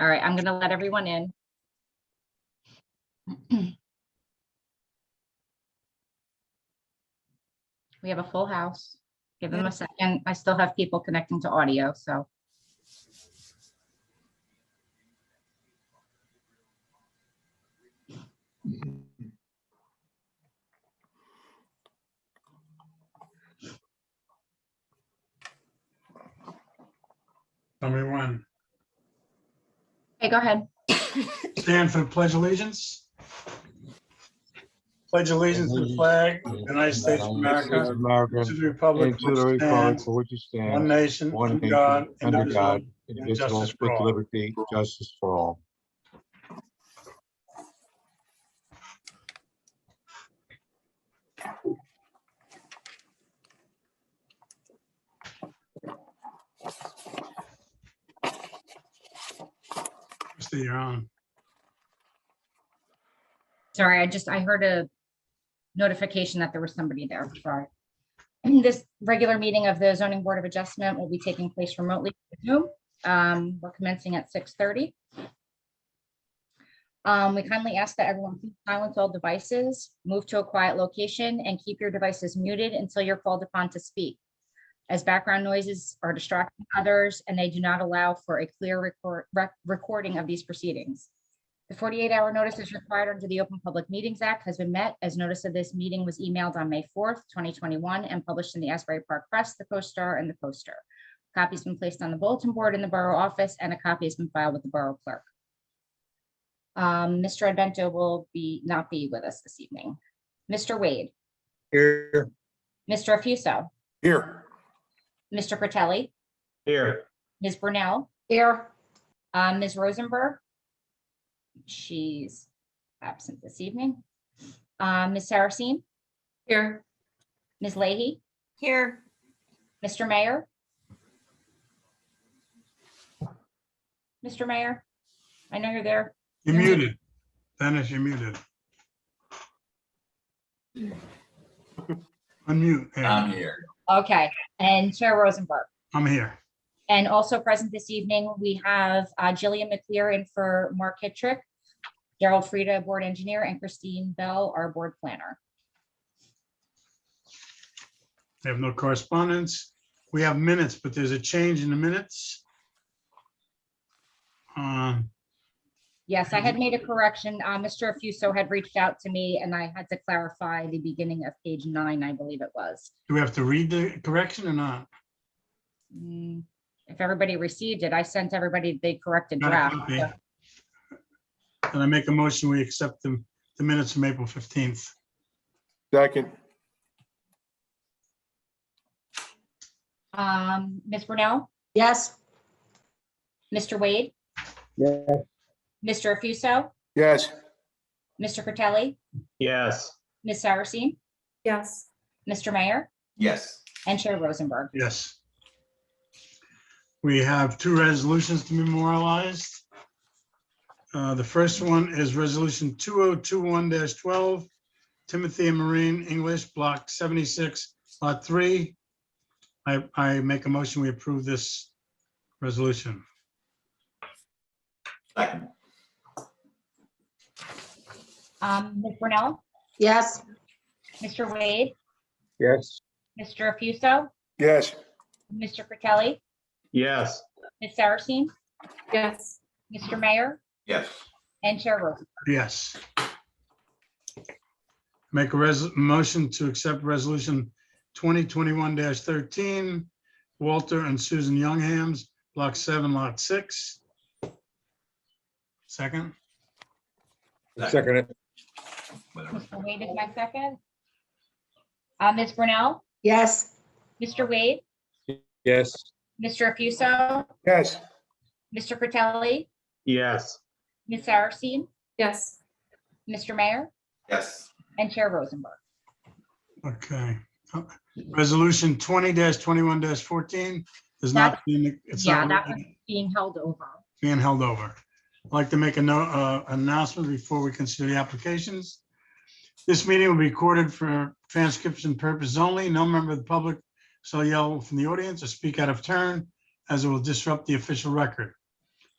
All right, I'm gonna let everyone in. We have a full house. Give them a second. I still have people connecting to audio, so. Tell me when. Okay, go ahead. Stand for the pledge of allegiance. Pledge allegiance to the flag of the United States of America, to the republic and to the republic for which it one stands, nation, one under nation, God, under God, and indivisible, justice for with all. liberty, justice for all. Stay on. Sorry, I heard a notification that there was somebody there. Sorry. This regular meeting of the Zoning Board of Adjustment will be taking place remotely through Zoom. We're commencing at 6:30. We kindly ask that everyone please silence all devices, move to a quiet location, and keep your devices muted until you're called upon to speak, as background noises are distracting others and they do not allow for a clear recording of these proceedings. The 48-hour notice is required under the Open Public Meetings Act has been met, as notice of this meeting was emailed on May 4th, 2021, and published in the Asbury Park Press, the Co-Star, and the Poster. A copy has been placed on the bulletin board in the Borough office, and a copy has been filed with the Borough Clerk. Mr. Advento will not be with us this evening. Mr. Wade. Here. Mr. Affuso. Here. Mr. Fratelli. Here. Ms. Brunel. Here. Ms. Rosenberg. She's absent this evening. Ms. Saracine. Here. Ms. Leahy. Here. Mr. Mayor. Mr. Mayor, I know you're there. You're muted. Dennis, you're muted. Unmute. Hey, I'm here. Okay, and Chair Rosenberg. I'm here. And also present this evening, we have Jillian McLear in for Mark Hittrick, Gerald Frieda, Board Engineer, and Christine Bell, our Board Planner. We have no correspondence. We have minutes, but there's a change in the minutes. Yes, I had made a correction. Mr. Affuso had reached out to me and I had to clarify the beginning of page 9, I believe it was. Do we have to read the correction or not? If everybody received it, I sent everybody the corrected Not a draft. copy. And I make a motion, we accept the minutes from April 15th. Second. Ms. Brunel, Yes. Mr. Wade, Yes. Mr. Affuso, Yes. Mr. Fratelli, Yes. Ms. Saracine, Yes. Mr. Mayor, Yes. and Chair Rosenberg. Yes. We have two resolutions to be memorialized. The first one is Resolution 2021-12, Timothy and Marine English, Block 76, Lot 3. I make a motion, we approve this resolution. Second. Ms. Brunel, Yes. Mr. Wade, Yes. Mr. Affuso, Yes. Mr. Fratelli, Yes. Ms. Saracine, Yes. Mr. Mayor, Yes. and Chair Rosenberg. Yes. Make a motion to accept Resolution 2021-13, Walter and Susan Younghams, Block 7, Lot 6. Second. Second it. Whatever. Mr. Wade is my second. Ms. Brunel, Yes. Mr. Wade, Yes. Mr. Affuso, Yes. Mr. Fratelli, Yes. Ms. Saracine, Yes. Mr. Mayor, Yes. and Chair Rosenberg. Okay. Resolution 20-21-14 is not being, it's Yeah, not that was being held over. being held over. I'd like to make a note, announcement before we consider the applications. This meeting will be recorded for transcription purposes only. No member of the public shall yell from the audience or speak out of turn, as it will disrupt the official record.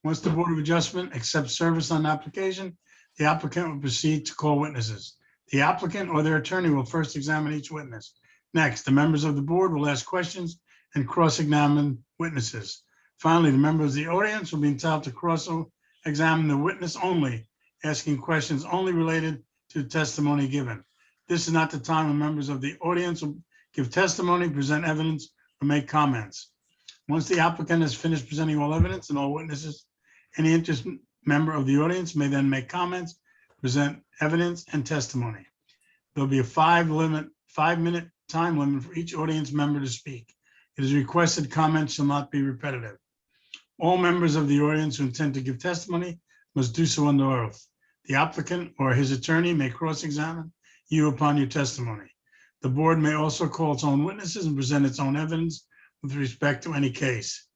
Once the Board of Adjustment accepts service on the application, the applicant will proceed to call witnesses. The applicant or their attorney will first examine each witness. Next, the members of the board will ask questions and cross-examine witnesses. Finally, the members of the audience will be entitled to cross-examine the witness only, asking questions only related to the testimony given. This is not the time when members of the audience will give testimony, present evidence, or make comments. Once the applicant has finished presenting all evidence and all witnesses, any interested member of the audience may then make comments, present evidence, and testimony. There'll be a 5-minute time limit for each audience member to speak. It is requested comments shall not be repetitive. All members of the audience who intend to give testimony must do so under oath. The applicant or his attorney may cross-examine you upon your testimony. The board may also call its own witnesses and present its own evidence with respect to any case.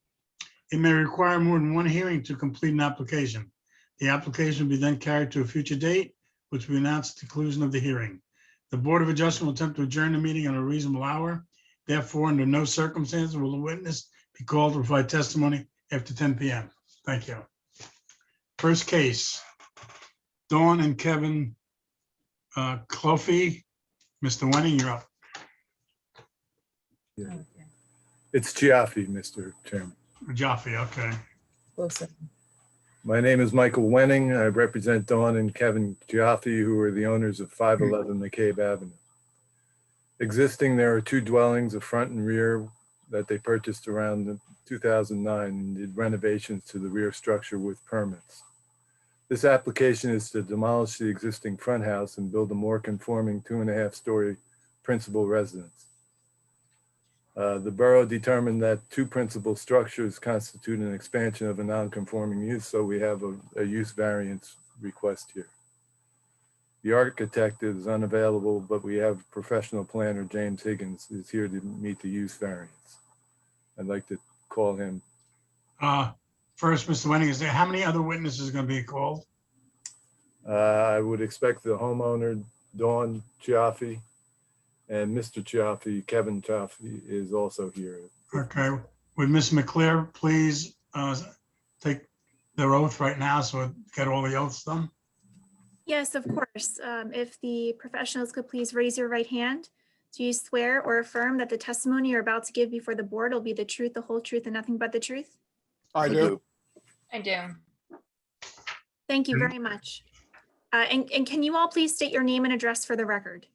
It may require more than one hearing to complete an application. The application will be then carried to a future date, which will be announced at the conclusion of the hearing. The Board of Adjustment will attempt to adjourn the meeting on a reasonable hour. Therefore, under no circumstances will the witness be called to provide testimony after 10 p.m. Thank you. First case, Dawn and Kevin Clofey. Mr. Wenning, you're up. It's Chiaffi, Mr. Chairman. Jaffe, okay. My name is Michael Wenning. I represent Dawn and Kevin Chiaffi, who are the owners of 511 McCabe Avenue. Existing, there are 2 dwellings, a front and rear, that they purchased around 2009 and did renovations to the rear structure with permits. This application is to demolish the existing front house and build a more conforming 2.5-story principal residence. The borough determined that 2 principal structures constitute an expansion of a non-conforming use, so we have a use variance request here. The architect is unavailable, but we have professional planner James Higgins is here to meet the use variance. I'd like to call him. First, Mr. Wenning, how many other witnesses are going to be called? I would expect the homeowner, Dawn Chiaffi, and Mr. Chiaffi, Kevin Chiaffi, is also here. Okay, would Ms. McClure please take their oath right now so we get all the oaths done? Yes, of course. If the professionals could please raise your right hand. Do you swear or affirm that the testimony you're about to give before the board will be the truth, the whole truth, and nothing but the truth? I do. I do. Thank you very much. And can you all please state your name and address for the record?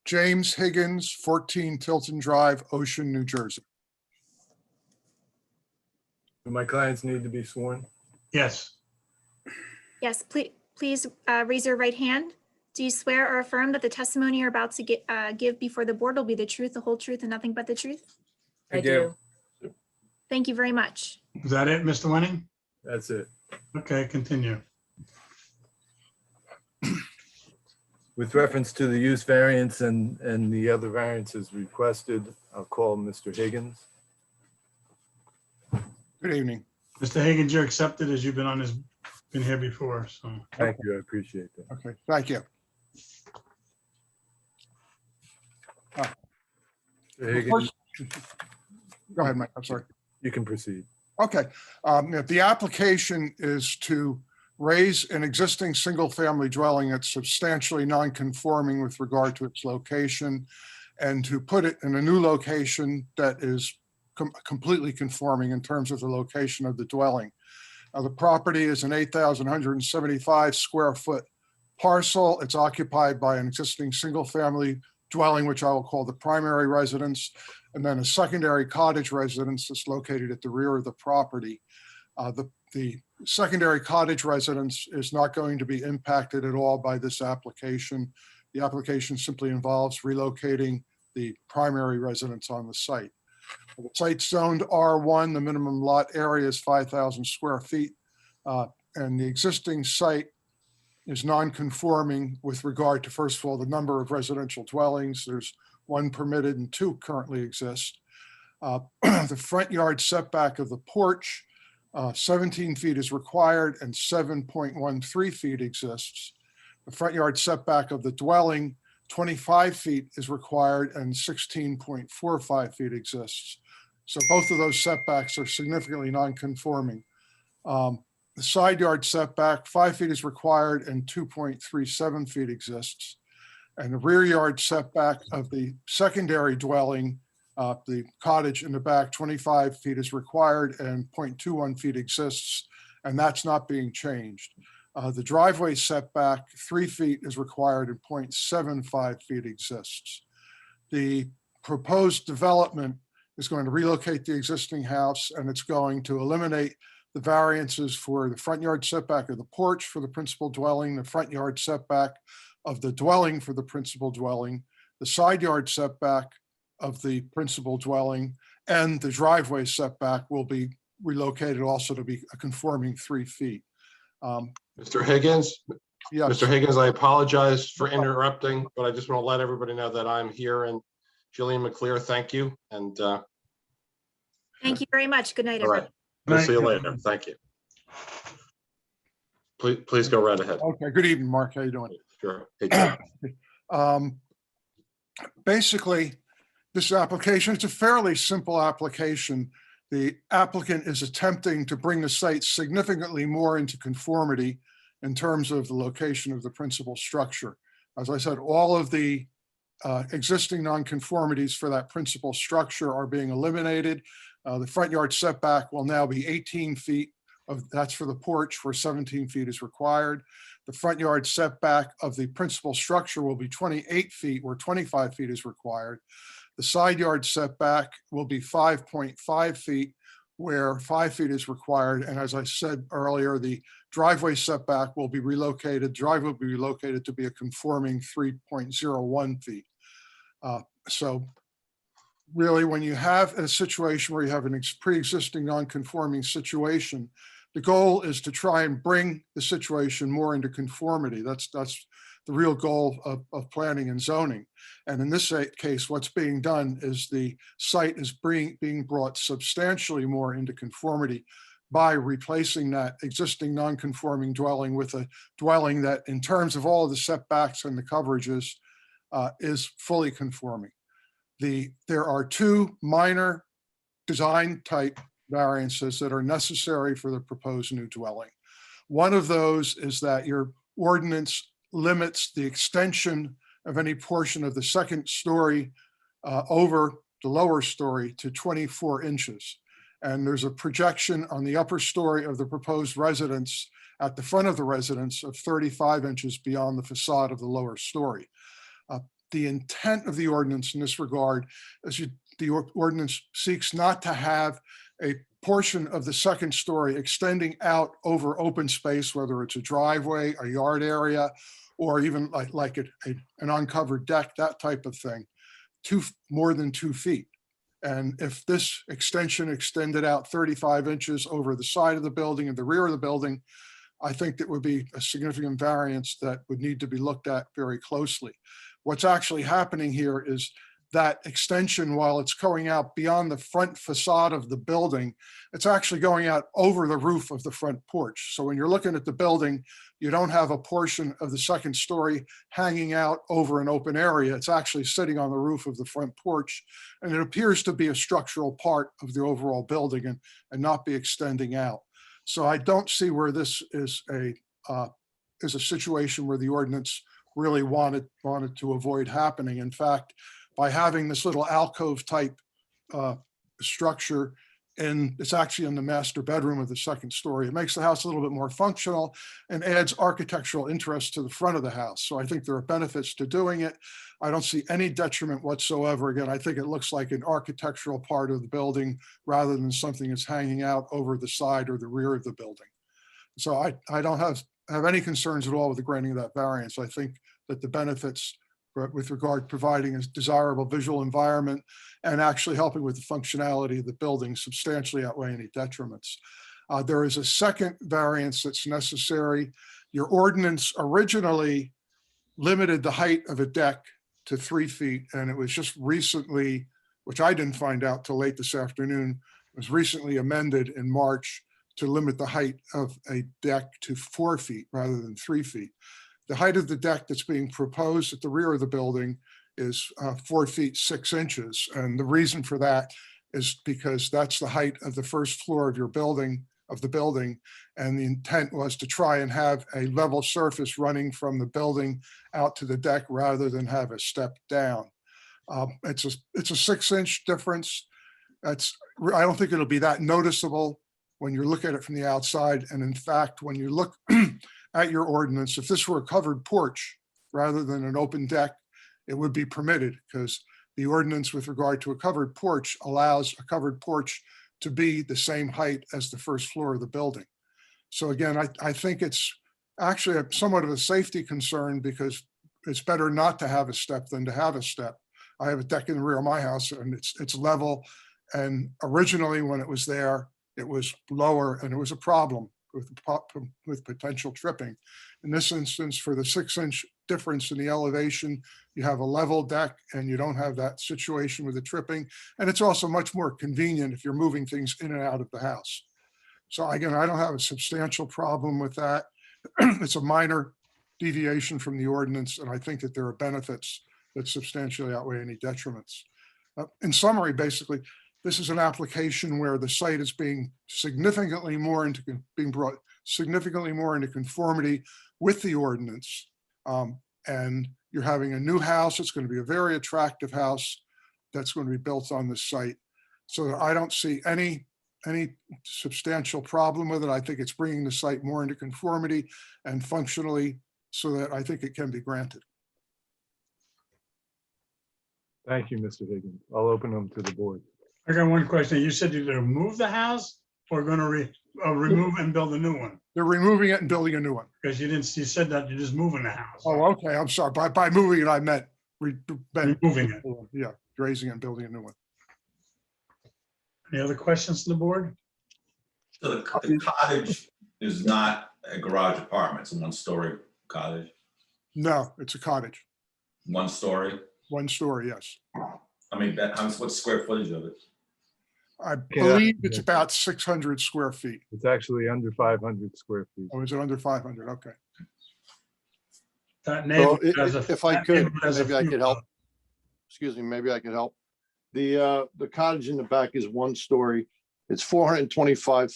James Higgins, 14 Tilton Drive, Ocean, New Jersey. Do my clients need to be sworn? Yes. Yes, please raise your right hand. Do you swear or affirm that the testimony you're about to give before the board will be the truth, the whole truth, and nothing but the truth? I do. Thank you very much. Is that it, Mr. Wenning? That's it. Okay, continue. With reference to the use variance and the other variances requested, I'll call Mr. Higgins. Good evening. Mr. Higgins, you're accepted as you've been here before, so. Thank you, I appreciate that. Okay, thank you. Mr. Higgins, Go ahead, Mike. I'm sorry. you can proceed. Okay. The application is to raise an existing single-family dwelling that's substantially non-conforming with regard to its location and to put it in a new location that is completely conforming in terms of the location of the dwelling. The property is an 8,175 square foot parcel. It's occupied by an existing single-family dwelling, which I will call the primary residence, and then a secondary cottage residence that's located at the rear of the property. The secondary cottage residence is not going to be impacted at all by this application. The application simply involves relocating the primary residence on the site. The site's zoned R1, the minimum lot area is 5,000 square feet, and the existing site is non-conforming with regard to, first of all, the number of residential dwellings. There's 1 permitted and 2 currently exist. The front yard setback of the porch, 17 feet is required and 7.13 feet exists. The front yard setback of the dwelling, 25 feet is required and 16.45 feet exists. So both of those setbacks are significantly non-conforming. The side yard setback, 5 feet is required and 2.37 feet exists. And the rear yard setback of the secondary dwelling, the cottage in the back, 25 feet is required and 0.21 feet exists, and that's not being changed. The driveway setback, 3 feet is required and 0.75 feet exists. The proposed development is going to relocate the existing house, and it's going to eliminate the variances for the front yard setback of the porch for the principal dwelling, the front yard setback of the dwelling for the principal dwelling, the side yard setback of the principal dwelling, and the driveway setback will be relocated also to be a conforming 3 feet. Mr. Higgins, Yes. Mr. Higgins, I apologize for interrupting, but I just want to let everybody know that I'm here, and Jillian McClear, thank you. And Thank you very much. Good night, all right, everyone. we'll see you later. Thank you. Please go right ahead. Okay, good evening, Mark. How you doing? Sure. Hey, Jim. Basically, this application, it's a fairly simple application. The applicant is attempting to bring the site significantly more into conformity in terms of the location of the principal structure. As I said, all of the existing nonconformities for that principal structure are being eliminated. The front yard setback will now be 18 feet. That's for the porch, where 17 feet is required. The front yard setback of the principal structure will be 28 feet, where 25 feet is required. The side yard setback will be 5.5 feet, where 5 feet is required. And as I said earlier, the driveway setback will be relocated. Driveway will be relocated to be a conforming 3.01 feet. So really, when you have a situation where you have a pre-existing non-conforming situation, the goal is to try and bring the situation more into conformity. That's the real goal of planning and zoning. And in this case, what's being done is the site is being brought substantially more into conformity by replacing that existing non-conforming dwelling with a dwelling that, in terms of all of the setbacks and the coverages, is fully conforming. There are 2 minor design type variances that are necessary for the proposed new dwelling. One of those is that your ordinance limits the extension of any portion of the second story over the lower story to 24 inches. And there's a projection on the upper story of the proposed residence at the front of the residence of 35 inches beyond the facade of the lower story. The intent of the ordinance in this regard is the ordinance seeks not to have a portion of the second story extending out over open space, whether it's a driveway, a yard area, or even like an uncovered deck, that type of thing, more than 2 feet. And if this extension extended out 35 inches over the side of the building and the rear of the building, I think that would be a significant variance that would need to be looked at very closely. What's actually happening here is that extension, while it's going out beyond the front facade of the building, it's actually going out over the roof of the front porch. So when you're looking at the building, you don't have a portion of the second story hanging out over an open area. It's actually sitting on the roof of the front porch, and it appears to be a structural part of the overall building and not be extending out. So I don't see where this is a situation where the ordinance really wanted to avoid happening. In fact, by having this little alcove type structure, and it's actually in the master bedroom of the second story, it makes the house a little bit more functional and adds architectural interest to the front of the house. So I think there are benefits to doing it. I don't see any detriment whatsoever. Again, I think it looks like an architectural part of the building rather than something that's hanging out over the side or the rear of the building. So I don't have any concerns at all with the granting of that variance. I think that the benefits with regard to providing a desirable visual environment and actually helping with the functionality of the building substantially outweigh any detriments. There is a second variance that's necessary. Your ordinance originally limited the height of a deck to 3 feet, and it was just recently, which I didn't find out till late this afternoon, was recently amended in March to limit the height of a deck to 4 feet rather than 3 feet. The height of the deck that's being proposed at the rear of the building is 4 feet 6 inches. And the reason for that is because that's the height of the first floor of your building of the building. And the intent was to try and have a level surface running from the building out to the deck rather than have a step down. It's a 6-inch difference. I don't think it'll be that noticeable when you look at it from the outside. And in fact, when you look at your ordinance, if this were a covered porch rather than an open deck, it would be permitted, because the ordinance with regard to a covered porch allows a covered porch to be the same height as the first floor of the building. So again, I think it's actually somewhat of a safety concern, because it's better not to have a step than to have a step. I have a deck in the rear of my house and it's level. And originally when it was there, it was lower and it was a problem with potential tripping. In this instance, for the 6-inch difference in the elevation, you have a level deck and you don't have that situation with the tripping. And it's also much more convenient if you're moving things in and out of the house. So again, I don't have a substantial problem with that. It's a minor deviation from the ordinance, and I think that there are benefits that substantially outweigh any detriments. In summary, basically, this is an application where the site is being brought significantly more into conformity with the ordinance. And you're having a new house. It's going to be a very attractive house that's going to be built on this site. So I don't see any substantial problem with it. I think it's bringing the site more into conformity and functionally, so that I think it can be granted. Thank you, Mr. Higgins. I'll open them to the board. I got one question. You said you're gonna move the house or gonna remove and build a new one? They're removing it and building a new one. Because you said that you're just moving the house. Oh, okay. I'm sorry. By moving it, I meant Removing it. Yeah, raising it and building a new one. Any other questions to the board? So the cottage is not a garage apartment, it's a 1-story cottage, No, it's a cottage. 1 story. 1 story, yes. I mean, what's the square footage of it? I believe it's about 600 square feet. It's actually under 500 square feet. Oh, is it under 500? Okay. That Well, neighbor has if I that could, neighbor has a maybe I few- could help. Excuse me, maybe I could help. The cottage in the back is 1 story. It's 425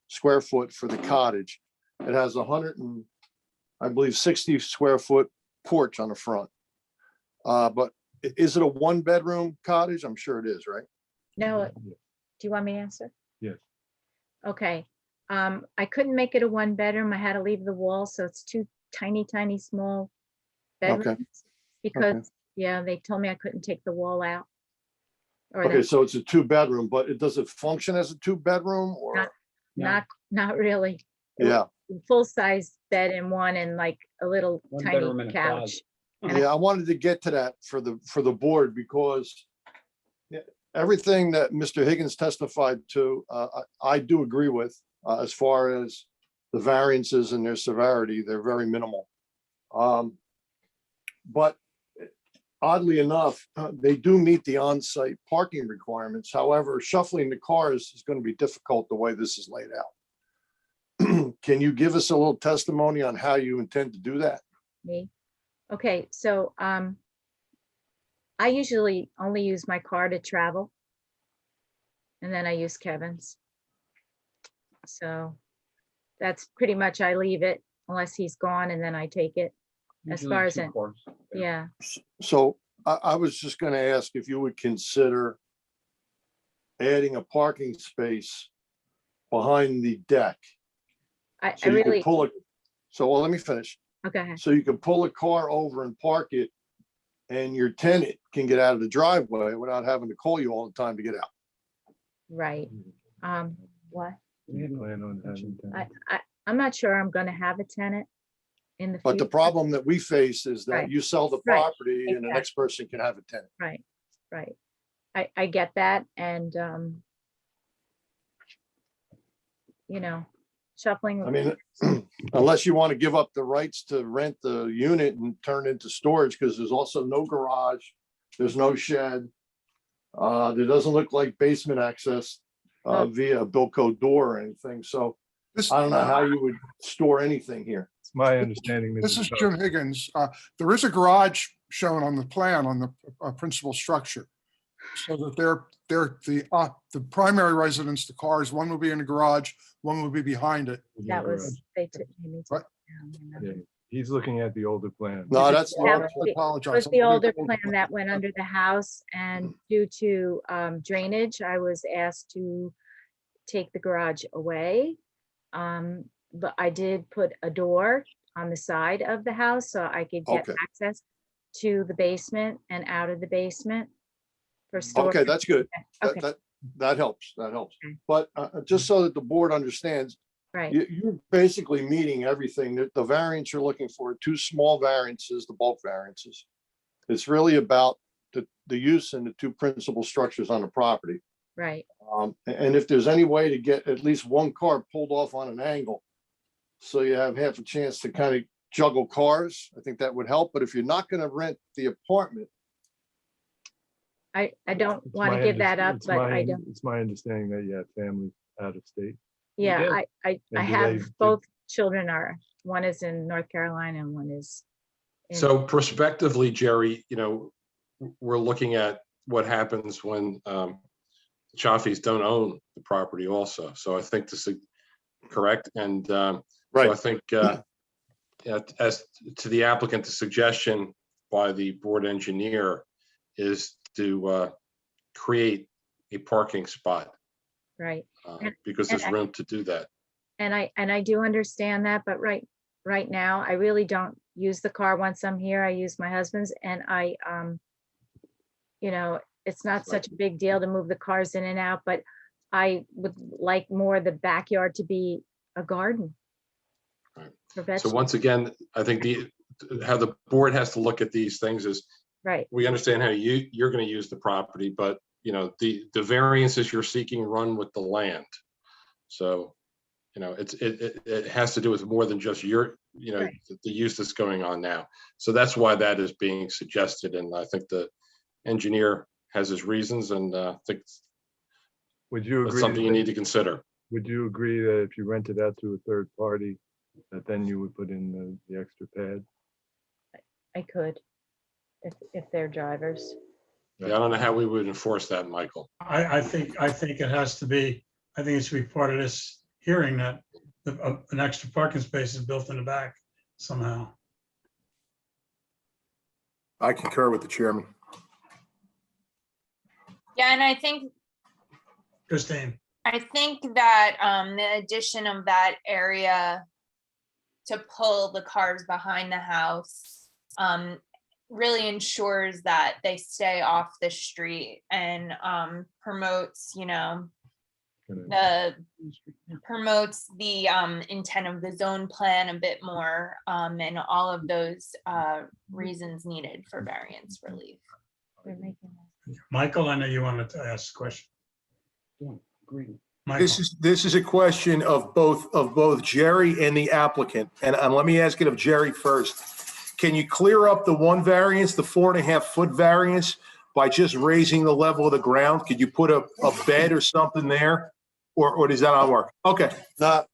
square foot for the cottage. It has 60 square foot porch on the front. But is it a 1-bedroom cottage? I'm sure it is, right? No, do you want me to answer? Yes. Okay. I couldn't make it a 1-bedroom. I had to leave the wall, so it's 2 tiny, small bedrooms. Because, yeah, they told me I couldn't take the wall out. Or Okay, so it's a 2-bedroom, but does it function as a 2-bedroom or? not really. Yeah, Full-size bed in one and like a little tiny couch. And yeah, I wanted to get to that for the board, because everything that Mr. Higgins testified to, I do agree with, as far as the variances and their severity. They're very minimal. But oddly enough, they do meet the on-site parking requirements. However, shuffling the cars is going to be difficult the way this is laid out. Can you give us a little testimony on how you intend to do that? Me. Okay, so I usually only use my car to travel. And then I use Kevin's. So that's pretty much, I leave it unless he's gone and then I take it. As far as it, yeah. So I was just going to ask if you would consider adding a parking space behind the deck. I So you could really, pull it. So, well, let me finish. okay, So you can pull a car over and park it, and your tenant can get out of the driveway without having to call you all the time to get out. right. What? Plan on having that. I'm not sure I'm gonna have a tenant in the But the future. problem that we face is that Right. you sell the Right. property and the next person can have a tenant. Right, right. I get that, and shuffling. I mean, unless you want to give up the rights to rent the unit and turn it into storage, because there's also no garage, there's no shed. There doesn't look like basement access via a Bilco door or anything. So This, I don't know how you would store anything here. It's my understanding. this is Mr. Jim Higgins. There is a garage shown on the plan on the principal structure. so that they're the primary residence, the cars, one will be in the garage, one will be behind it. That was, they took. Right. Yeah, he's looking at the older plan. No, that's, That I was apologize. was the older plan that went under the house, and due to drainage, I was asked to take the garage away. But I did put a door on the side of the house so I could get Okay. access to the basement and out of the basement for storage. Okay, that's good. Okay, That helps, that helps. Okay. But just so that the board understands, right, you're basically meeting everything. The variance you're looking for, two small variances, the bulk variances. It's really about the use and the two principal structures on the property. right. And if there's any way to get at least one car pulled off on an angle, so you have half a chance to kind of juggle cars, I think that would help. But if you're not going to rent the apartment, I don't It's want to my give that underst- up, it's but my- I don't, It's my understanding that you have family out of state. yeah, do. I do have, they- both children are, one is in North Carolina and one is. in- So prospectively, Jerry, we're looking at what happens when Chaffees don't own the property also. So I think this is correct. And so I right, think as to the applicant, the suggestion by the board engineer is to create a parking spot Right. because there's room to do that. And I do understand that, but right now, I really don't use the car once I'm here. I use my husband's, and it's not such a big deal to move the cars in and out, but I would like more the backyard to be a garden. Right. For So vegetables, once again, I think how the board has to look at these things is right, we understand how you're going to use the property, but the variances you're seeking run with the land. So, it has to do with more than just Right. the use that's going on now. So that's why that is being suggested. And I think the engineer has his reasons, and I think Would you that's agree? something you that- need to consider. Would you agree that if you rent it out to a third party, that then you would put in the extra pad? I could, if they're drivers. Yeah, I don't know how we would enforce that, Michael. I think it has to be, I think it should be part of this hearing that an extra parking space is built in the back somehow. I concur with the chairman. Yeah, and I think Christine, that the addition of that area to pull the cars behind the house really ensures that they stay off the street and promotes, the intent of the zone plan a bit more, and all of those reasons needed for variance relief. They're making that. Michael, I know you wanted to ask a question. Michael, This is a question of both Jerry and the applicant. And let me ask it of Jerry first. Can you clear up the one variance, the 4.5-foot variance, by just raising the level of the ground? Could you put a bed or something there? Or does that not work? Okay,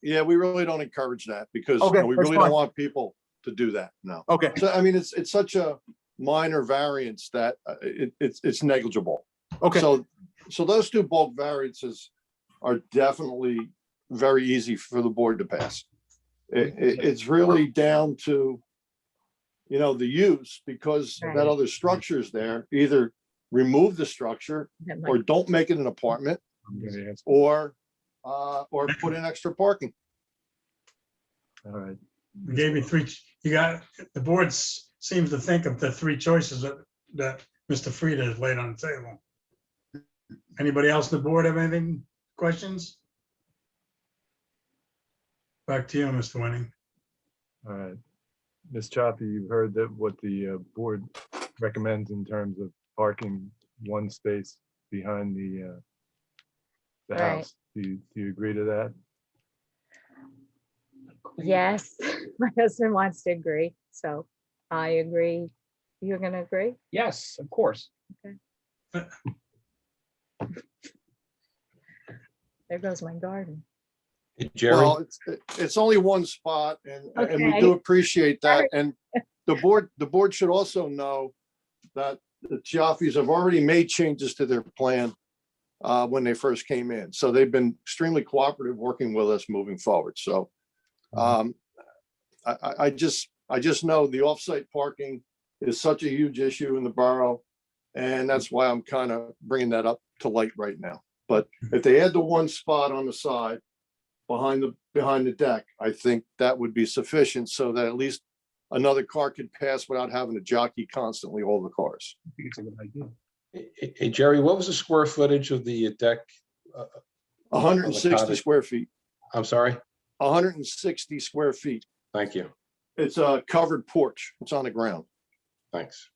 yeah, we really don't encourage that because Okay, we that's really fine. don't want people to do that. No. okay. So, I mean, it's such a minor variance that it's negligible. Okay. So those two bulk variances are definitely very easy for the board to pass. It's really down to, the use, because Right. that other structure's there. Either remove the structure That or might- don't make it an apartment, I'm gonna ask. or put in extra parking. All right. we gave you three, the board seems to think of the three choices that Mr. Frieda has laid on the table. Anybody else on the board have anything, questions? Back to you, Mr. Winning. All right. Ms. Chaffee, you've heard that what the board recommends in terms of parking one space behind the Right. house. Do you agree to that? Yes, my husband wants to agree, so I agree. You're gonna agree? Yes, of course. There goes my garden. Jerry? Well, it's only one spot and we Okay. do appreciate that. And the board should also know that the Chiaffis have already made changes to their plan when they first came in. So they've been extremely cooperative working with us moving forward. So I just know the off-site parking is such a huge issue in the borough. And that's why I'm kind of bringing that up to light right now. But if they add the one spot on the side behind the deck, I think that would be sufficient so that at least another car could pass without having to jockey constantly all the cars. I think it's a good idea. Hey, Jerry, what was the square footage of the deck? 160 cottage. square feet, I'm sorry? 160 square feet. Thank you. It's a covered porch. It's on the ground. Thanks.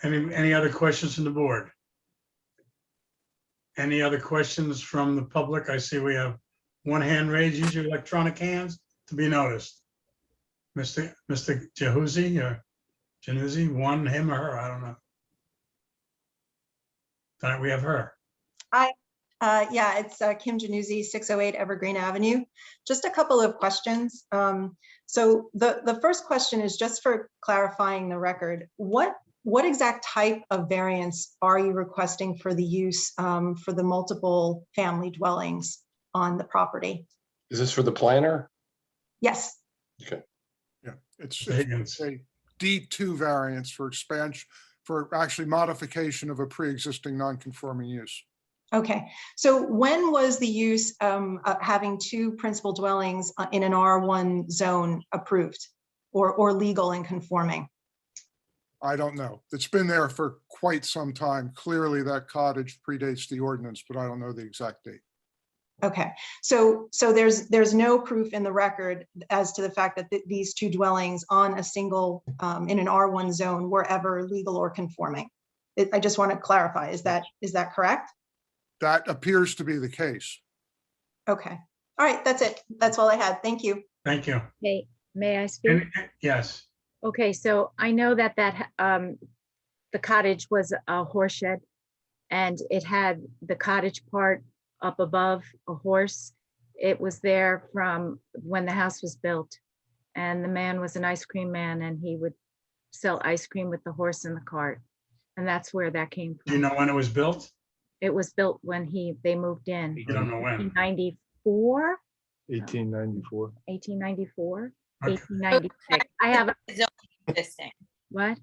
Any other questions from the board? Any other questions from the public? I see we have one hand raised. Use your electronic hands to be noticed. Mr. Jahuzzi or Januzzi, one, him or her, I don't know. All right, we have her. Yeah, it's Kim Januzzi, 608 Evergreen Avenue. Just a couple of questions. So the first question is just for clarifying the record. What exact type of variance are you requesting for the use for the multiple family dwellings on the property? Is this for the planner? Yes. Okay. Yeah, it's a D2 variance for expansion, for actually modification of a pre-existing non-conforming use. Okay, so when was the use having two principal dwellings in an R1 zone approved or legal and conforming? I don't know. It's been there for quite some time. Clearly that cottage predates the ordinance, but I don't know the exact date. Okay, so there's no proof in the record as to the fact that these two dwellings on a single in an R1 zone were ever legal or conforming. I just want to clarify, is that correct? That appears to be the case. Okay, all right, that's it. That's all I had. Thank you. Thank you. May I speak? Yes. Okay, so I know that the cottage was a horse shed, and it had the cottage part up above a horse. It was there from when the house was built, and the man was an ice cream man, and he would sell ice cream with the horse in the cart, and that's where that came Do you from. know when it was built? It was built when they moved in. You don't know when. 1994, 1894. 1894, Okay. 1896. I have a, Zoning existing. what?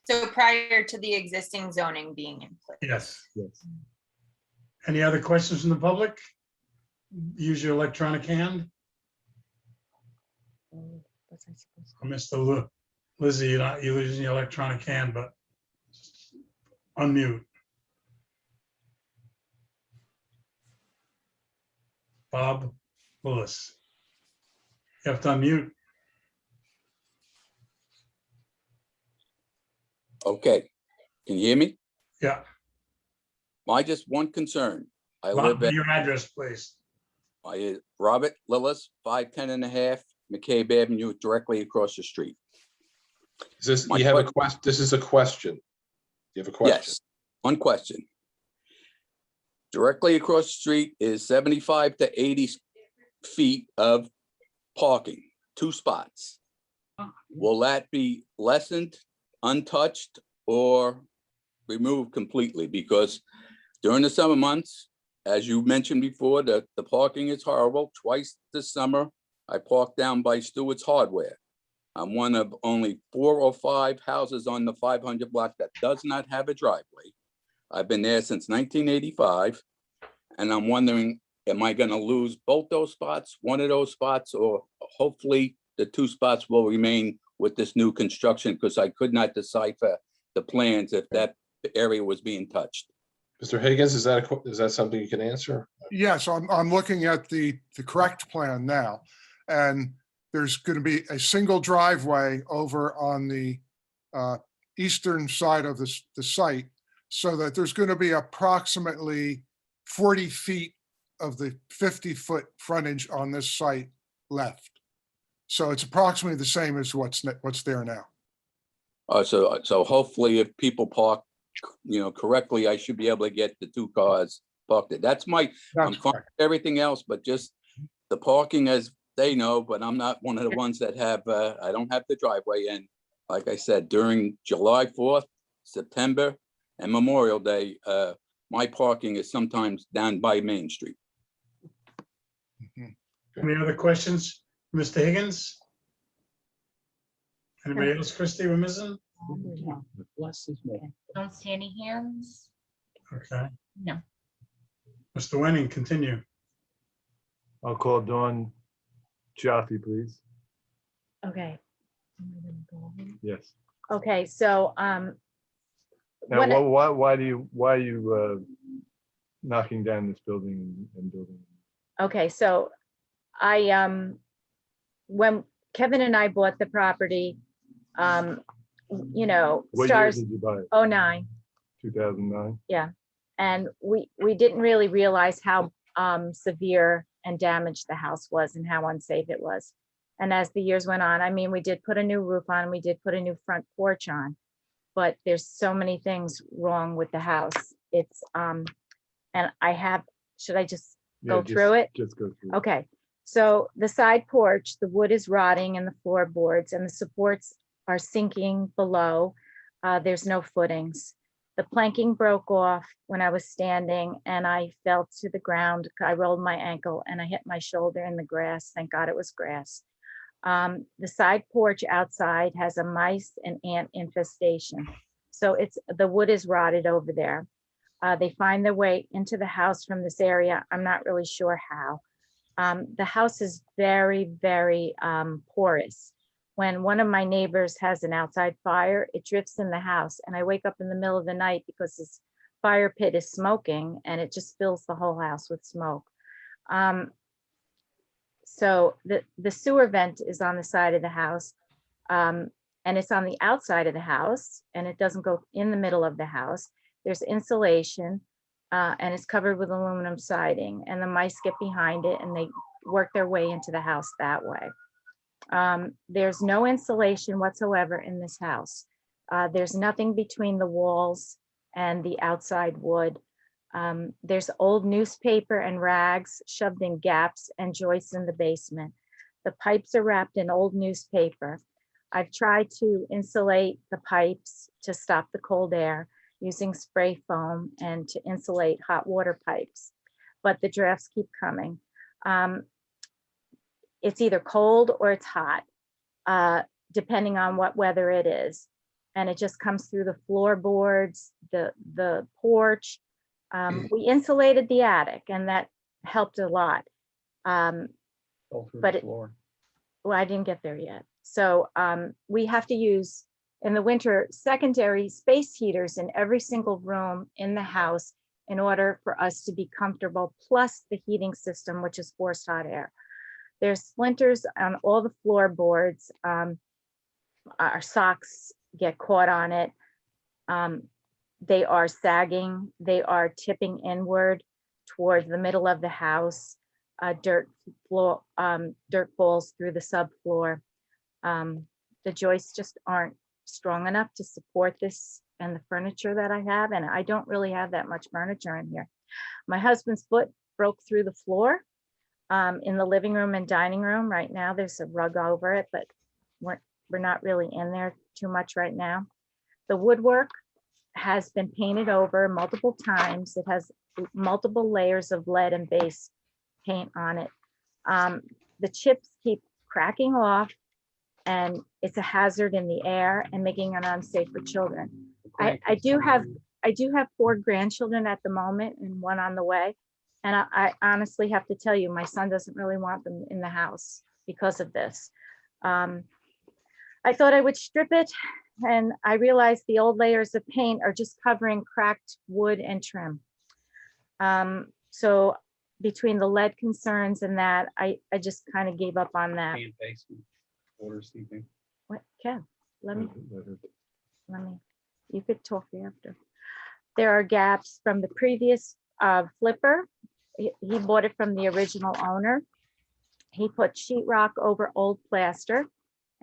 So prior to the existing zoning being in place. Yes. Yes. Any other questions from the public? Use your electronic hand. What's I supposed to- Mr. Lizzie, you're using your electronic hand, but unmute. Bob Willis. You have to unmute. Okay, can you hear me? Yeah. Just one concern. I Bob, live at your address, please. Robert Lillis, 510 and a half McCabe Avenue, directly across the street. Is this, My you have a que- question? This is a question. You have a question? Yes, one question. Directly across the street is 75 to 80 feet of parking, 2 spots. Will that be lessened, untouched, or removed completely? Because during the summer months, as you mentioned before, the parking is horrible. Twice this summer, I parked down by Stewart's Hardware. I'm one of only 4 or 5 houses on the 500 block that does not have a driveway. I've been there since 1985, and I'm wondering, am I gonna lose both those spots, one of those spots, or hopefully the 2 spots will remain with this new construction, because I could not decipher the plans if that area was being touched. Mr. Higgins, is that something you can answer? Yes, I'm looking at the correct plan now. And there's going to be a single driveway over on the eastern side of the site, so that there's going to be approximately 40 feet of the 50-foot frontage on this site left. So it's approximately the same as what's there now. So hopefully if people park, correctly, I should be able to get the 2 cars parked there. That's I'm fine with everything else, but just the parking, as they know, but I'm not one of the ones that have, I don't have the driveway. And like I said, during July 4th, September, and Memorial Day, my parking is sometimes down by Main Street. Any other questions, Mr. Higgins? Anybody else, Christie, we're missing? Don't see any hands? Okay, No. Mr. Wenning, continue. I'll call Dawn Jaffe, please. Okay. Yes. Okay, so, Now, When I- why are you knocking down this building and building? okay, so when Kevin and I bought the property, you know, What year stars, did you buy it? 09. 2009? Yeah, and we didn't really realize how severe and damaged the house was and how unsafe it was. And as the years went on, I mean, we did put a new roof on, we did put a new front porch on, but there's so many things wrong with the house. It's and should I just Yeah, go through it? Just go through. Okay, so the side porch, the wood is rotting and the floorboards and the supports are sinking below. There's no footings. The planking broke off when I was standing and I fell to the ground. I rolled my ankle and I hit my shoulder in the grass. Thank God it was grass. The side porch outside has a mice and ant infestation. So the wood is rotted over there. They find their way into the house from this area. I'm not really sure how. The house is very, very porous. When one of my neighbors has an outside fire, it drifts in the house and I wake up in the middle of the night because this fire pit is smoking and it just fills the whole house with smoke. So the sewer vent is on the side of the house and it's on the outside of the house and it doesn't go in the middle of the house. There's insulation and it's covered with aluminum siding and the mice get behind it and they work their way into the house that way. There's no insulation whatsoever in this house. There's nothing between the walls and the outside wood. There's old newspaper and rags shoved in gaps and joists in the basement. The pipes are wrapped in old newspaper. I've tried to insulate the pipes to stop the cold air using spray foam and to insulate hot water pipes, but the drafts keep coming. It's either cold or it's hot, depending on what weather it is. And it just comes through the floorboards, the porch. We insulated the attic and that helped a lot. But well, I didn't get there yet. So we have to use, in the winter, secondary space heaters in every single room in the house in order for us to be comfortable, plus the heating system, which is forced hot air. There's splinters on all the floorboards. Our socks get caught on it. They are sagging. They are tipping inward towards the middle of the house. Dirt falls through the subfloor. The joists just aren't strong enough to support this and the furniture that I have. And I don't really have that much furniture in here. My husband's foot broke through the floor in the living room and dining room. Right now, there's a rug over it, but we're not really in there too much right now. The woodwork has been painted over multiple times. It has multiple layers of lead and base paint on it. The chips keep cracking off and it's a hazard in the air and making it unsafe for children. I do have 4 grandchildren at the moment and 1 on the way. And I honestly have to tell you, my son doesn't really want them in the house because of this. I thought I would strip it and I realized the old layers of paint are just covering cracked wood and trim. So between the lead concerns and that, I just kind of gave up on that. What, Kev, let me, you could talk after. There are gaps from the previous flipper. He bought it from the original owner. He put sheetrock over old plaster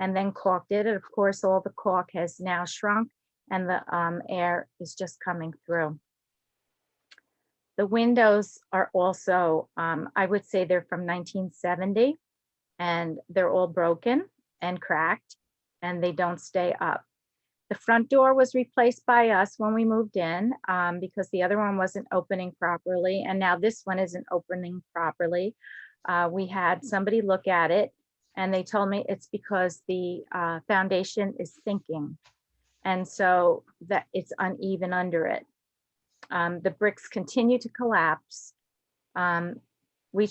and then caulked it. And of course, all the caulk has now shrunk and the air is just coming through. The windows are also, I would say they're from 1970 and they're all broken and cracked and they don't stay up. The front door was replaced by us when we moved in, because the other one wasn't opening properly, and now this one isn't opening properly. We had somebody look at it, and they told me it's because the foundation is sinking, and so that it's uneven under it. The bricks continue to collapse. We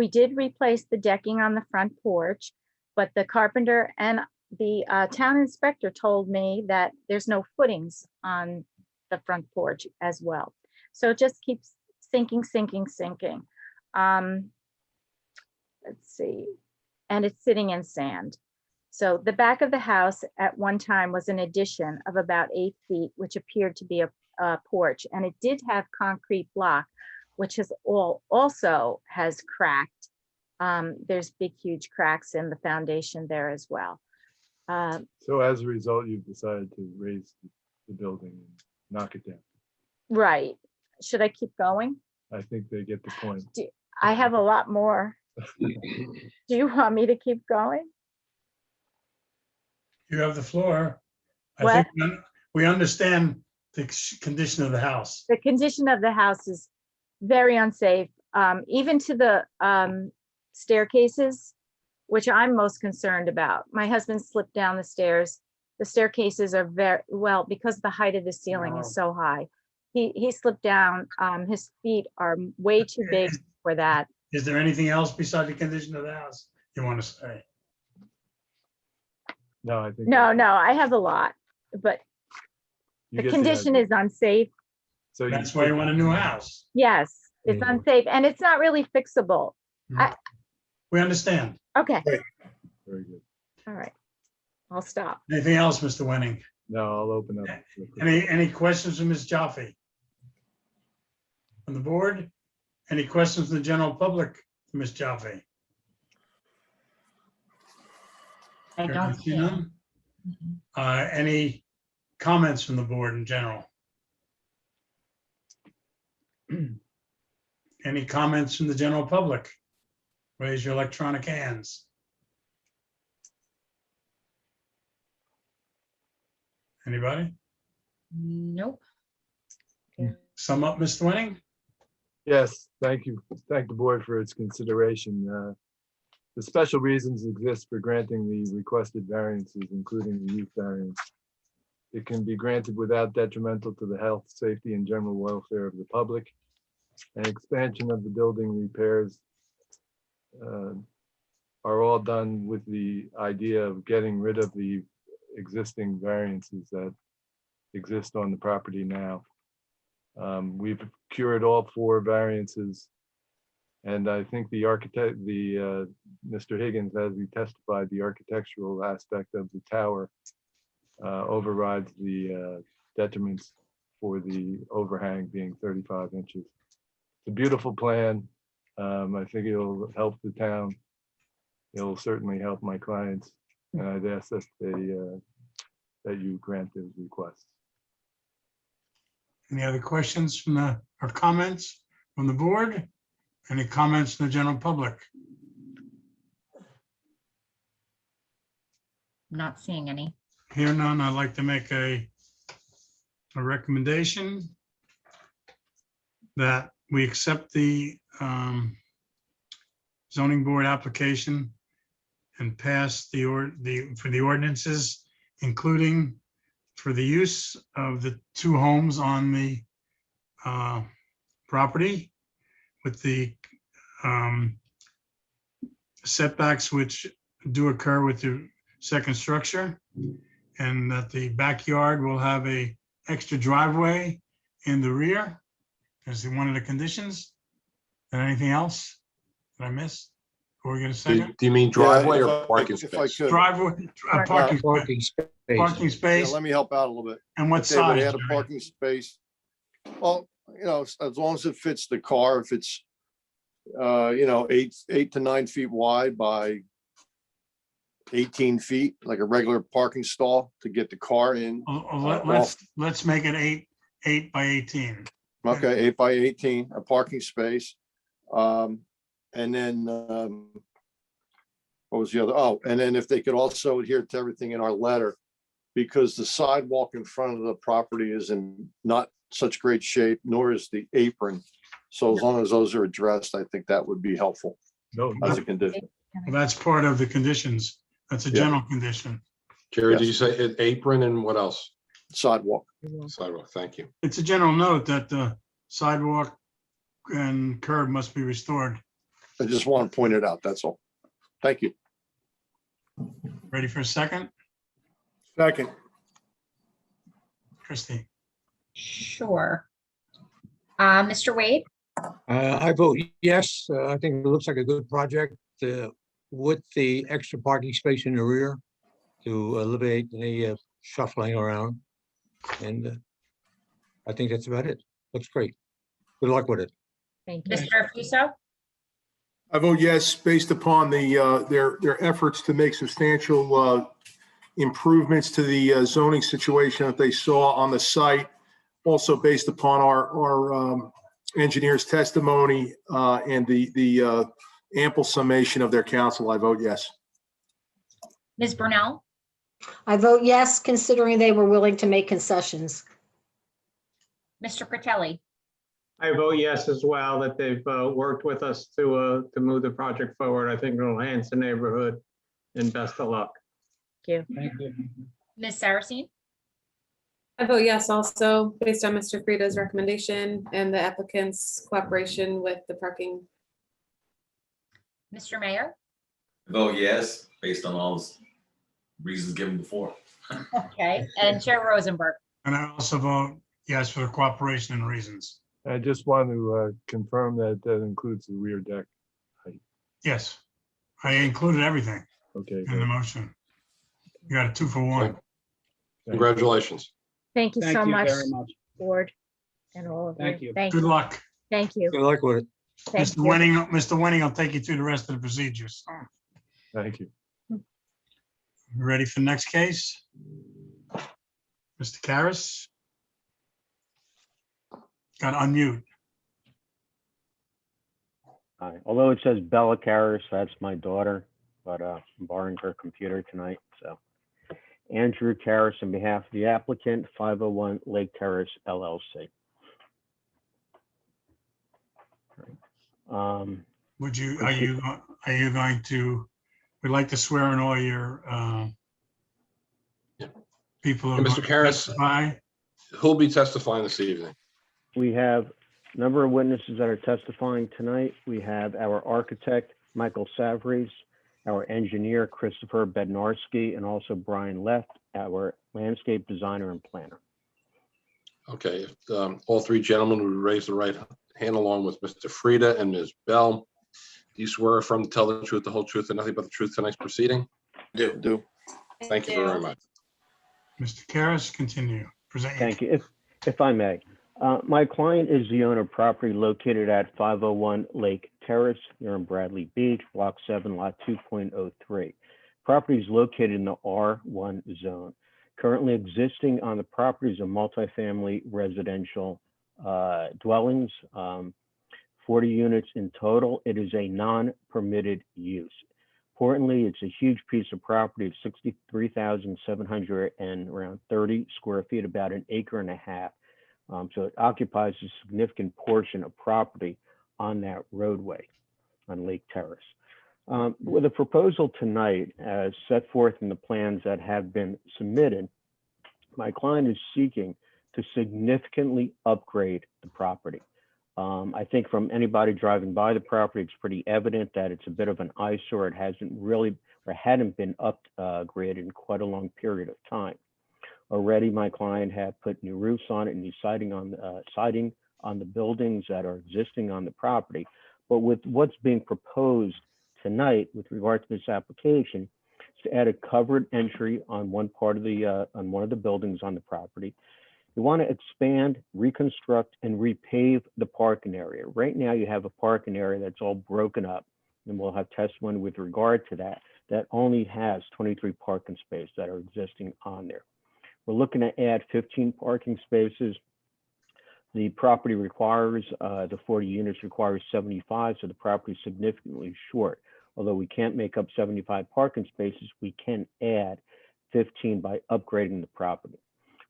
did replace the decking on the front porch, but the carpenter and the town inspector told me that there's no footings on the front porch as well. So it just keeps sinking, sinking, sinking. Let's see, and it's sitting in sand. So the back of the house at one time was an addition of about 8 feet, which appeared to be a porch, and it did have concrete block, which has also has cracked. There's big, huge cracks in the foundation there as well. So as a result, you've decided to raise the building and knock it down. Right. Should I keep going? I think they get the point. I have a lot more. Do you want me to keep going? You have the floor. I What? think we understand the condition of the house. The condition of the house is very unsafe, even to the staircases, which I'm most concerned about. My husband slipped down the stairs. The staircases are very, well, because the height of the ceiling is so high. He slipped down. His feet are way too big for that. Is there anything else besides the condition of the house you want to say? No, I think. No, I have a lot, but you the get condition idea. is unsafe. So That's why you want a new house. Yes, it's Mhm. unsafe, and it's not really fixable. We understand. Okay, Very good. all right. I'll stop. Anything else, Mr. Wenning? No, I'll open up. real quick. Any questions from Ms. Jaffe? From the board? Any questions from the general public, Ms. Jaffe? I don't see none. Any comments from the board in general? Any comments from the general public? Raise your electronic hands. Anybody? Nope. Sum up, Mr. Wenning? Yes, thank you. Thank the board for its consideration. The special reasons exist for granting the requested variances, including the use variance. It can be granted without detrimental to the health, safety, and general welfare of the public. An expansion of the building repairs are all done with the idea of getting rid of the existing variances that exist on the property now. We've cured all 4 variances. And I think the architect, Mr. Higgins, as he testified, the architectural aspect of the tower overrides the detriments for the overhang being 35 inches. It's a beautiful plan. I think it'll help the town. It'll certainly help my clients. And I'd ask that that you grant those requests. Any other questions from or comments from the board? Any comments from the general public? Not seeing any. Here none, I'd like to make a recommendation that we accept the zoning board application and pass for the ordinances, including for the use of the 2 homes on the property with the setbacks which do occur with the second structure, and that the backyard will have a extra driveway in the rear as one of the conditions. And anything else that I missed? Or we're gonna say Do you mean driveway Yeah, or parking if I space? could, driveway, parking yeah, space, let me help out a little bit. and what If they would size? add a parking space. Well, as long as it fits the car, if it's, 8 to 9 feet wide by 18 feet, like a regular parking stall to get the car in. Let's make it 8 by 18. Okay, 8 by 18, a parking space. And then, what was the other? Oh, and then if they could also adhere to everything in our letter, because the sidewalk in front of the property is in not such great shape, nor is the apron. So as long as those are addressed, I think that would be helpful No, as a condition. that's part of the conditions. That's a Yeah. general condition. Jerry, did you Yes. say apron and what else? Sidewalk. Sidewalk, thank you. It's a general note that the sidewalk and curb must be restored. I just want to point it out, that's all. Thank you. Ready for a second? Second. Christie? Sure. Mr. Wade, I vote yes. I think it looks like a good project with the extra parking space in the rear to alleviate any shuffling around. And I think that's about it. Looks great. Good luck with it. Thank you. Mr. Fuso, I vote yes, based upon their efforts to make substantial improvements to the zoning situation that they saw on the site. Also based upon our engineer's testimony and the ample summation of their counsel, I vote yes. Ms. Brunel, I vote yes, considering they were willing to make concessions. Mr. Fratelli, I vote yes as well, that they've worked with us to move the project forward. I think it'll enhance the neighborhood, and best of luck. Thank Thank you. Ms. Saracine, I vote yes also, based on Mr. Frieda's recommendation and the applicant's cooperation with the parking. Mr. Mayor, Vote yes, based on all the reasons given before. okay, and Chair Rosenberg. And I also vote yes for the cooperation and reasons. I just want to confirm that that includes the rear deck. Yes, I included everything Okay. in the motion. You got a 2-for-1. Congratulations. Thank you so much, very much. board, and all of you. Thank you. Thank Good you. luck. Thank you. Good luck with it. Thank Mr. you. Wenning will take you through the rest of the procedures. Thank you. Ready for the next case? Mr. Karas? Got to unmute. Hi. Although it says Bella Karas, that's my daughter, but I'm borrowing her computer tonight, so. Andrew Karas on behalf of the applicant, 501 Lake Terrace LLC. Would you, are you going to, we'd like to swear in all your people. who are Mr. going to Karas, testify? who'll be testifying this evening? We have a number of witnesses that are testifying tonight. We have our architect, Michael Savries, our engineer, Christopher Bednarski, and also Brian Left, our landscape designer and planner. Okay, if all three gentlemen would raise the right hand along with Mr. Frieda and Ms. Bell. Do you swear or affirm to tell the truth, the whole truth, and nothing but the truth tonight's proceeding? Do. Thank you very much. Mr. Karas, continue. Present your Thank you. If I may, my client is the owner of property located at 501 Lake Terrace here in Bradley Beach, Block 7, Lot 2.03. Property is located in the R1 zone. Currently existing on the property is a multifamily residential dwellings, 40 units in total. It is a non-permitted use. Importantly, it's a huge piece of property of 63,700 and around 30 square feet, about an acre and a half. So it occupies a significant portion of property on that roadway on Lake Terrace. With a proposal tonight, as set forth in the plans that have been submitted, my client is seeking to significantly upgrade the property. I think from anybody driving by the property, it's pretty evident that it's a bit of an eyesore. It hasn't really, or hadn't been upgraded in quite a long period of time. Already, my client had put new roofs on it and new siding on the buildings that are existing on the property. But with what's being proposed tonight with regard to this application, is to add a covered entry on one part of the on one of the buildings on the property. You want to expand, reconstruct, and repave the parking area. Right now, you have a parking area that's all broken up, and we'll have testimony with regard to that. That only has 23 parking spaces that are existing on there. We're looking to add 15 parking spaces. The property requires, the 40 units requires 75, so the property is significantly short. Although we can't make up 75 parking spaces, we can add 15 by upgrading the property.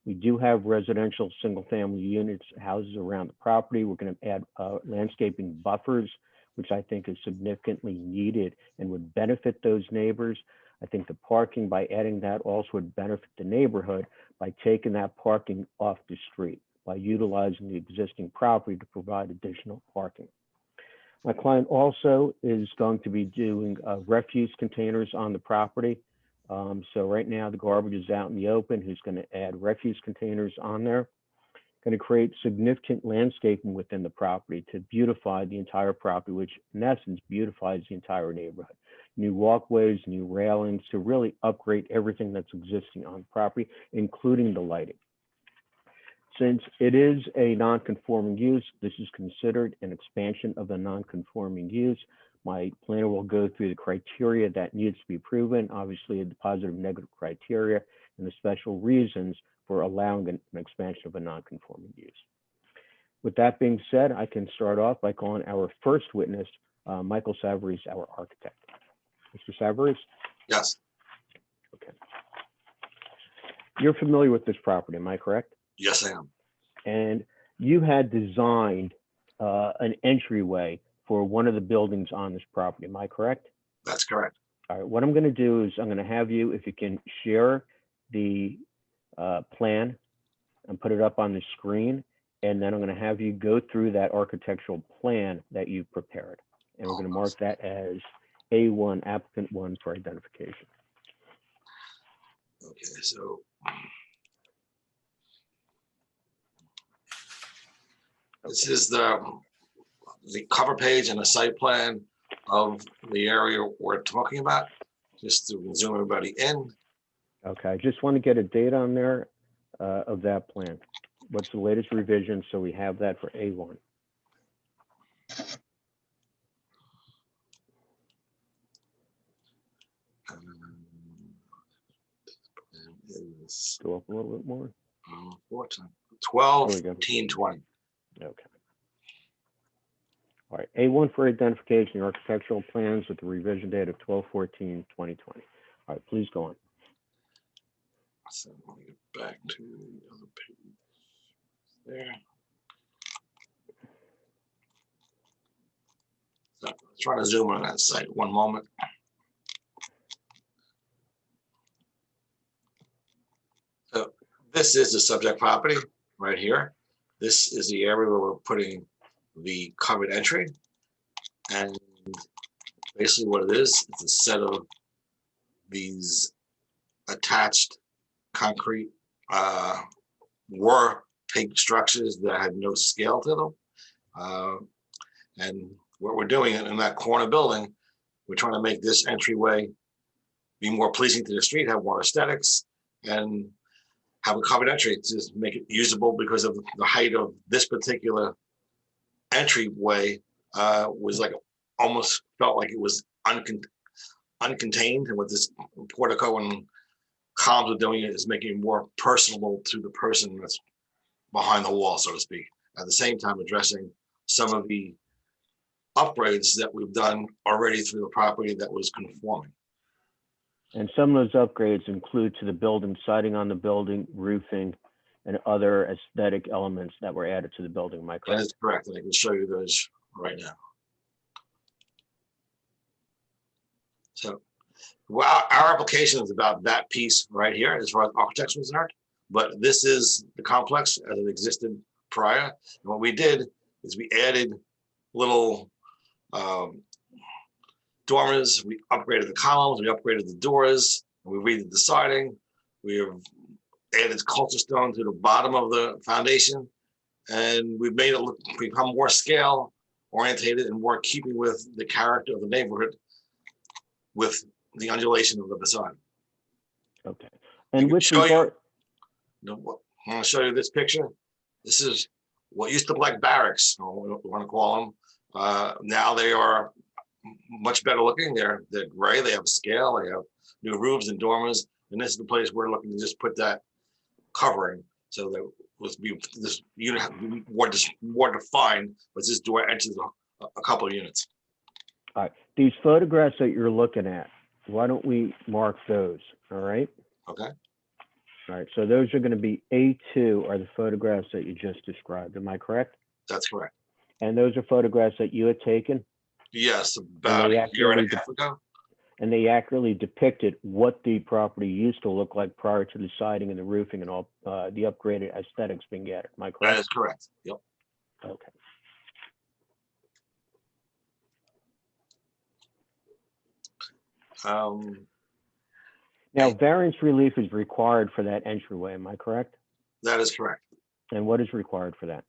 We do have residential single-family units, houses around the property. We're going to add landscaping buffers, which I think is significantly needed and would benefit those neighbors. I think the parking, by adding that, also would benefit the neighborhood by taking that parking off the street, by utilizing the existing property to provide additional parking. My client also is going to be doing refuse containers on the property. So right now the garbage is out in the open. He's going to add refuse containers on there. Going to create significant landscaping within the property to beautify the entire property, which in essence beautifies the entire neighborhood. New walkways, new railings to really upgrade everything that's existing on the property, including the lighting. Since it is a non-conforming use, this is considered an expansion of a non-conforming use. My planner will go through the criteria that needs to be proven, obviously the positive and negative criteria and the special reasons for allowing an expansion of a non-conforming use. With that being said, I can start off by calling our first witness, Michael Savarese, our architect. Mr. Savarese? Yes. Okay. You're familiar with this property, am I correct? Yes, I am. And you had designed an entryway for one of the buildings on this property, am I correct? That's correct. All right, what I'm going to do is I'm going to have you, if you can share the plan and put it up on the screen, and then I'm going to have you go through that architectural plan that you've prepared. And we're going to mark that as A1, applicant 1 for identification. Okay, so this is the cover page and the site plan of the area we're talking about, just to zoom everybody in. Okay, I just want to get a date on there of that plan. What's the latest revision? So we have that for A1. Go up a little bit more. 12/15/20. Okay. All right, A1 for identification, the architectural plans with the revision date of 12/14/2020. All right, please go on. So let me get back to the other page there. So I'm trying to zoom on that site. One moment. So this is the subject property right here. This is the area where we're putting the covered entry. And basically what it is, it's a set of these attached concrete war pig structures that had no scale to them. And what we're doing in that corner building, we're trying to make this entryway be more pleasing to the street, have more aesthetics, and have a covered entry to make it usable, because of the height of this particular entryway was like, almost felt like it was uncontained. And with this portico and columns are doing it is making it more personable to the person that's behind the wall, so to speak. At the same time, addressing some of the upgrades that we've done already through the property that was conforming. And some of those upgrades include to the building, siding on the building, roofing, and other aesthetic elements that were added to the building. Am I correct? That is correct, and I can show you those right now. So, well, our application is about that piece right here as far as architecture is concerned, but this is the complex as it existed prior. And what we did is we added little dormers, we upgraded the columns, we upgraded the doors, and we redid the siding. We have added culture stone to the bottom of the foundation, and we've made it look, become more scale orientated and more keeping with the character of the neighborhood with the undulation of the facade. Okay. And with regard, I'm going to show you this picture. This is what used to look like barracks, or what we want to call them. Now they are much better looking. They're gray. They have scale. They have new roofs and dormers. And this is the place we're looking to just put that covering, so that this unit have more defined. But this door enters a couple of units. all right, these photographs that you're looking at, why don't we mark those? All right. Okay, All right, so those are going to be A2 are the photographs that you just described. Am I correct? that's correct. And those are photographs that you had taken, Yes, about they a year and accurately a half ago. and they accurately depicted what the property used to look like prior to the siding and the roofing and all the upgraded aesthetics being added. Am I That correct? is correct. Yep. Okay. Now, variance relief is required for that entryway. Am I correct? That is correct. And what is required for that?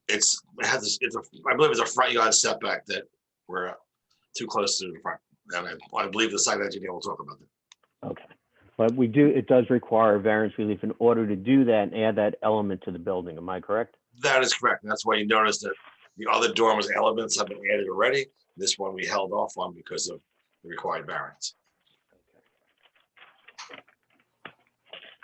It has this, I believe it's a front yard setback that we're too close to the front. And I believe the site engineer will talk about that. Okay. But it does require variance relief in order to do that and add that element to the building. Am I correct? That is correct. And that's why you notice that the other dormers elements have been added already. This one we held off on because of the required variance.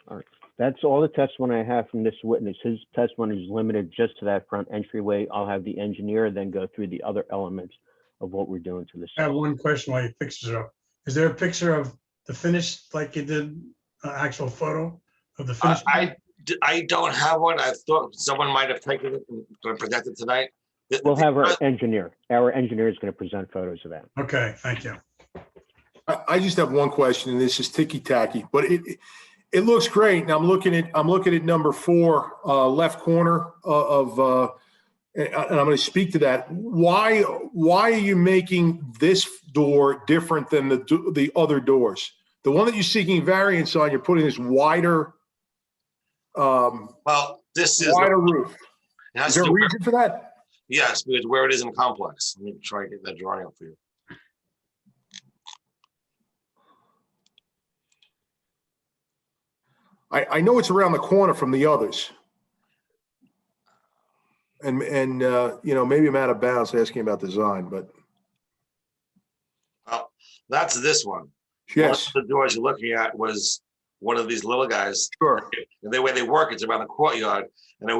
All right. That's all the testimony I have from this witness. His testimony is limited just to that front entryway. I'll have the engineer then go through the other elements of what we're doing to the I have site. one question while you fix it up. Is there a picture of the finish like you did, actual photo of the finish? I don't have one. I thought someone might have taken it and presented tonight. We'll have our engineer. Our engineer is going to present photos of that. Okay, thank you. I just have one question, and this is ticky-tacky, but it looks great. And I'm looking at number 4, left corner and I'm going to speak to that. Why are you making this door different than the other doors? The one that you're seeking variance on, you're putting this wider. Well, this is wider roof. Is there a reason for that? Yes, because where it is in the complex. Let me try and get that drawing up for you. I know it's around the corner from the others. And you know, maybe I'm out of bounds asking about design, but. Well, that's this one. Yes. One of the doors you're looking at was one of these little guys. Sure. And the way they work, it's around the courtyard. And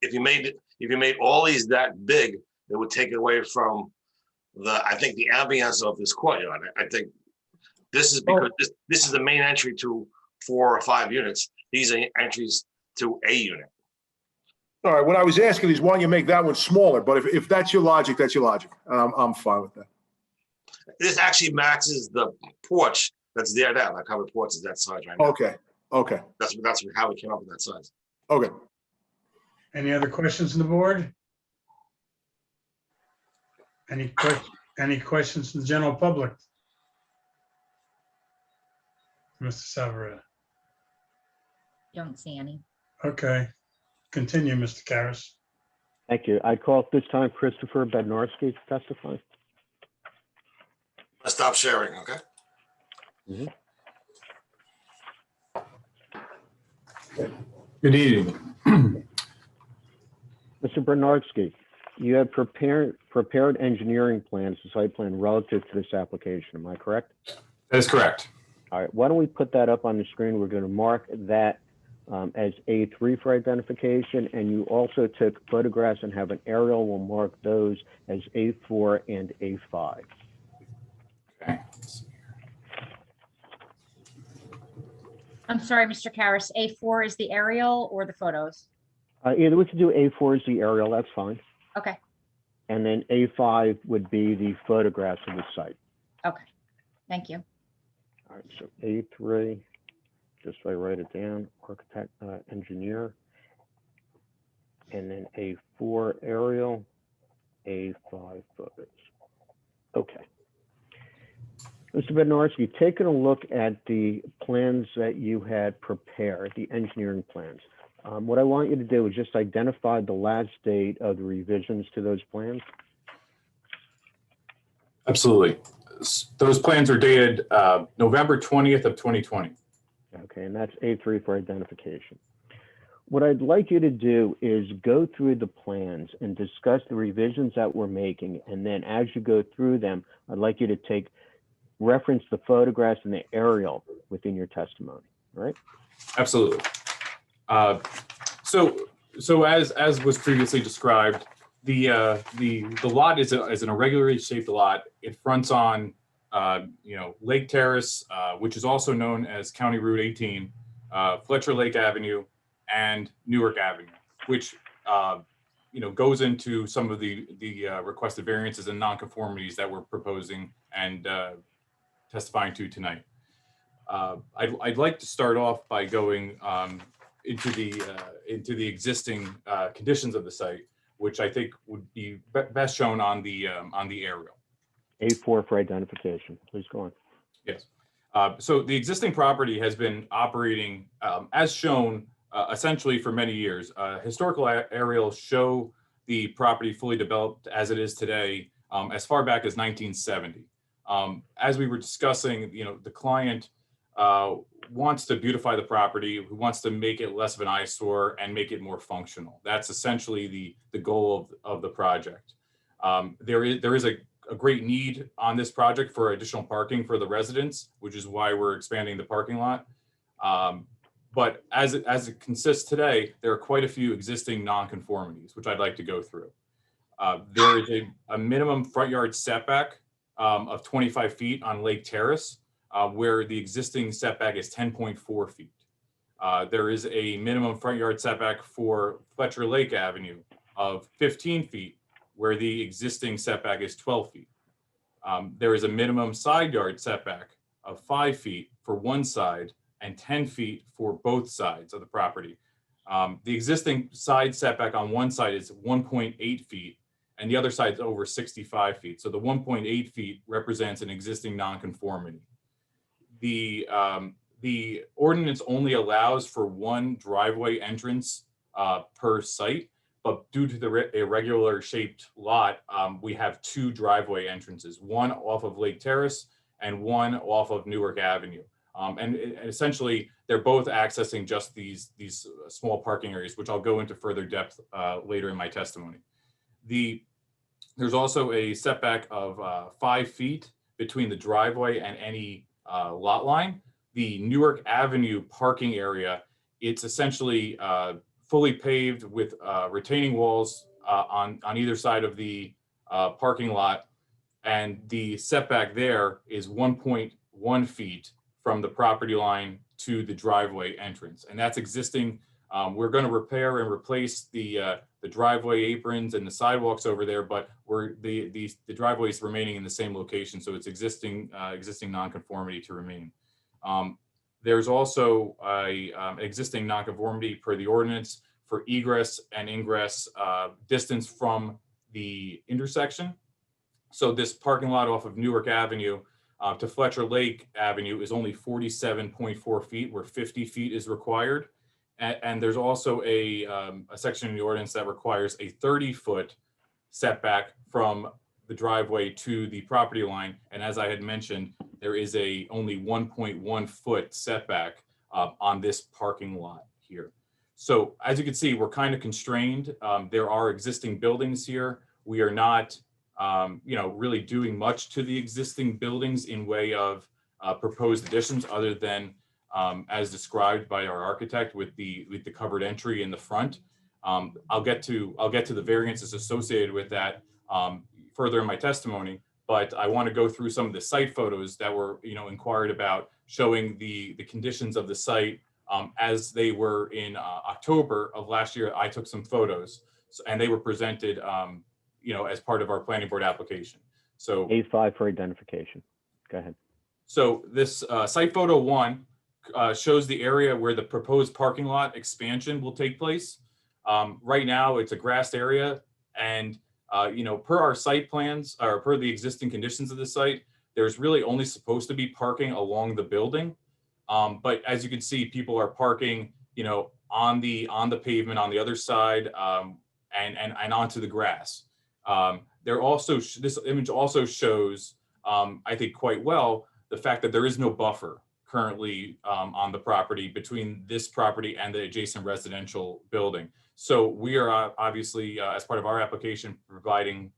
if you made all these that big, it would take away from I think the ambience of this courtyard. I think this is because this is the main entry to 4 or 5 units. These are entries to a unit. All right, what I was asking is why don't you make that one smaller? But if that's your logic, that's your logic. I'm fine with that. This actually matches the porch that's there now. That covered porch is that size right now. Okay, okay. That's how we came up with that size. Okay. Any other questions on the board? Any questions from the general public? Mr. Savaretta. Don't see any. Okay, continue, Mr. Karas. Thank you. I call at this time Christopher Bednarski to testify. Stop sharing, okay? Good evening. Mr. Bednarski, you have prepared engineering plans, the site plan relative to this application. Am I correct? That is correct. All right. Why don't we put that up on the screen? We're going to mark that as A3 for identification, and you also took photographs and have an aerial. We'll mark those as A4 and A5. Okay. I'm sorry, Mr. Karas, A4 is the aerial or the photos? Either we could do A4 as the aerial, that's fine. Okay, And then A5 would be the photographs of the site. okay, thank you. All right, so A3, just so I write it down, architect, engineer. And then A4 aerial, A5 photos. Okay. Mr. Bednarski, taking a look at the plans that you had prepared, the engineering plans, what I want you to do is just identify the last date of the revisions to those plans. Absolutely. Those plans are dated November 20th of 2020. Okay, and that's A3 for identification. What I'd like you to do is go through the plans and discuss the revisions that we're making. And then as you go through them, I'd like you to reference the photographs and the aerial within your testimony, all right? Absolutely. So as was previously described, the lot is an irregularly shaped lot. It fronts on Lake Terrace, which is also known as County Route 18, Fletcher Lake Avenue, and Newark Avenue, which goes into some of the requested variances and nonconformities that we're proposing and testifying to tonight. I'd like to start off by going into the existing conditions of the site, which I think would be best shown on the aerial. A4 for identification. Please go on. Yes. So the existing property has been operating as shown essentially for many years. Historical aerials show the property fully developed as it is today as far back as 1970. As we were discussing, the client wants to beautify the property, who wants to make it less of an eyesore and make it more functional. That's essentially the goal of the project. There is a great need on this project for additional parking for the residents, which is why we're expanding the parking lot. But as it consists today, there are quite a few existing nonconformities, which I'd like to go through. There is a minimum front yard setback of 25 feet on Lake Terrace, where the existing setback is 10.4 feet. There is a minimum front yard setback for Fletcher Lake Avenue of 15 feet, where the existing setback is 12 feet. There is a minimum side yard setback of 5 feet for one side and 10 feet for both sides of the property. The existing side setback on one side is 1.8 feet and the other side is over 65 feet. So the 1.8 feet represents an existing nonconformity. The ordinance only allows for one driveway entrance per site, but due to the irregular shaped lot, we have two driveway entrances, one off of Lake Terrace and one off of Newark Avenue. And essentially, they're both accessing just these small parking areas, which I'll go into further depth later in my testimony. There's also a setback of 5 feet between the driveway and any lot line. The Newark Avenue parking area, it's essentially fully paved with retaining walls on either side of the parking lot. And the setback there is 1.1 feet from the property line to the driveway entrance. And that's existing. We're going to repair and replace the driveway aprons and the sidewalks over there, but the driveway is remaining in the same location. So it's existing nonconformity to remain. There's also a existing nonconformity per the ordinance for egress and ingress distance from the intersection. So this parking lot off of Newark Avenue to Fletcher Lake Avenue is only 47.4 feet, where 50 feet is required. And there's also a section in the ordinance that requires a 30-foot setback from the driveway to the property line. And as I had mentioned, there is only 1.1 foot setback on this parking lot here. So as you can see, we're kind of constrained. There are existing buildings here. We are not really doing much to the existing buildings in way of proposed additions other than as described by our architect with the covered entry in the front. I'll get to the variances associated with that further in my testimony, but I want to go through some of the site photos that were inquired about, showing the conditions of the site as they were in October of last year. I took some photos and they were presented as part of our planning board application. So A5 for identification. Go ahead. So this site photo 1 shows the area where the proposed parking lot expansion will take place. Right now, it's a grassed area, and per our site plans or per the existing conditions of the site, there's really only supposed to be parking along the building. But as you can see, people are parking, on the pavement on the other side and onto the grass. This image also shows, I think quite well, the fact that there is no buffer currently on the property between this property and the adjacent residential building. So we are obviously, as part of our application, providing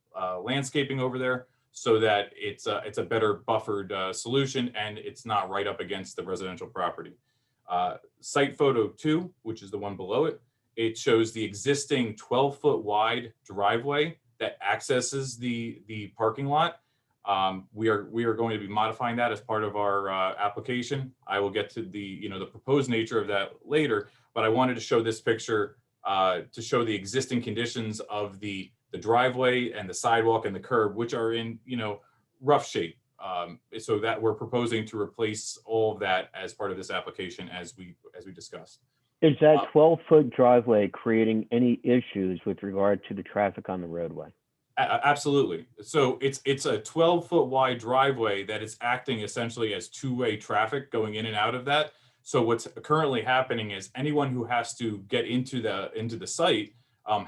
landscaping over there so that it's a better buffered solution and it's not right up against the residential property. Site photo 2, which is the one below it, it shows the existing 12-foot wide driveway that accesses the parking lot. We are going to be modifying that as part of our application. I will get to the proposed nature of that later, but I wanted to show this picture to show the existing conditions of the driveway and the sidewalk and the curb, which are in rough shape. So that we're proposing to replace all of that as part of this application, as we discussed. Is that 12-foot driveway creating any issues with regard to the traffic on the roadway? Absolutely. So it's a 12-foot wide driveway that is acting essentially as two-way traffic going in and out of that. So what's currently happening is anyone who has to get into the site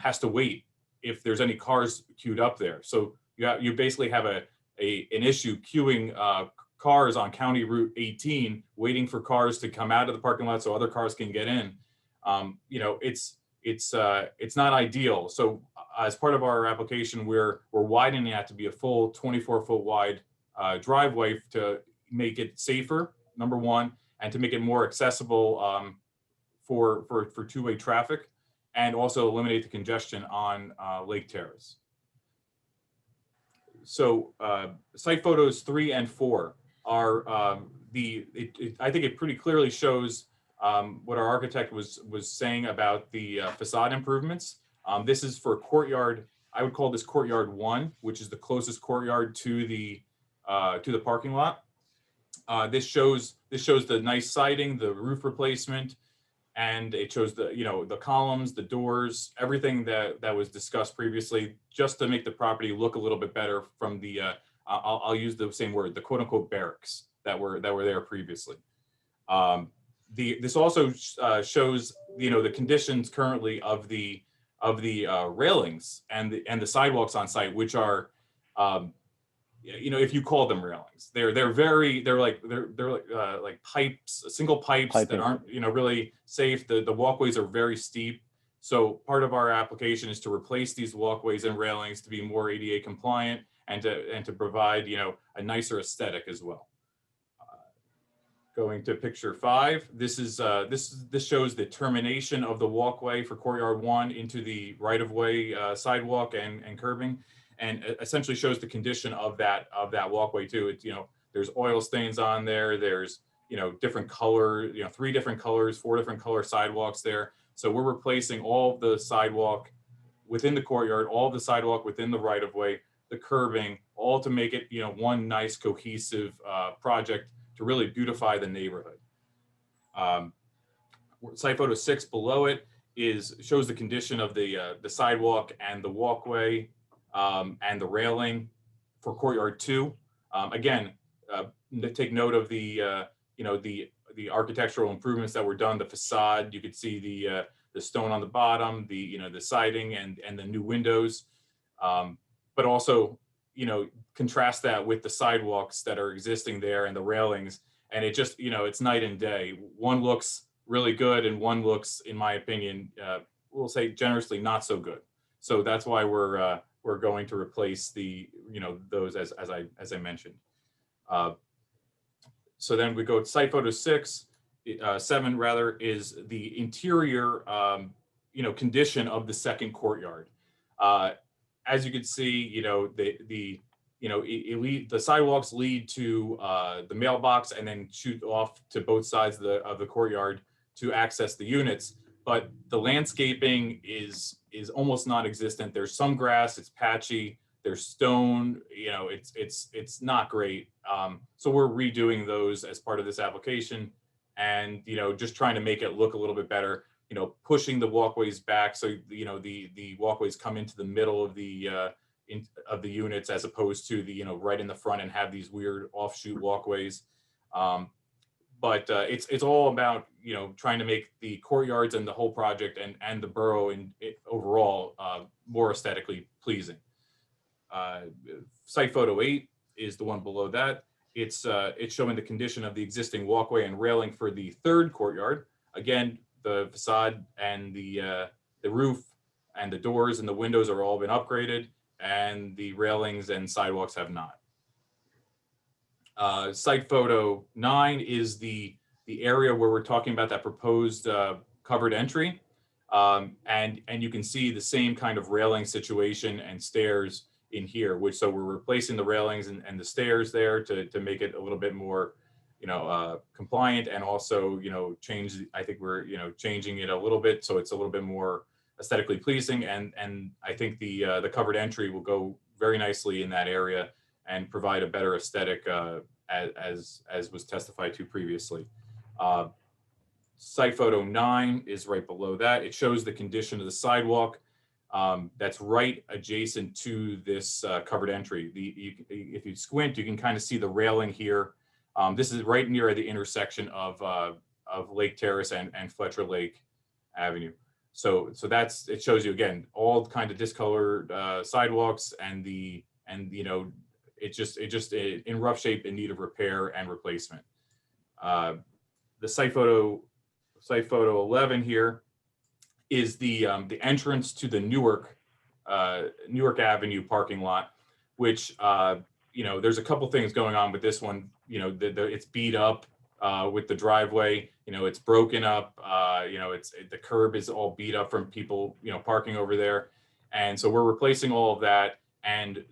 has to wait if there's any cars queued up there. So you basically have an issue queuing cars on County Route 18, waiting for cars to come out of the parking lot so other cars can get in. It's not ideal. So as part of our application, we're widening that to be a full 24-foot wide driveway to make it safer, number one, and to make it more accessible for two-way traffic, and also eliminate the congestion on Lake Terrace. So site photos 3 and 4 are I think it pretty clearly shows what our architect was saying about the facade improvements. This is for courtyard. I would call this courtyard 1, which is the closest courtyard to the parking lot. This shows the nice siding, the roof replacement, and it shows the columns, the doors, everything that was discussed previously, just to make the property look a little bit better from the I'll use the same word, the quote unquote barracks that were there previously. This also shows the conditions currently of the railings and the sidewalks on site, which are if you call them railings, they're like pipes, single pipes that aren't really safe. The walkways are very steep. So part of our application is to replace these walkways and railings to be more ADA compliant and to provide a nicer aesthetic as well. Going to picture 5, this shows the termination of the walkway for courtyard 1 into the right-of-way sidewalk and curbing, and essentially shows the condition of that walkway too. It's there's oil stains on there. There's different color, 3 different colors, 4 different color sidewalks there. So we're replacing all of the sidewalk within the courtyard, all of the sidewalk within the right-of-way, the curbing, all to make it one nice cohesive project to really beautify the neighborhood. Site photo 6 below it shows the condition of the sidewalk and the walkway and the railing for courtyard 2. Again, take note of the architectural improvements that were done. The facade, you could see the stone on the bottom, the siding and the new windows, but also contrast that with the sidewalks that are existing there and the railings, and it just it's night and day. One looks really good and one looks, in my opinion, we'll say generously not so good. So that's why we're going to replace those as I mentioned. So then we go to site photo 7 rather, is the interior condition of the second courtyard. As you can see, the sidewalks lead to the mailbox and then shoot off to both sides of the courtyard to access the units. But the landscaping is almost non-existent. There's some grass, it's patchy. There's stone, it's not great. So we're redoing those as part of this application, and just trying to make it look a little bit better. Pushing the walkways back so the walkways come into the middle of the units, as opposed to the right in the front and have these weird offshoot walkways. But it's all about trying to make the courtyards and the whole project and the borough overall more aesthetically pleasing. Site photo 8 is the one below that. It's showing the condition of the existing walkway and railing for the third courtyard. Again, the facade and the roof and the doors and the windows are all been upgraded, and the railings and sidewalks have not. Site photo 9 is the area where we're talking about that proposed covered entry. And you can see the same kind of railing situation and stairs in here, which, so we're replacing the railings and the stairs there to make it a little bit more, compliant, and also, I think we're, changing it a little bit so it's a little bit more aesthetically pleasing, and I think the covered entry will go very nicely in that area and provide a better aesthetic as was testified to previously. Site photo 9 is right below that. It shows the condition of the sidewalk that's right adjacent to this covered entry. If you squint, you can kind of see the railing here. This is right near the intersection of Lake Terrace and Fletcher Lake Avenue. So that's, it shows you again all kind of discolored sidewalks, and it's just in rough shape, in need of repair and replacement. The site photo 11 here is the entrance to the Newark Avenue parking lot, which there's a couple things going on with this one. It's beat up with the driveway. It's broken up. The curb is all beat up from people parking over there, and so we're replacing all of that. And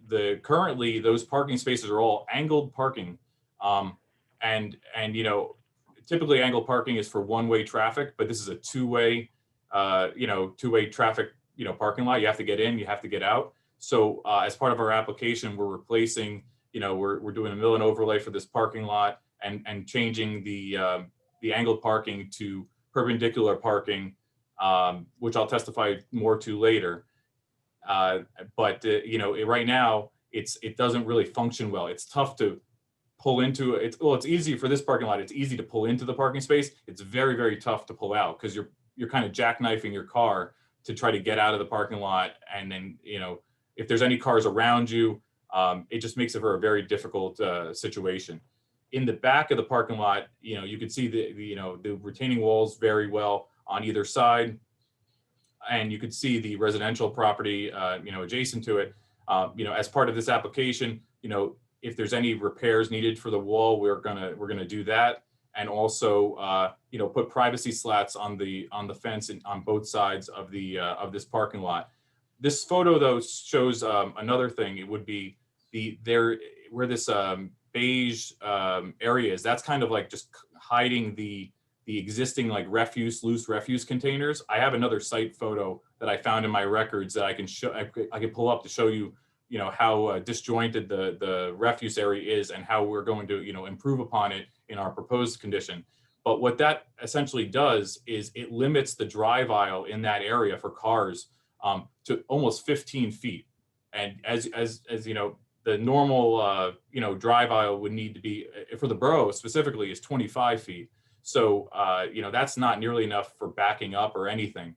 currently those parking spaces are all angled parking, and typically angled parking is for one-way traffic, but this is a two-way traffic parking lot. You have to get in, you have to get out. So as part of our application, we're replacing, we're doing a mill and overlay for this parking lot, and changing the angled parking to perpendicular parking, which I'll testify more to later. But right now it doesn't really function well. It's tough to pull into it. It's easy for this parking lot. It's easy to pull into the parking space. It's very, very tough to pull out, because you're kind of jackknifing your car to try to get out of the parking lot. And then, if there's any cars around you, it just makes it for a very difficult situation. In the back of the parking lot, you can see the retaining walls very well on either side. And you could see the residential property, adjacent to it. As part of this application, if there's any repairs needed for the wall, we're gonna do that, and also put privacy slats on the fence and on both sides of this parking lot. This photo though shows another thing. It would be where this beige area is. That's kind of like just hiding the existing like loose refuse containers. I have another site photo that I found in my records that I can show. I can pull up to show you, how disjointed the refuse area is, and how we're going to, improve upon it in our proposed condition. But what that essentially does is it limits the drive aisle in that area for cars to almost 15 feet. And as the normal, drive aisle would need to be, for the borough specifically, is 25 feet. So, that's not nearly enough for backing up or anything.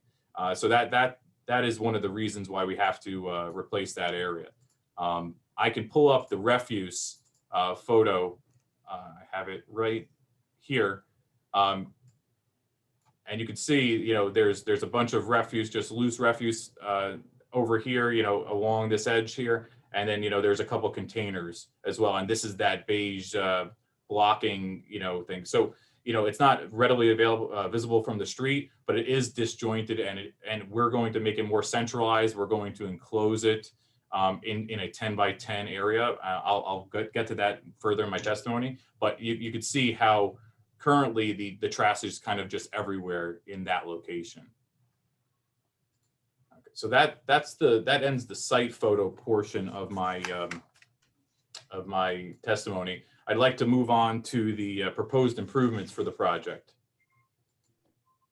So that is one of the reasons why we have to replace that area. I can pull up the refuse photo. I have it right here. And you can see, there's a bunch of refuse, just loose refuse over here, along this edge here. And then, there's a couple containers as well. And this is that beige blocking, thing. So, it's not readily visible from the street, but it is disjointed, and we're going to make it more centralized. We're going to enclose it in a 10 by 10 area. I'll get to that further in my testimony, but you could see how currently the trash is kind of just everywhere in that location. Okay, so that ends the site photo portion of my testimony. I'd like to move on to the proposed improvements for the project.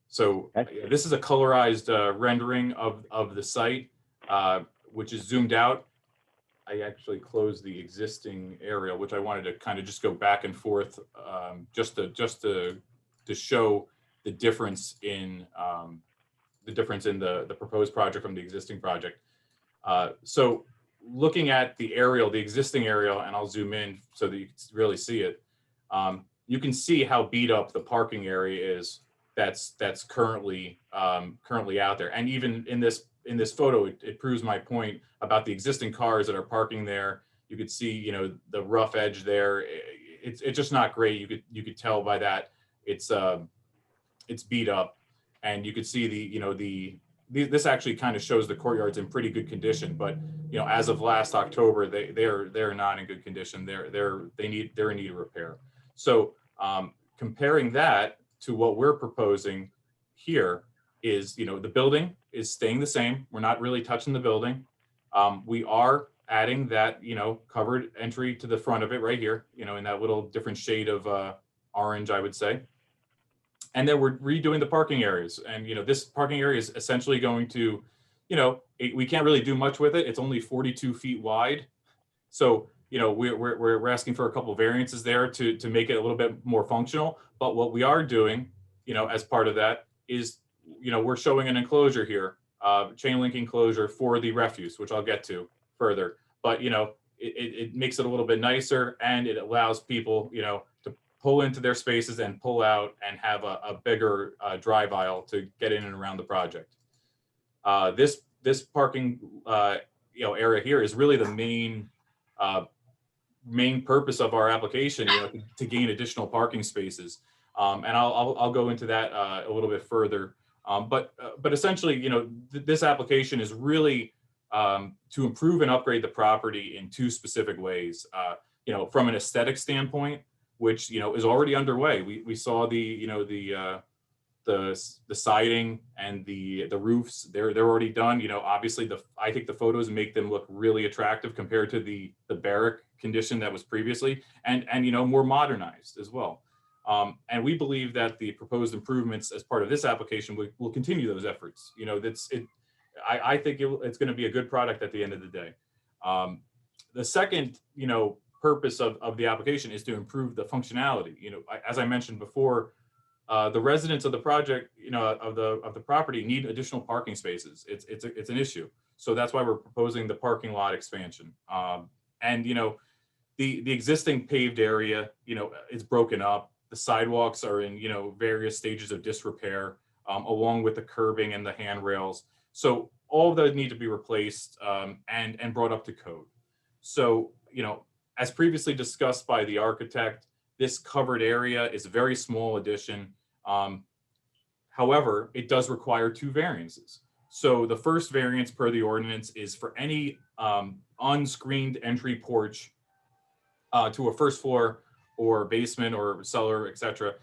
So this is a colorized rendering of the site, which is zoomed out. I actually closed the existing area, which I wanted to kind of just go back and forth, just to show the difference in the proposed project from the existing project. So looking at the aerial, the existing aerial, and I'll zoom in so that you can really see it. You can see how beat up the parking area is that's currently out there. And even in this photo, it proves my point about the existing cars that are parking there. You could see, the rough edge there. It's just not great. You could tell by that it's beat up, and you could see this actually kind of shows the courtyard's in pretty good condition, but you know, as of last October, they're not in good condition. They're in need of repair. So comparing that to what we're proposing here is, you know, the building is staying the same. We're not really touching the building. We are adding that, you know, covered entry to the front of it right here, you know, in that little different shade of orange, I would say. And then we're redoing the parking areas. And, you know, this parking area is essentially going to, you know, we can't really do much with it. It's only 42 feet wide. So, you know, we're asking for a couple of variances there to make it a little bit more functional. But what we are doing, you know, as part of that is, you know, we're showing an enclosure here, chain link enclosure for the refuse, which I'll get to further. But, you know, it makes it a little bit nicer, and it allows people, you know, to pull into their spaces and pull out and have a bigger drive aisle to get in and around the project. This parking you know, area here is really the main purpose of our application, you know, to gain additional parking spaces. And I'll go into that a little bit further. But essentially, you know, this application is really to improve and upgrade the property in two specific ways. You know, from an aesthetic standpoint, which, you know, is already underway. We saw the, you know, the siding and the roofs, they're already done. You know, obviously I think the photos make them look really attractive compared to the barrack condition that was previously, and you know, more modernized as well. And we believe that the proposed improvements as part of this application will continue those efforts. You know, I think it's going to be a good product at the end of the day. The second, you know, purpose of the application is to improve the functionality. You know, as I mentioned before, the residents of the project, you know, of the property need additional parking spaces. It's an issue. So that's why we're proposing the parking lot expansion. And, you know, the existing paved area, you know, is broken up. The sidewalks are in, you know, various stages of disrepair, along with the curbing and the handrails. So all of those need to be replaced and brought up to code. So, you know, as previously discussed by the architect, this covered area is a very small addition. However, it does require two variances. So the first variance per the ordinance is for any unscreened entry porch to a first floor or basement or cellar, etc.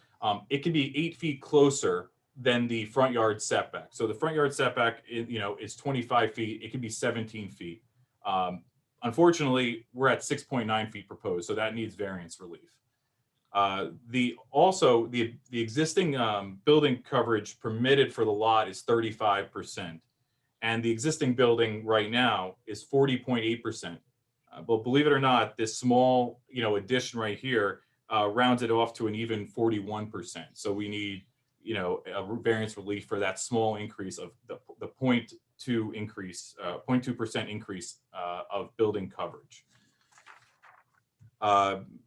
It can be 8 feet closer than the front yard setback. So the front yard setback, you know, is 25 feet. It can be 17 feet. Unfortunately, we're at 6.9 feet proposed, so that needs variance relief. The existing building coverage permitted for the lot is 35%, and the existing building right now is 40.8%. But believe it or not, this small, you know, addition right here rounds it off to an even 41%. So we need, you know, a variance relief for that small increase of the 0.2% increase of building coverage.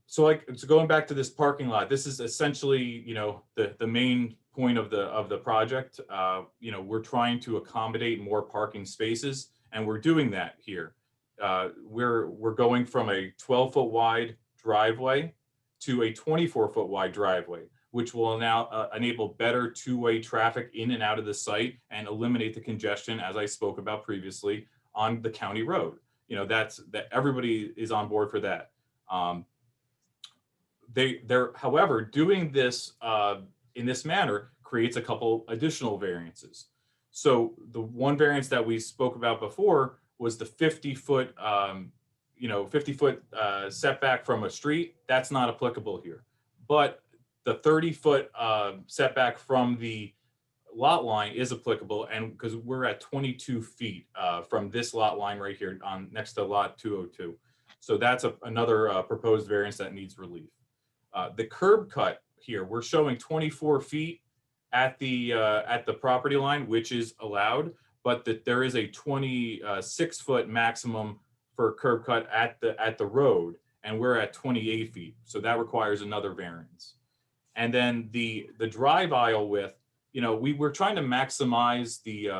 So going back to this parking lot, this is essentially, you know, the main point of the project. You know, we're trying to accommodate more parking spaces, and we're doing that here. We're going from a 12-foot wide driveway to a 24-foot wide driveway, which will now enable better two-way traffic in and out of the site and eliminate the congestion, as I spoke about previously, on the county road. You know, that everybody is on board for that. However, doing this in this manner creates a couple additional variances. So the one variance that we spoke about before was the 50-foot, 50-foot setback from a street. That's not applicable here. But the 30-foot setback from the lot line is applicable, and because we're at 22 feet from this lot line right here on next to lot 202. So that's another proposed variance that needs relief. The curb cut here, we're showing 24 feet at the property line, which is allowed, but that there is a 26-foot maximum for curb cut at the road, and we're at 28 feet. So that requires another variance. And then the drive aisle width, you know, we're trying to maximize the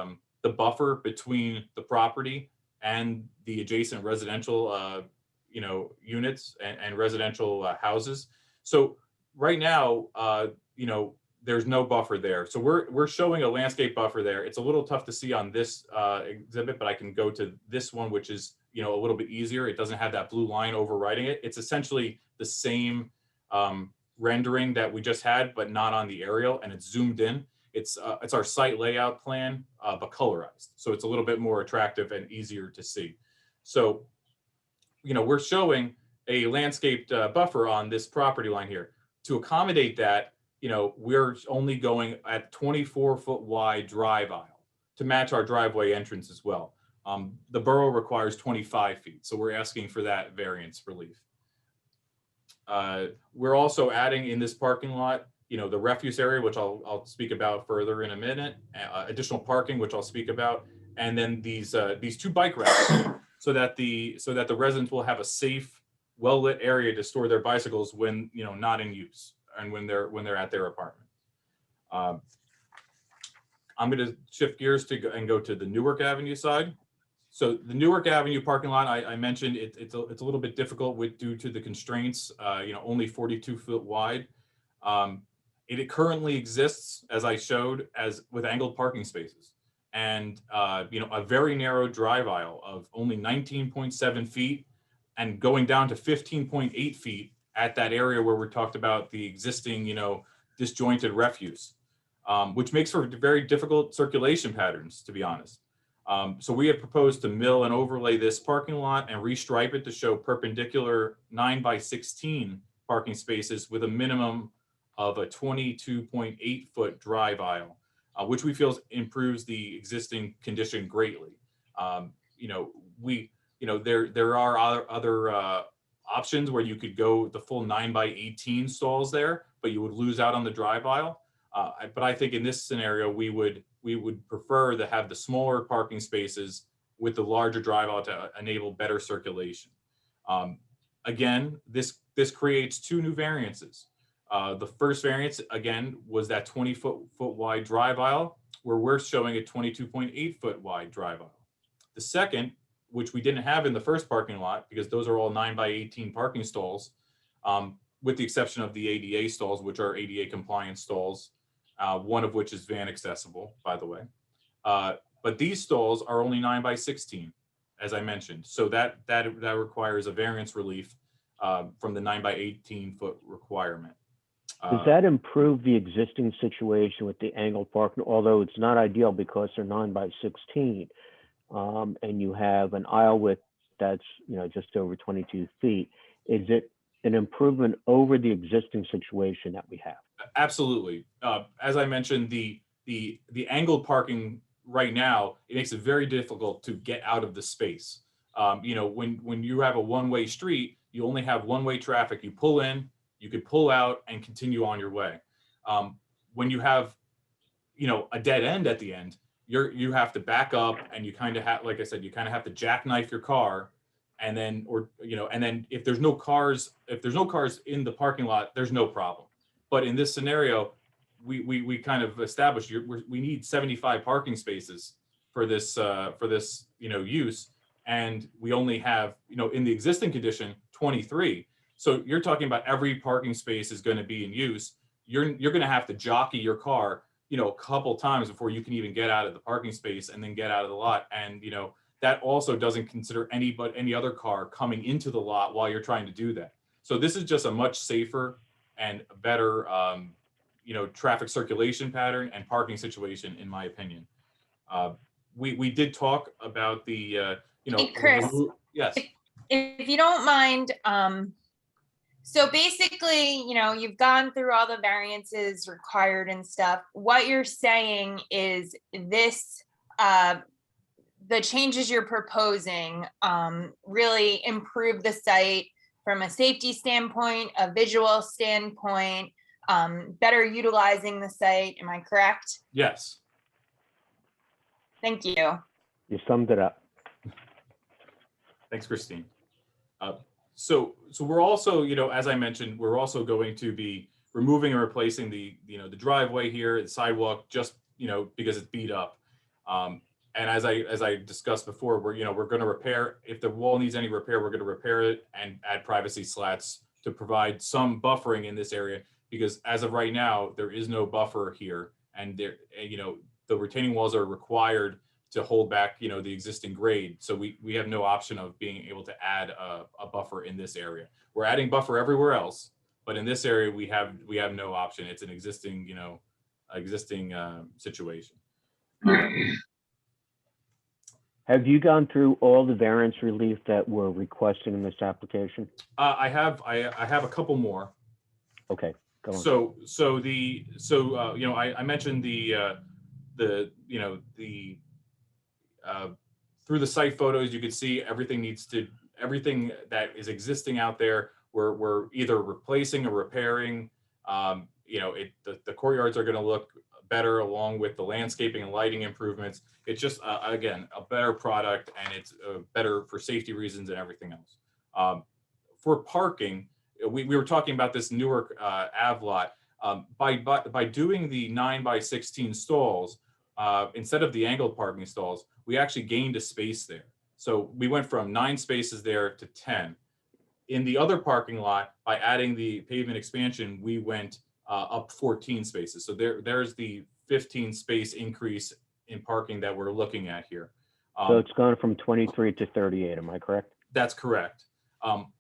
buffer between the property and the adjacent residential units and residential houses. So right now, you know, there's no buffer there. So we're showing a landscape buffer there. It's a little tough to see on this exhibit, but I can go to this one, which is, you know, a little bit easier. It doesn't have that blue line overriding it. It's essentially the same rendering that we just had, but not on the aerial, and it's zoomed in. It's our site layout plan, but colorized. So it's a little bit more attractive and easier to see. So, you know, we're showing a landscaped buffer on this property line here. To accommodate that, you know, we're only going at 24-foot wide drive aisle to match our driveway entrance as well. The borough requires 25 feet, so we're asking for that variance relief. We're also adding in this parking lot, you know, the refuse area, which I'll speak about further in a minute, additional parking, which I'll speak about, and then these 2 bike racks, so that the residents will have a safe, well-lit area to store their bicycles when, you know, not in use and when they're at their apartment. I'm going to shift gears and go to the Newark Avenue side. So the Newark Avenue parking lot, I mentioned it's a little bit difficult due to the constraints. You know, only 42 foot wide. It currently exists, as I showed, with angled parking spaces, and you know, a very narrow drive aisle of only 19.7 feet, and going down to 15.8 feet at that area where we talked about the existing, you know, disjointed refuse, which makes for very difficult circulation patterns, to be honest. So we have proposed to mill and overlay this parking lot and restripe it to show perpendicular 9x16 parking spaces with a minimum of a 22.8 foot drive aisle, which we feel improves the existing condition greatly. You know, there are other options where you could go the full 9x18 stalls there, but you would lose out on the drive aisle. But I think in this scenario, we would prefer to have the smaller parking spaces with the larger drive aisle to enable better circulation. Again, this creates 2 new variances. The first variance, again, was that 20-foot wide drive aisle, where we're showing a 22.8 foot wide drive aisle. The second, which we didn't have in the first parking lot because those are all 9x18 parking stalls, with the exception of the ADA stalls, which are ADA compliant stalls, one of which is van accessible, by the way. But these stalls are only 9x16, as I mentioned. So that requires a variance relief from the 9x18 foot requirement. Does that improve the existing situation with the angled parking, although it's not ideal because they're 9x16, and you have an aisle width that's, you know, just over 22 feet? Is it an improvement over the existing situation that we have? Absolutely. As I mentioned, the angled parking right now, it makes it very difficult to get out of the space. You know, when you have a one-way street, you only have one-way traffic. You pull in, you could pull out and continue on your way. When you have, you know, a dead end at the end, you have to back up, and you kind of have, like I said, you kind of have to jackknife your car, and then, or, you know, and then if there's no cars in the parking lot, there's no problem. But in this scenario, we kind of established we need 75 parking spaces for this you know, use, and we only have, you know, in the existing condition 23. So you're talking about every parking space is going to be in use. You're going to have to jockey your car, you know, a couple times before you can even get out of the parking space and then get out of the lot. And, you know, that also doesn't consider any other car coming into the lot while you're trying to do that. So this is just a much safer and better, you know, traffic circulation pattern and parking situation, in my opinion. We did talk about the, you know, Hey, Chris. Yes. If you don't mind, so basically, you know, you've gone through all the variances required and stuff. What you're saying is this, the changes you're proposing really improve the site from a safety standpoint, a visual standpoint, better utilizing the site. Am I correct? Yes. Thank you. You summed it up. Thanks, Christine. So we're also, you know, as I mentioned, we're also going to be removing and replacing the, you know, the driveway here, the sidewalk, just, you know, because it's beat up. And as I discussed before, we're going to repair, if the wall needs any repair, we're going to repair it and add privacy slats to provide some buffering in this area, because as of right now, there is no buffer here. And there, the retaining walls are required to hold back, the existing grade. So we have no option of being able to add a buffer in this area. We're adding buffer everywhere else, but in this area, we have no option. It's an existing, situation. Have you gone through all the variance relief that we're requesting in this application? I have a couple more. Okay, go on. I mentioned through the site photos, you can see everything that is existing out there. We're either replacing or repairing. The courtyards are going to look better along with the landscaping and lighting improvements. It's just again a better product, and it's better for safety reasons and everything else. For parking, we were talking about this Newark Ave lot. By doing the 9x16 stalls, instead of the angled parking stalls, we actually gained a space there. So we went from 9 spaces there to 10. In the other parking lot, by adding the pavement expansion, we went up 14 spaces. So there's the 15 space increase in parking that we're looking at here. So it's gone from 23 to 38, am I correct? That's correct.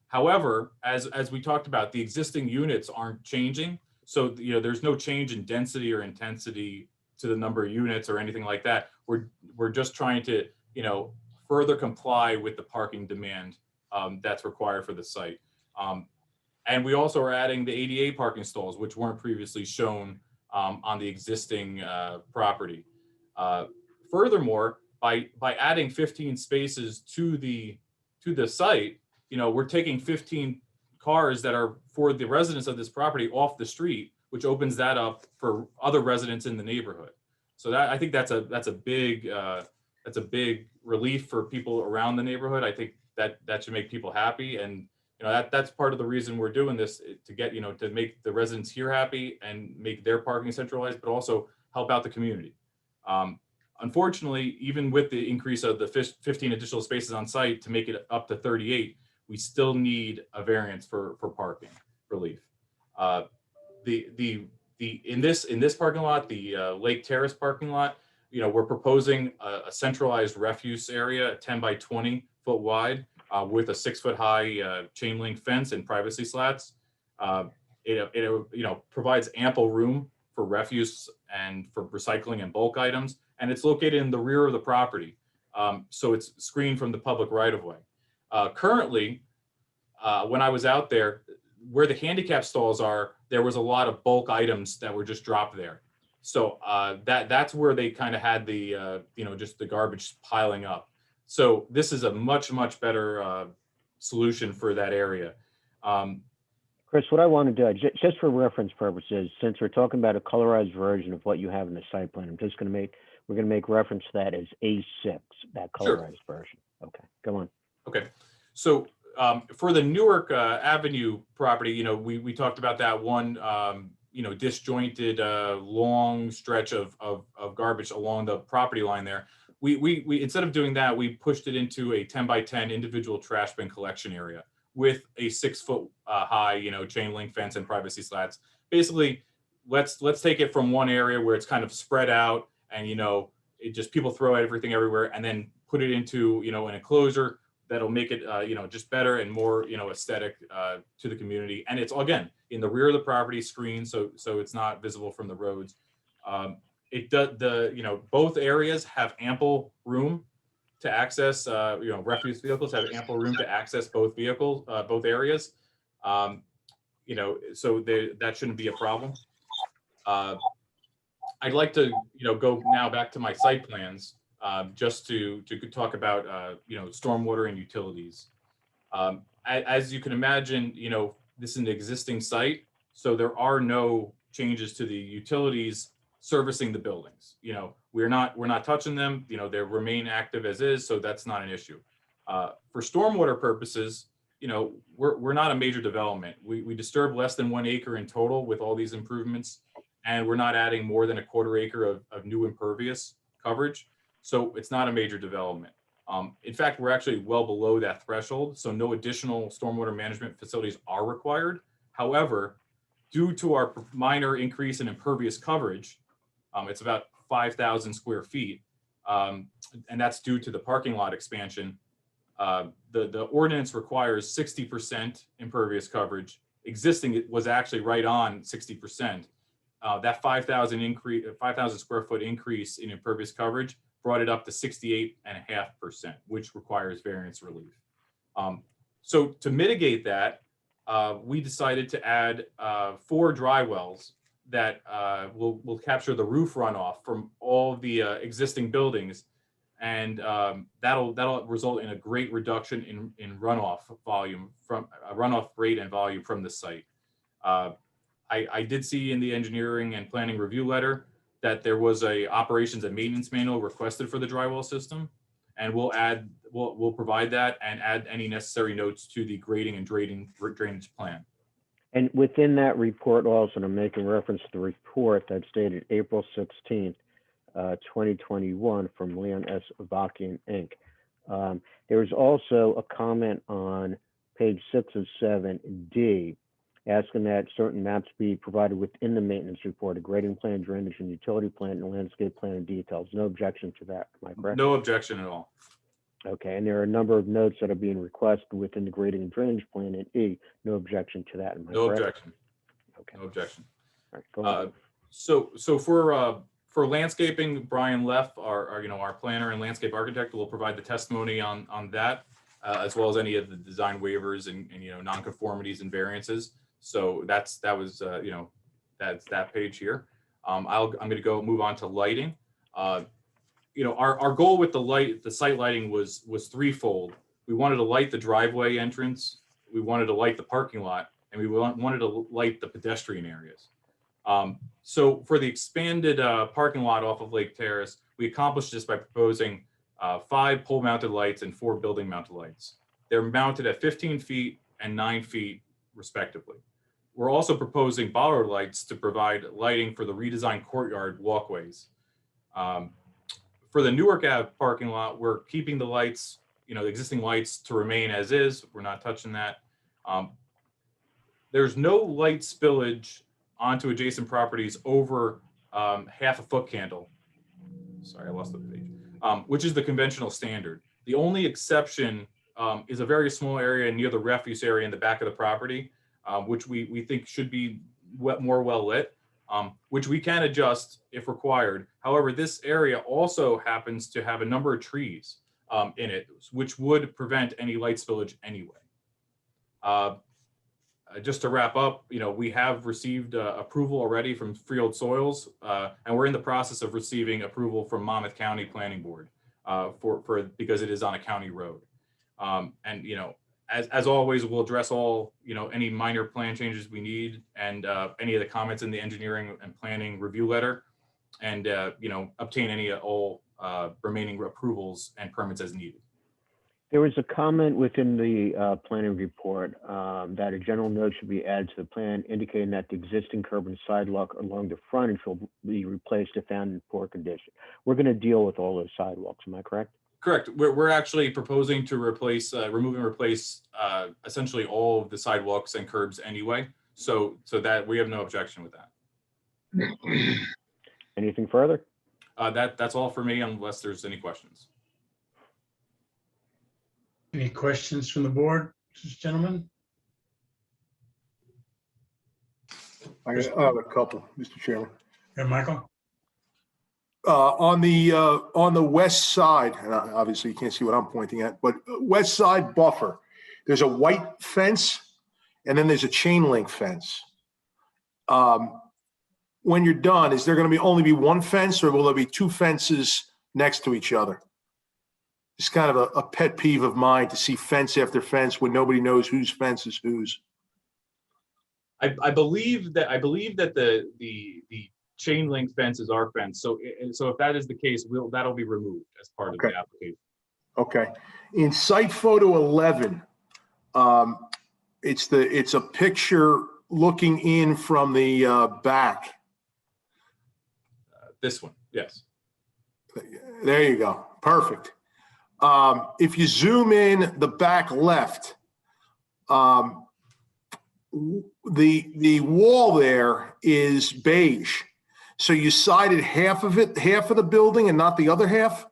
However, as we talked about, the existing units aren't changing. So, there's no change in density or intensity to the number of units or anything like that. We're just trying to, further comply with the parking demand that's required for the site. And we also are adding the ADA parking stalls, which weren't previously shown on the existing property. Furthermore, by adding 15 spaces to the site, we're taking 15 cars that are for the residents of this property off the street, which opens that up for other residents in the neighborhood. So I think that's a big relief for people around the neighborhood. I think that should make people happy, and that's part of the reason we're doing this, to get to make the residents here happy and make their parking centralized, but also help out the community. Unfortunately, even with the increase of the 15 additional spaces on site to make it up to 38, we still need a variance for parking relief. In this parking lot, the Lake Terrace parking lot, we're proposing a centralized refuse area, 10 by 20 foot wide, with a 6 foot high chain link fence and privacy slats. It provides ample room for refuse and for recycling and bulk items, and it's located in the rear of the property, so it's screened from the public right of way. Currently, when I was out there, where the handicap stalls are, there was a lot of bulk items that were just dropped there. So that's where they kind of had the, just the garbage piling up. So this is a much better solution for that area. Chris, what I want to do, just for reference purposes, since we're talking about a colorized version of what you have in the site plan, we're going to make reference to that as A6, that colorized version. Okay, go on. Okay, so for the Newark Avenue property, we talked about that one, disjointed long stretch of garbage along the property line there. We instead of doing that, we pushed it into a 10 by 10 individual trash bin collection area with a 6 foot high, chain link fence and privacy slats. Basically, let's take it from one area where it's kind of spread out and, it just people throw everything everywhere, and then put it into, an enclosure that'll make it, just better and more, aesthetic to the community. And it's, again, in the rear of the property, screen, so it's not visible from the roads. It does both areas have ample room to access, refuse vehicles have ample room to access both vehicles, both areas. So that shouldn't be a problem. I'd like to, go now back to my site plans, just to talk about, stormwater and utilities. As you can imagine, this is an existing site, so there are no changes to the utilities servicing the buildings. We're not touching them. They remain active as is, so that's not an issue. For stormwater purposes, we're not a major development. We disturb less than 1 acre in total with all these improvements, and we're not adding more than a 1/4 acre of new impervious coverage. So it's not a major development. In fact, we're actually well below that threshold, so no additional stormwater management facilities are required. However, due to our minor increase in impervious coverage, it's about 5,000 square feet, and that's due to the parking lot expansion. The ordinance requires 60% impervious coverage. Existing, it was actually right on 60%. That 5,000 square foot increase in impervious coverage brought it up to 68.5%, which requires variance relief. So to mitigate that, we decided to add 4 dry wells that will capture the roof runoff from all the existing buildings, and that'll result in a great reduction in runoff volume from runoff rate and volume from the site. I did see in the engineering and planning review letter that there was a operations and maintenance manual requested for the dry well system, and we'll provide that and add any necessary notes to the grading and drainage plan. And within that report also, and I'm making reference to the report that's dated April 16th, 2021 from Leon S. Avakian, Inc. There was also a comment on page 6 of 7D asking that certain maps be provided within the maintenance report, a grading plan, drainage and utility plan, and landscape plan and details. No objection to that, am I correct? No objection at all. Okay, and there are a number of notes that are being requested within the grading and drainage plan in E. No objection to that, am I No correct? objection. Okay. No objection. All right, go ahead. So for landscaping, Brian Leff, our planner and landscape architect, will provide the testimony on that, as well as any of the design waivers and nonconformities and variances. So that's that page here. I'm going to move on to lighting. Our goal with the site lighting was threefold. We wanted to light the driveway entrance, we wanted to light the parking lot, and we wanted to light the pedestrian areas. So for the expanded parking lot off of Lake Terrace, we accomplished this by proposing 5 pole mounted lights and 4 building mounted lights. They're mounted at 15 feet and 9 feet respectively. We're also proposing bollard lights to provide lighting for the redesigned courtyard walkways. For the Newark Ave parking lot, we're keeping the lights, the existing lights to remain as is. We're not touching that. There's no light spillage onto adjacent properties over half a foot candle. Sorry, I lost the page. Which is the conventional standard. The only exception is a very small area near the refuse area in the back of the property, which we think should be more well lit, which we can adjust if required. However, this area also happens to have a number of trees in it, which would prevent any light spillage anyway. Just to wrap up, we have received approval already from Freehold Soils, and we're in the process of receiving approval from Monmouth County Planning Board because it is on a county road. And as always, we'll address all any minor plan changes we need and any of the comments in the engineering and planning review letter, and obtain any all remaining approvals and permits as needed. There was a comment within the planning report that a general note should be added to the plan indicating that the existing curb and sidewalk along the frontage will be replaced if found in poor condition. We're going to deal with all those sidewalks, am I correct? Correct. We're actually proposing to remove and replace essentially all of the sidewalks and curbs anyway, so that we have no objection with that. Anything further? That's all for me, unless there's any questions. Any questions from the board, gentlemen? I have a couple, Mr. Chairman. Yeah, Michael? On the west side, and obviously you can't see what I'm pointing at, but west side buffer, there's a white fence and then there's a chain link fence. When you're done, is there going to only be one fence, or will there be 2 fences next to each other? It's kind of a pet peeve of mine to see fence after fence when nobody knows whose fence is whose. I believe that the chain link fence is our fence. So if that is the case, that'll be removed as part of the application. Okay. In site photo 11, it's a picture looking in from the back. This one, yes. There you go. Perfect. If you zoom in the back left, the wall there is beige. So you sided half of it, half of the building and not the other half?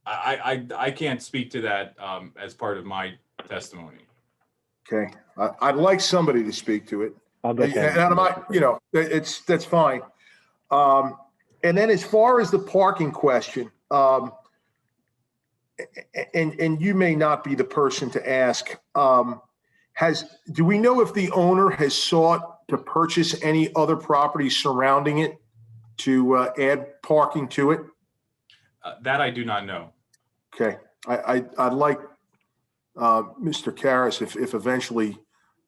I can't speak to that as part of my testimony. Okay, I'd like somebody to speak to it. I'll get that. And I'm not, you know, that's fine. And then as far as the parking question, and you may not be the person to ask, do we know if the owner has sought to purchase any other property surrounding it to add parking to it? That I do not know. Okay, I'd like Mr. Karas, if eventually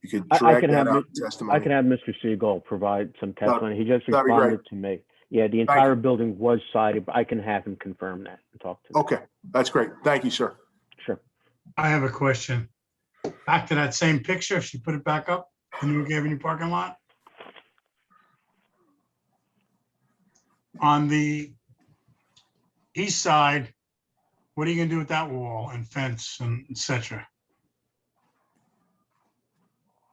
you could drag that out in testimony. I can have Mr. Siegel provide some testimony. He just that'd be great. responded to me. Yeah, the entire building was sided, but I can have him confirm that and talk to him. Okay, that's great. Thank you, sir. Sure. I have a question. Back to that same picture, if she put it back up, the Newark Avenue parking lot. On the east side, what are you gonna do with that wall and fence and et cetera?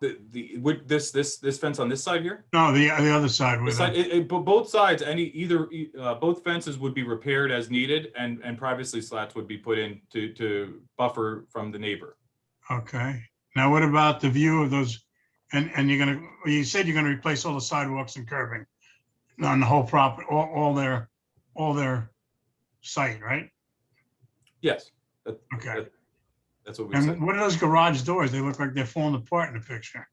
This fence on this side here? No, the other side with Both sides, both fences would be repaired as needed, and privacy slats would be put in to buffer from the neighbor. Okay. Now, what about the view of those? And you said you're gonna replace all the sidewalks and curbing on the whole property, all their site, right? Yes. Okay. That's what we said. And what are those garage doors? They look like they're falling apart in the picture.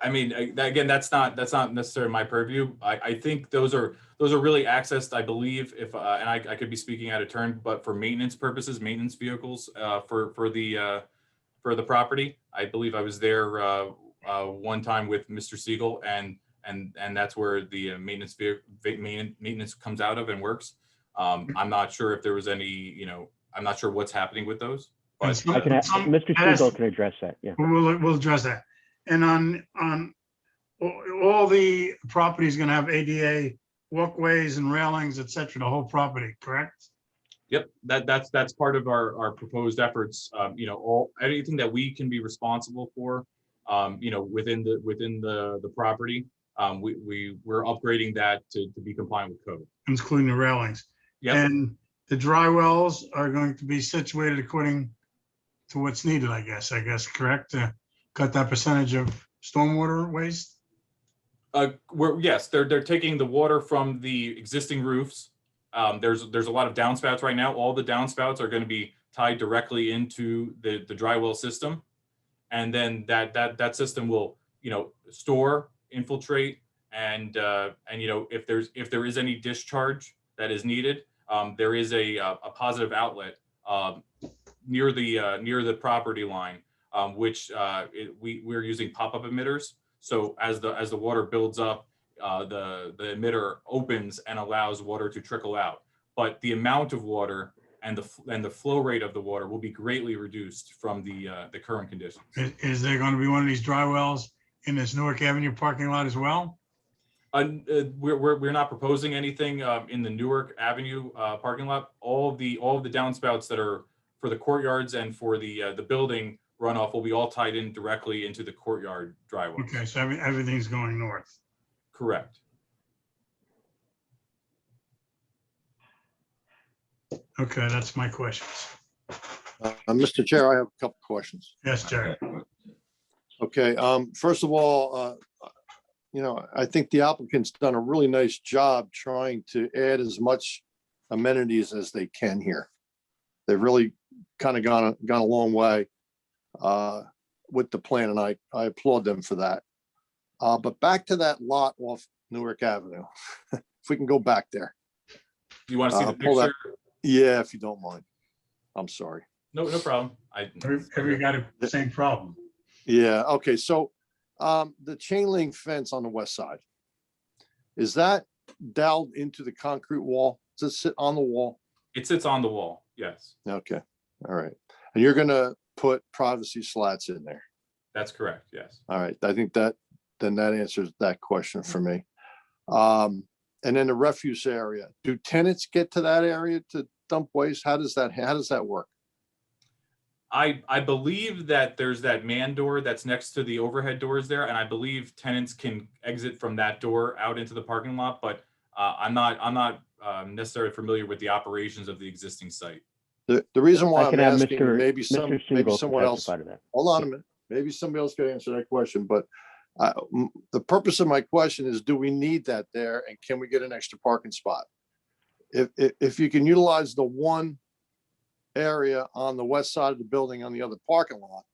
I mean, again, that's not necessarily my purview. I think those are really accessed, I believe, if and I could be speaking out of turn, but for maintenance purposes, maintenance vehicles for the property. I believe I was there one time with Mr. Siegel, and that's where the maintenance comes out of and works. I'm not sure if there was any, I'm not sure what's happening with those. But Mr. Siegel can address that. Yeah, we'll address that. And on all the property is going to have ADA walkways and railings, et cetera, the whole property, correct? Yep, that's part of our proposed efforts. Anything that we can be responsible for, within the property, we're upgrading that to be compliant with code, Including the railings. Yep. And the dry wells are going to be situated according to what's needed, I guess, correct? To cut that percentage of stormwater waste? Yes, they're taking the water from the existing roofs. There's a lot of downspouts right now. All the downspouts are going to be tied directly into the dry well system. And then that system will, store, infiltrate, and if there is any discharge that is needed, there is a positive outlet near the property line, which we're using pop-up emitters. So as the water builds up, the emitter opens and allows water to trickle out. But the amount of water and the flow rate of the water will be greatly reduced from the current conditions. Is there going to be one of these dry wells in this Newark Avenue parking lot as well? We're not proposing anything in the Newark Avenue parking lot. All of the downspouts that are for the courtyards and for the building runoff will be all tied in directly into the courtyard dry wells. Okay, so everything's going north. Correct. Okay, that's my questions. Mr. Chair, I have a couple questions. Yes, Jerry. Okay, first of all, I think the applicant's done a really nice job trying to add as much amenities as they can here. They've really kind of gone a long way with the plan, and I applaud them for that. But back to that lot off Newark Avenue, if we can go back there. You want to see the picture? Yeah, if you don't mind. I'm sorry. No problem. Everybody got the same problem. Yeah, okay, so the chain link fence on the west side, is that doweled into the concrete wall? Does it sit on the wall? It sits on the wall, yes. Okay, all right. And you're gonna put privacy slats in there? That's correct, yes. All right, I think that answers that question for me. and then the refuse area. Do tenants get to that area to dump waste? How does that work? I believe that there's that man door that's next to the overhead doors there, and I believe tenants can exit from that door out into the parking lot, but I'm not necessarily familiar with the operations of the existing site. The reason why I I'm can have asking, Mr. maybe Siegel someone else, testify to that. hold on a minute, maybe somebody else could answer that question, but the purpose of my question is, do we need that there, and can we get an extra parking spot? If you can utilize the one area on the west side of the building on the other parking lot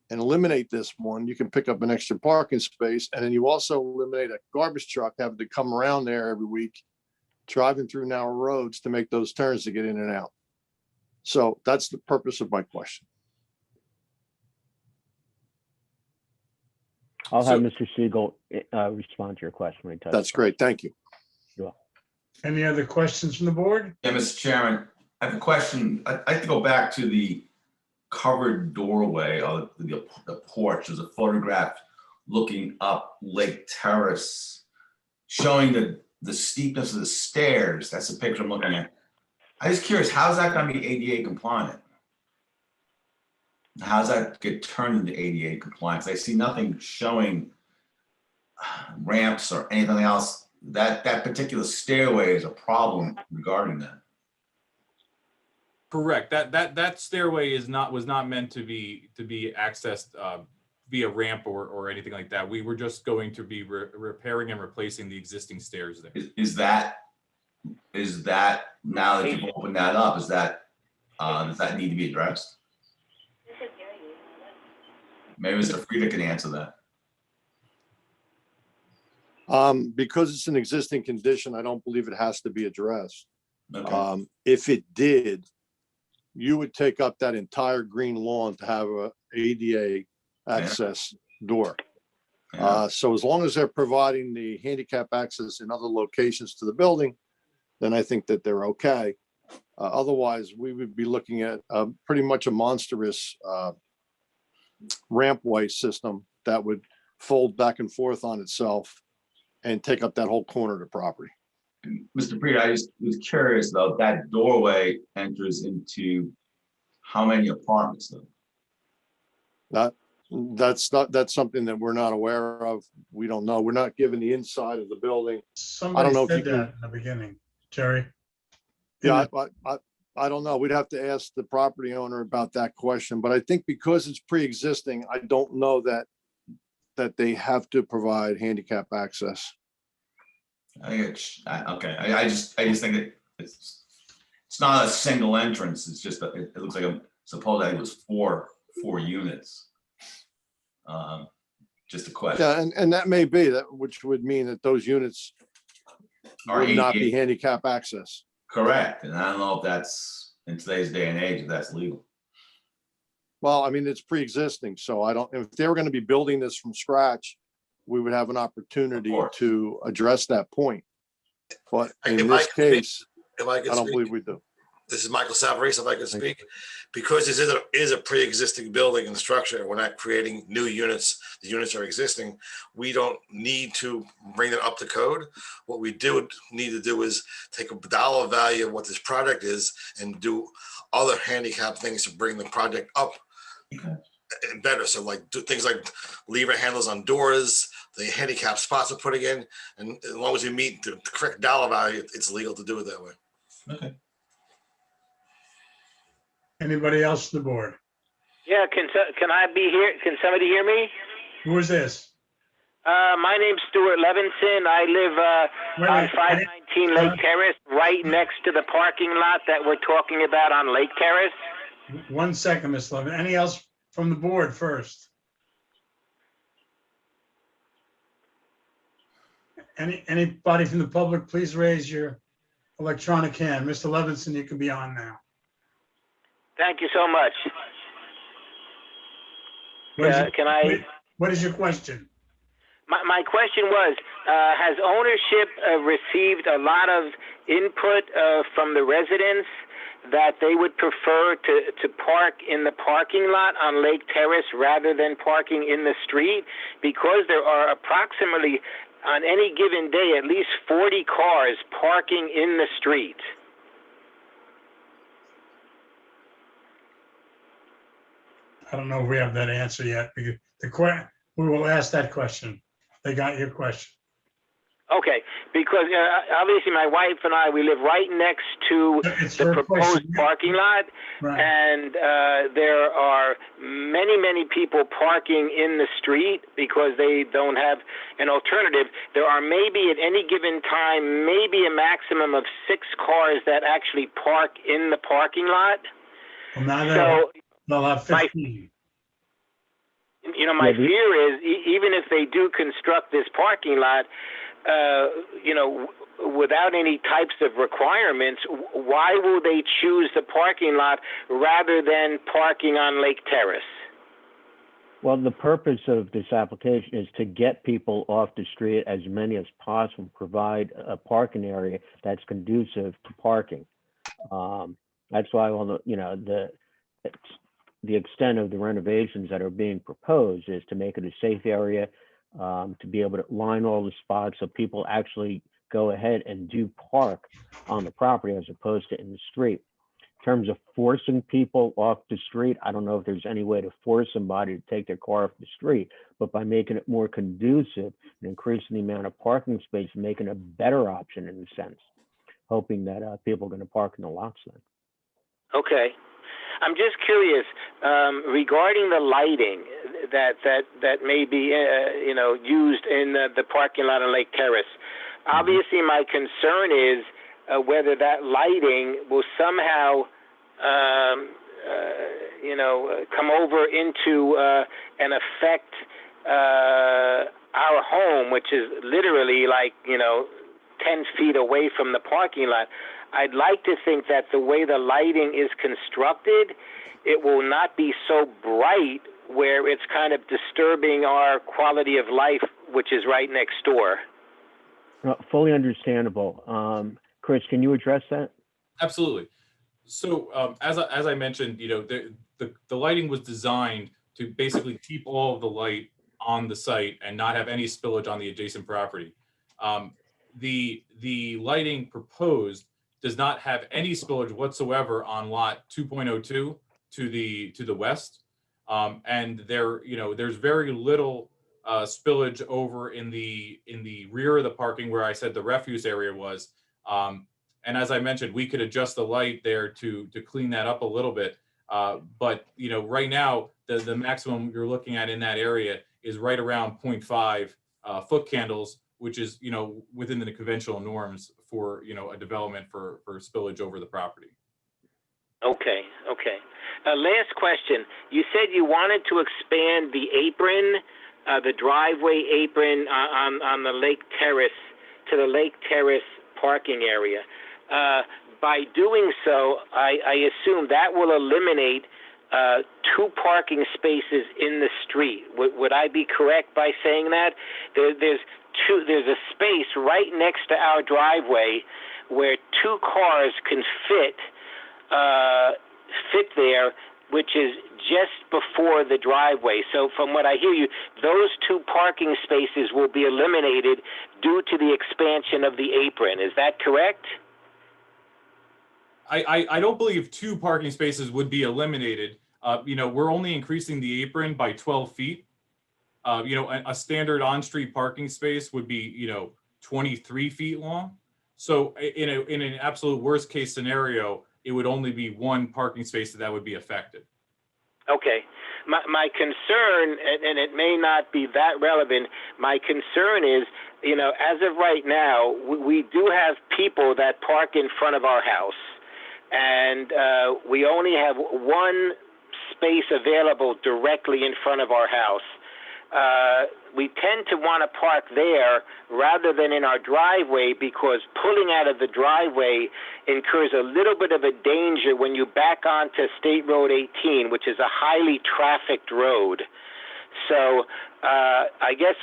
and eliminate this one, you can pick up an extra parking space, and then you also eliminate a garbage truck having to come around there every week, driving through narrow roads to make those turns to get in and out. So that's the purpose of my question. I'll have Mr. Siegel respond to your question when he touches. That's great. Thank you. You're welcome. Any other questions from the board? Yeah, Mr. Chairman, I have a question. I'd like to go back to the covered doorway of the porch. There's a photograph looking up Lake Terrace, showing the steepness of the stairs. That's the picture I'm looking at. I'm just curious, how's that going to be ADA compliant? How's that get turned into ADA compliance? I see nothing showing ramps or anything else. That particular stairway is a problem regarding that. Correct. That stairway was not meant to be accessed via ramp or anything like that. We were just going to be repairing and replacing the existing stairs there. Is that now that you've opened that up, does that need to be addressed? Maybe Mr. Frieda can answer that. Because it's an existing condition, I don't believe it has to be addressed. Okay. If it did, you would take up that entire green lawn to have a ADA access door. So as long as they're providing the handicap access in other locations to the building, then I think that they're okay. Otherwise, we would be looking at pretty much a monstrous rampway system that would fold back and forth on itself and take up that whole corner of the property. Mr. Frieda, I just was curious though, that doorway enters into how many apartments though? That's something that we're not aware of. We don't know. We're not given the inside of the building. Somebody I don't know if said you can. that in the beginning, Jerry. Yeah, I don't know. We'd have to ask the property owner about that question, but I think because it's pre-existing, I don't know that they have to provide handicap access. I think okay. I just think that it's not a single entrance. It's just it looks like suppose it was four units. Just a question. Yeah, and that may be that, which would mean that those units would not be handicap access. Correct. And I don't know if that's in today's day and age, if that's legal. Well, I mean, it's pre-existing, so I don't, if they were going to be building this from scratch, we would have an opportunity to address that point. But in this case, I don't believe we do. This is Michael Savarese, if I could speak. Because this is a pre-existing building and structure, we're not creating new units. The units are existing. We don't need to bring it up to code. What we do need to do is take a dollar value of what this project is and do other handicap things to bring the project up and better. So like do things like lever handles on doors, the handicap spots we're putting in, and as long as we meet the correct dollar value, it's legal to do it that way. Okay. Anybody else on the board? Yeah, can I be here? Can somebody hear me? Who is this? My name's Stuart Levinson. I live on 519 Lake Terrace, right next to the parking lot that we're talking about on Lake Terrace. 1 second, Ms. Levin. Any else from the board first? Anybody from the public, please raise your electronic hand. Mr. Levinson, you can be on now. Thank you so much. What is your question? My question was, has ownership received a lot of input from the residents that they would prefer to park in the parking lot on Lake Terrace rather than parking in the street? Because there are approximately on any given day, at least 40 cars parking in the street. I don't know if we have that answer yet, because we will ask that question. They got your question. Okay, because obviously my wife and I, we live right next to It's the her proposed question. parking lot, Right. and there are many people parking in the street because they don't have an alternative. There are maybe at any given time, maybe a maximum of 6 cars that actually park in the parking lot. Well, now So they'll have 15. my Yeah, fear is even if they do construct this parking lot, without any types of requirements, why will they choose the parking lot rather than parking on Lake Terrace? Well, the purpose of this application is to get people off the street, as many as possible, provide a parking area that's conducive to parking. That's why the extent of the renovations that are being proposed is to make it a safe area, to be able to line all the spots so people actually go ahead and do park on the property as opposed to in the street. In terms of forcing people off the street, I don't know if there's any way to force somebody to take their car off the street, but by making it more conducive and increasing the amount of parking space, making a better option in a sense, hoping that people are going to park in the lots then. Okay. I'm just curious regarding the lighting that may be used in the parking lot on Lake Terrace. Obviously, my concern is whether that lighting will somehow come over into and affect our home, which is literally like 10 feet away from the parking lot. I'd like to think that the way the lighting is constructed, it will not be so bright where it's kind of disturbing our quality of life, which is right next door. Fully understandable. Chris, can you address that? Absolutely. So as I mentioned, the lighting was designed to basically keep all of the light on the site and not have any spillage on the adjacent property. The lighting proposed does not have any spillage whatsoever on lot 2.02 to the west, and there's very little spillage over in the rear of the parking where I said the refuse area was. And as I mentioned, we could adjust the light there to clean that up a little bit. But right now the maximum you're looking at in that area is right around 0.5 foot candles, which is within the conventional norms for a development for spillage over the property. Okay. Last question. You said you wanted to expand the apron, the driveway apron on the Lake Terrace to the Lake Terrace parking area. By doing so, I assume that will eliminate 2 parking spaces in the street. Would I be correct by saying that? There's a space right next to our driveway where 2 cars can fit there, which is just before the driveway. So from what I hear you, those 2 parking spaces will be eliminated due to the expansion of the apron. Is that correct? I don't believe 2 parking spaces would be eliminated. We're only increasing the apron by 12 feet. A standard on-street parking space would be, 23 feet long. So in an absolute worst case scenario, it would only be 1 parking space that would be affected. Okay. My concern, and it may not be that relevant, my concern is, as of right now, we do have people that park in front of our house. And we only have 1 space available directly in front of our house. We tend to want to park there rather than in our driveway because pulling out of the driveway incurs a little bit of a danger when you back onto State Road 18, which is a highly trafficked road. So I guess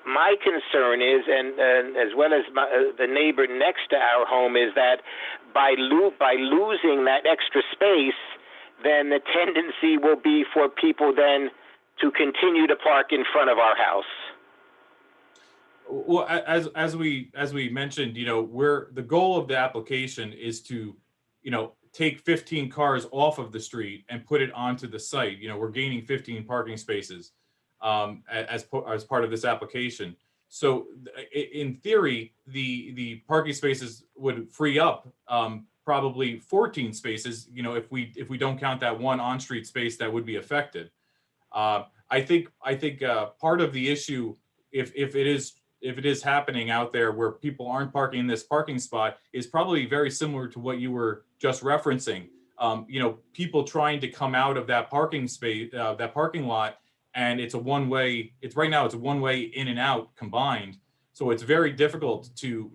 my concern is, and as well as the neighbor next to our home, is that by losing that extra space, then the tendency will be for people then to continue to park in front of our house. Well, as we mentioned, the goal of the application is to, take 15 cars off of the street and put it onto the site. We're gaining 15 parking spaces as part of this application. So in theory, the parking spaces would free up probably 14 spaces, if we don't count that one on-street space that would be affected. I think part of the issue, if it is happening out there where people aren't parking in this parking spot, is probably very similar to what you were just referencing. People trying to come out of that parking space, that parking lot, and it's a one-way. Right now it's a one-way in and out combined, so it's very difficult to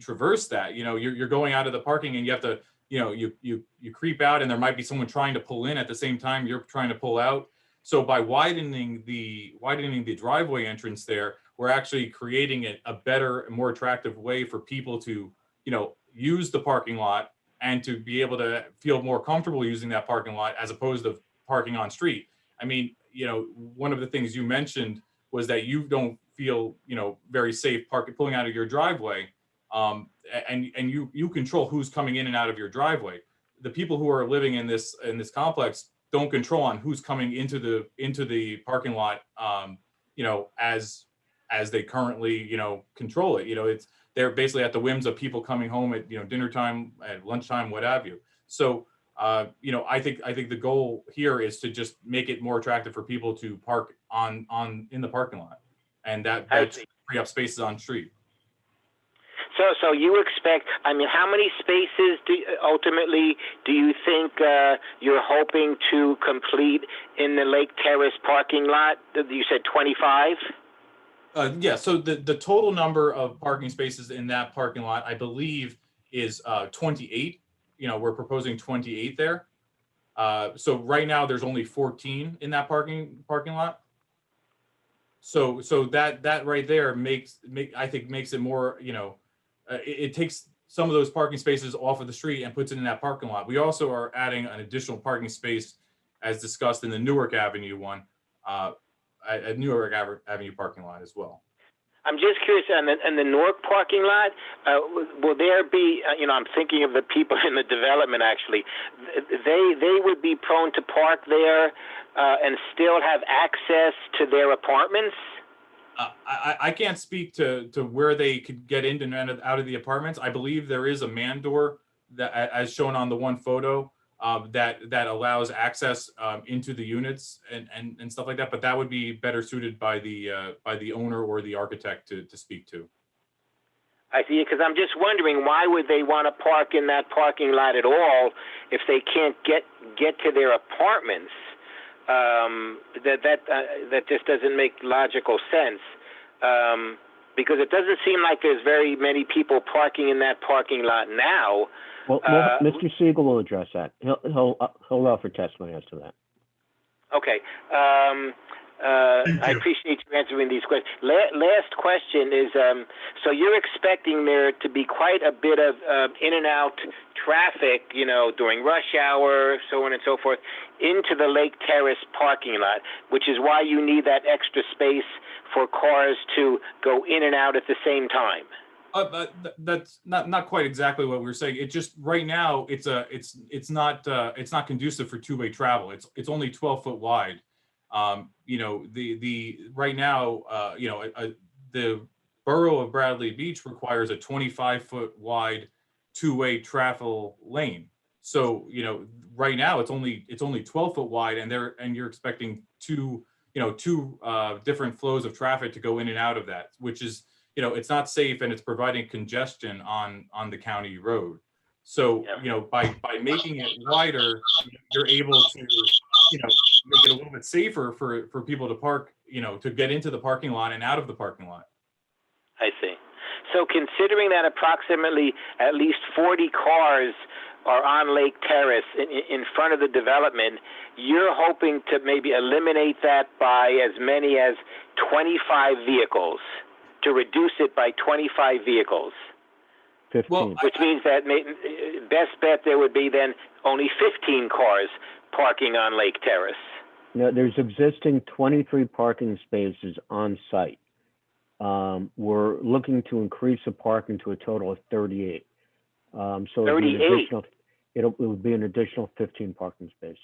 traverse that. You're going out of the parking and you have to, you creep out, and there might be someone trying to pull in at the same time you're trying to pull out. So by widening the driveway entrance there, we're actually creating a better and more attractive way for people to, use the parking lot and to be able to feel more comfortable using that parking lot as opposed to parking on street. I mean, one of the things you mentioned was that you don't feel, very safe pulling out of your driveway, and you control who's coming in and out of your driveway. The people who are living in this complex don't control on who's coming into the parking lot, as they currently, control it. They're basically at the whims of people coming home at, dinner time, at lunchtime, what have you. So, I think the goal here is to just make it more attractive for people to park in the parking lot, and that free up spaces on street. So you expect, how many spaces ultimately do you think you're hoping to complete in the Lake Terrace parking lot? You said 25? Yeah, so the total number of parking spaces in that parking lot, I believe, is 28. We're proposing 28 there. So right now there's only 14 in that parking lot. So that right there makes it more, it takes some of those parking spaces off of the street and puts it in that parking lot. We also are adding an additional parking space, as discussed in the Newark Avenue one, at Newark Avenue parking lot as well. I'm just curious, in the Newark parking lot, will there be, I'm thinking of the people in the development actually, they would be prone to park there and still have access to their apartments? I can't speak to where they could get in and out of the apartments. I believe there is a man door that, as shown on the one photo, that allows access into the units and stuff like that. But that would be better suited by the owner or the architect to speak to. I see, because I'm just wondering, why would they want to park in that parking lot at all if they can't get to their apartments? That just doesn't make logical sense, because it doesn't seem like there's very many people parking in that parking lot now. Well, Mr. Siegel will address that. He'll offer testimony as to that. Okay. I appreciate you answering these questions. Last question is, so you're expecting there to be quite a bit of in and out traffic, during rush hour, so on and so forth, into the Lake Terrace parking lot, which is why you need that extra space for cars to go in and out at the same time. That's not quite exactly what we're saying. It just right now it's not conducive for two-way travel. It's only 12 foot wide. The right now, the Borough of Bradley Beach requires a 25-foot wide two-way travel lane. So, right now it's only 12 foot wide, and you're expecting two different flows of traffic to go in and out of that, which is, it's not safe, and it's providing congestion on the county road. So, by making it wider, you're able to, make it a little bit safer for people to park, to get into the parking lot and out of the parking lot. I see. So considering that approximately at least 40 cars are on Lake Terrace in front of the development, you're hoping to maybe eliminate that by as many as 25 vehicles, to reduce it by 25 vehicles. 15. Well, which means that best bet there would be then only 15 cars parking on Lake Terrace. No, there's existing 23 parking spaces on site. We're looking to increase the parking to a total of 38. So it'd be an 38? additional, it would be an additional 15 parking spaces.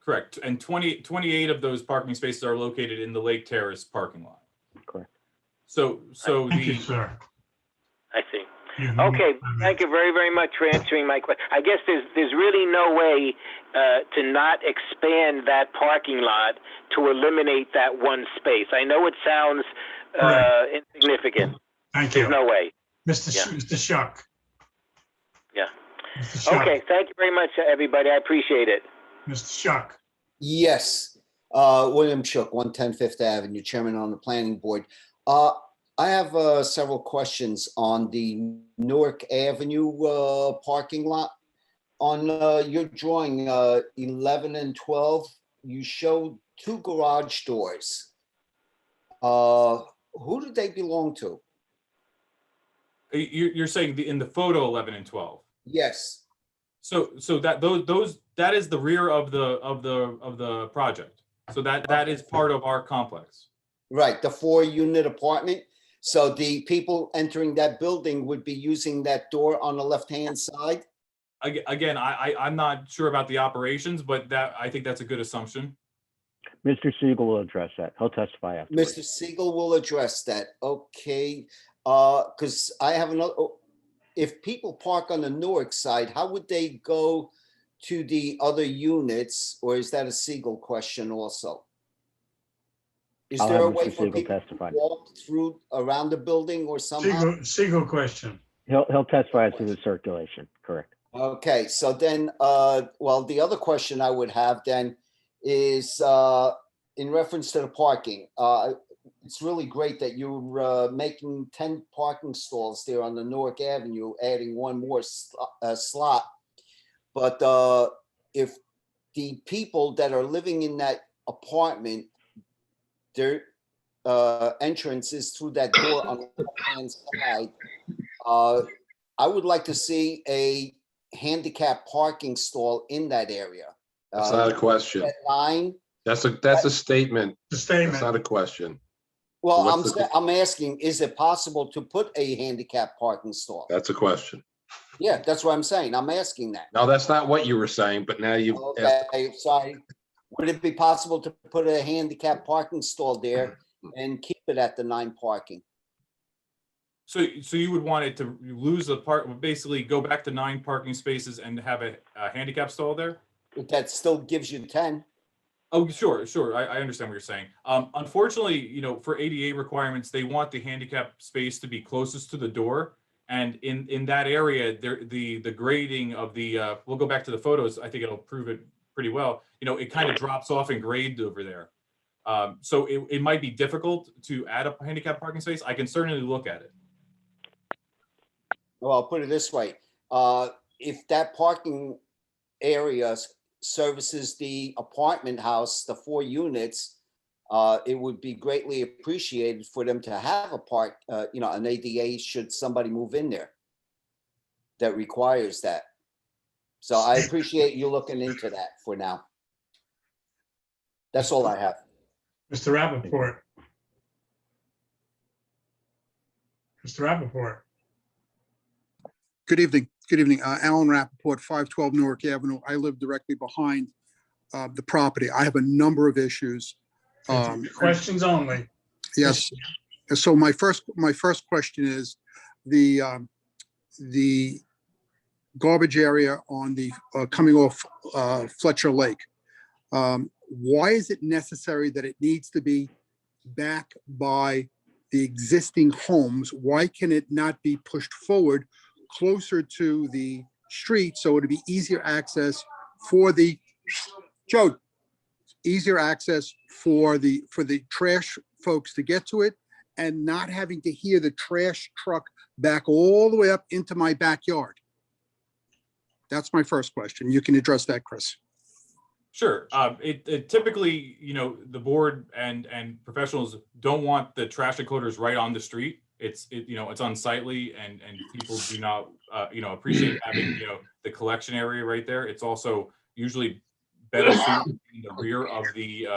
Correct. And 28 of those parking spaces are located in the Lake Terrace parking lot. Correct. So Thank you, the, sir. I see. You- Okay, thank you very, very much for answering my question. I guess there's really no way to not expand that parking lot to eliminate that one space. I know it sounds insignificant. Thank you. There's no way. Mr. Shuck. Yeah. Mr. Shuck. Okay, thank you very much, everybody. I appreciate it. Mr. Shuck. Yes, William Shook, 110 Fifth Avenue, Chairman on the Planning Board. I have several questions on the Newark Avenue parking lot. On your drawing 11 and 12, you showed 2 garage doors. Who do they belong to? you're saying in the photo 11 and 12. Yes. So that is the rear of the project. So that is part of our complex. Right, the 4-unit apartment. So the people entering that building would be using that door on the left-hand side? Again, I'm not sure about the operations, but I think that's a good assumption. Mr. Siegel will address that. He'll testify afterwards. Mr. Siegel will address that. Okay, because I have another, if people park on the Newark side, how would they go to the other units? Or is that a Siegel question also? Is I'll there a have way Mr. for Siegel people testify. to walk through around the building or somehow? Siegel question. He'll testify to the circulation, correct. Okay, so then, well, the other question I would have then is in reference to the parking. It's really great that you're making 10 parking stalls there on the Newark Avenue, adding one more slot. But if the people that are living in that apartment, their entrance is through that door on the left-hand side, I would like to see a handicap parking stall in that area. That's not a question. That line. That's a statement. The statement. That's not a question. Well, So I'm asking, is it possible to put a handicap parking stall? That's a question. Yeah, that's what I'm saying. I'm asking that. No, that's not what you were saying, but now you've asked. Okay, sorry. Would it be possible to put a handicap parking stall there and keep it at the 9 parking? So you would want it to lose the part, basically go back to 9 parking spaces and have a handicap stall there? That still gives you 10. Oh, sure. I understand what you're saying. Unfortunately, for ADA requirements, they want the handicap space to be closest to the door. And in that area, the grading of the, we'll go back to the photos. I think it'll prove it pretty well. It kind of drops off in grade over there. So it might be difficult to add a handicap parking space. I can certainly look at it. Well, I'll put it this way. If that parking area services the apartment house, the 4 units, it would be greatly appreciated for them to have an ADA should somebody move in there that requires that. So I appreciate you looking into that for now. That's all I have. Mr. Rappaport. Mr. Rappaport. Good evening. Good evening. Alan Rappaport, 512 Newark Avenue. I live directly behind the property. I have a number of issues. Questions only. Yes. So my first question is the garbage area on the coming off Fletcher Lake. Why is it necessary that it needs to be back by the existing homes? Why can it not be pushed forward closer to the street so it'd be easier access for the trash folks to get to it and not having to hear the trash truck back all the way up into my backyard? That's my first question. You can address that, Chris. Sure. It typically, the board and professionals don't want the trash enclosures right on the street. It's unsightly and people do not, appreciate having, the collection area right there. It's also usually better suited in the rear of the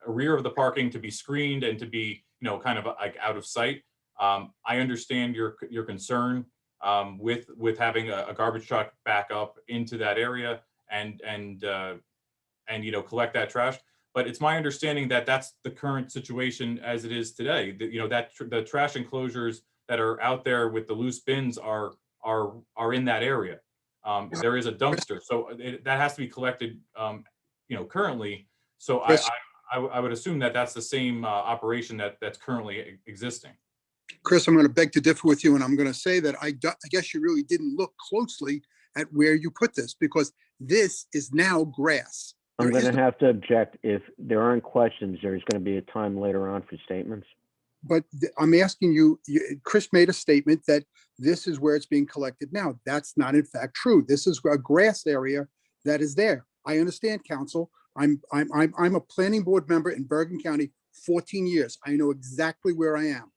rear of the parking to be screened and to be, kind of like out of sight. I understand your concern with having a garbage truck back up into that area and collect that trash. But it's my understanding that that's the current situation as it is today. That the trash enclosures that are out there with the loose bins are in that area. There is a dumpster, so that has to be collected, currently. So Chris? I would assume that that's the same operation that's currently existing. Chris, I'm going to beg to differ with you, and I'm going to say that I guess you really didn't look closely at where you put this, because this is now grass. I'm There going is to no- have to object. If there aren't questions, there's going to be a time later on for statements. But I'm asking you, Chris made a statement that this is where it's being collected now. That's not in fact true. This is a grass area that is there. I understand, counsel. I'm a planning board member in Bergen County, 14 years. I know exactly where I am.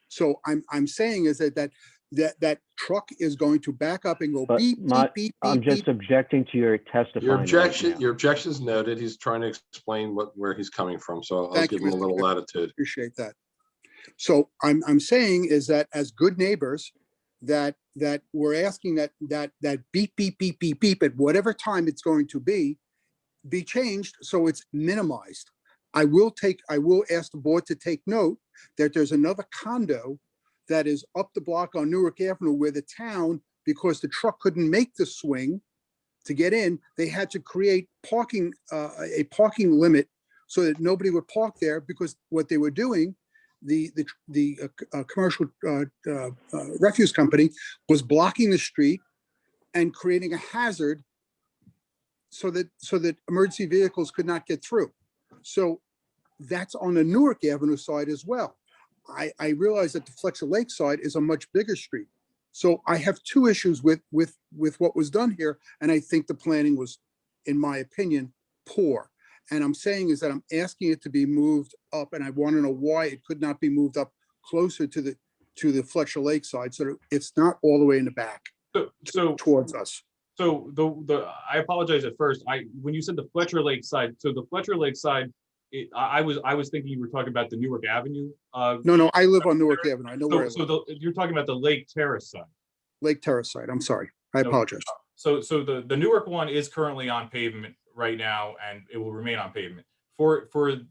So I'm saying is that truck is going to back up and go But beep, beep, beep, I'm beep, just beep. objecting to your testifying. Your objection is noted. He's trying to explain where he's coming from. So I'll Thank give you, him a Mr. little Chair. latitude. Appreciate that. So I'm saying is that as good neighbors, that we're asking that beep, beep, beep, beep, beep at whatever time it's going to be changed so it's minimized. I will ask the board to take note that there's another condo that is up the block on Newark Avenue where the town, because the truck couldn't make the swing to get in, they had to create a parking limit so that nobody would park there, because what they were doing, the commercial refuse company was blocking the street and creating a hazard so that emergency vehicles could not get through. So that's on the Newark Avenue side as well. I realize that the Fletcher Lake side is a much bigger street. So I have two issues with what was done here. And I think the planning was, in my opinion, poor. And I'm saying is that I'm asking it to be moved up, and I want to know why it could not be moved up closer to the Fletcher Lake side, so that it's not all the way in the back towards us. So I apologize at first. When you said the Fletcher Lake side, so the Fletcher Lake side, I was thinking you were talking about the Newark Avenue. No, I live on Newark Avenue. I know where I live. So you're talking about the Lake Terrace side. Lake Terrace side. I'm sorry. I apologize. So the Newark one is currently on pavement right now, and it will remain on pavement. For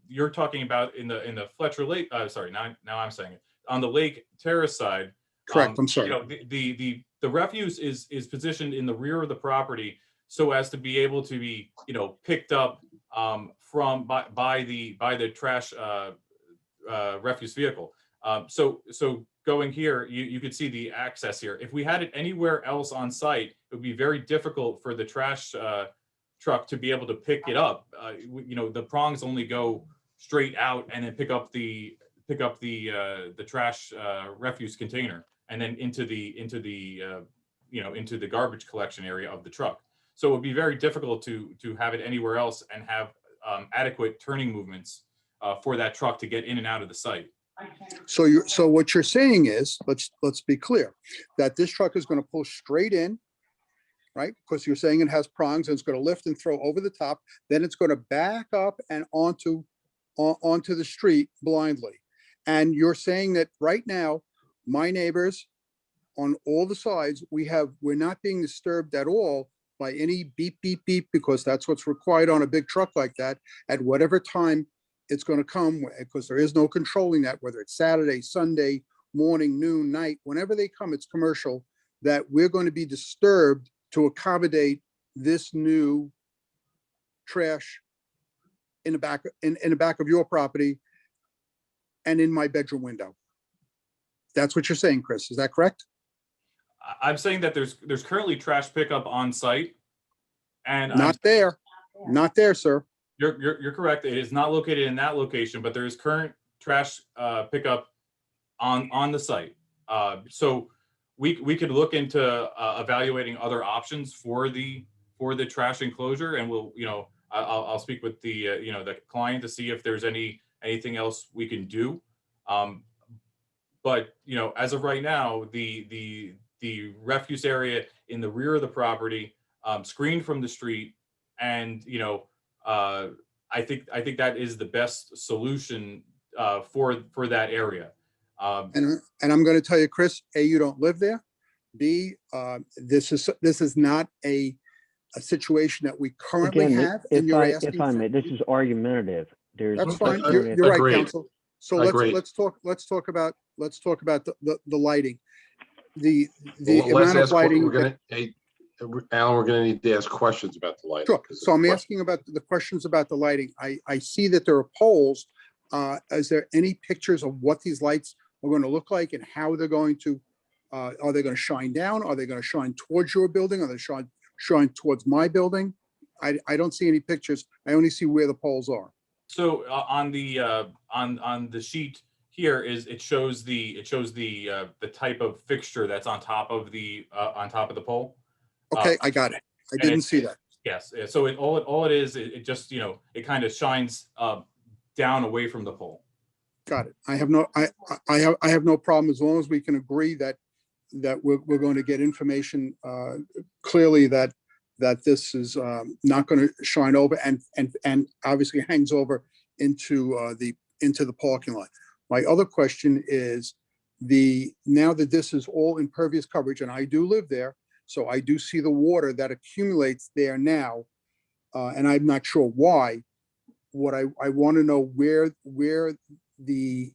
you're talking about in the Fletcher Lake. Sorry, now I'm saying it on the Lake Terrace side. Correct. I'm sorry. The refuse is positioned in the rear of the property so as to be able to be picked up by the trash refuse vehicle. So going here, you could see the access here. If we had it anywhere else on site, it would be very difficult for the trash truck to be able to pick it up. The prongs only go straight out and then pick up the trash refuse container and then into the garbage collection area of the truck. So it would be very difficult to have it anywhere else and have adequate turning movements for that truck to get in and out of the site. So what you're saying is, let's be clear, that this truck is going to pull straight in, right? Because you're saying it has prongs and it's going to lift and throw over the top. Then it's going to back up and onto the street blindly. And you're saying that right now, my neighbors on all the sides, we're not being disturbed at all by any beep, beep, beep, because that's what's required on a big truck like that at whatever time it's going to come, because there is no controlling that, whether it's Saturday, Sunday, morning, noon, night, whenever they come, it's commercial, that we're going to be disturbed to accommodate this new trash in the back of your property and in my bedroom window. That's what you're saying, Chris. Is that correct? I'm saying that there's currently trash pickup on site, and Not there, sir. You're correct. It is not located in that location, but there is current trash pickup on the site. So we could look into evaluating other options for the trash enclosure, and I'll speak with the client to see if there's anything else we can do. But as of right now, the refuse area in the rear of the property, screened from the street, and I think that is the best solution for that area. And I'm going to tell you, Chris, A, you don't live there. B, this is not a situation that we currently Again, have, and you're asking. if I may, this is argumentative. There's. That's fine. alternative- You're right, Agreed. counsel. So let's talk about the lighting. The Well, let's amount of ask what lighting. we're gonna, hey, Alan, we're gonna need to ask questions about the lighting. Sure. 'cause So I'm the- asking about the questions about the lighting. I see that there are poles. Is there any pictures of what these lights are going to look like and how they're going to, are they going to shine down? Are they going to shine towards your building? Are they shine towards my building? I don't see any pictures. I only see where the poles are. So on the sheet here it shows the type of fixture that's on top of the pole. Okay, I got it. I and didn't see that. Yes. So all it is, it just, it kind of shines down away from the pole. Got it. I have no problem as long as we can agree that we're going to get information clearly that this is not going to shine over and obviously hangs over into the parking lot. My other question is now that this is all impervious coverage, and I do live there, so I do see the water that accumulates there now, and I'm not sure why. What I want to know where the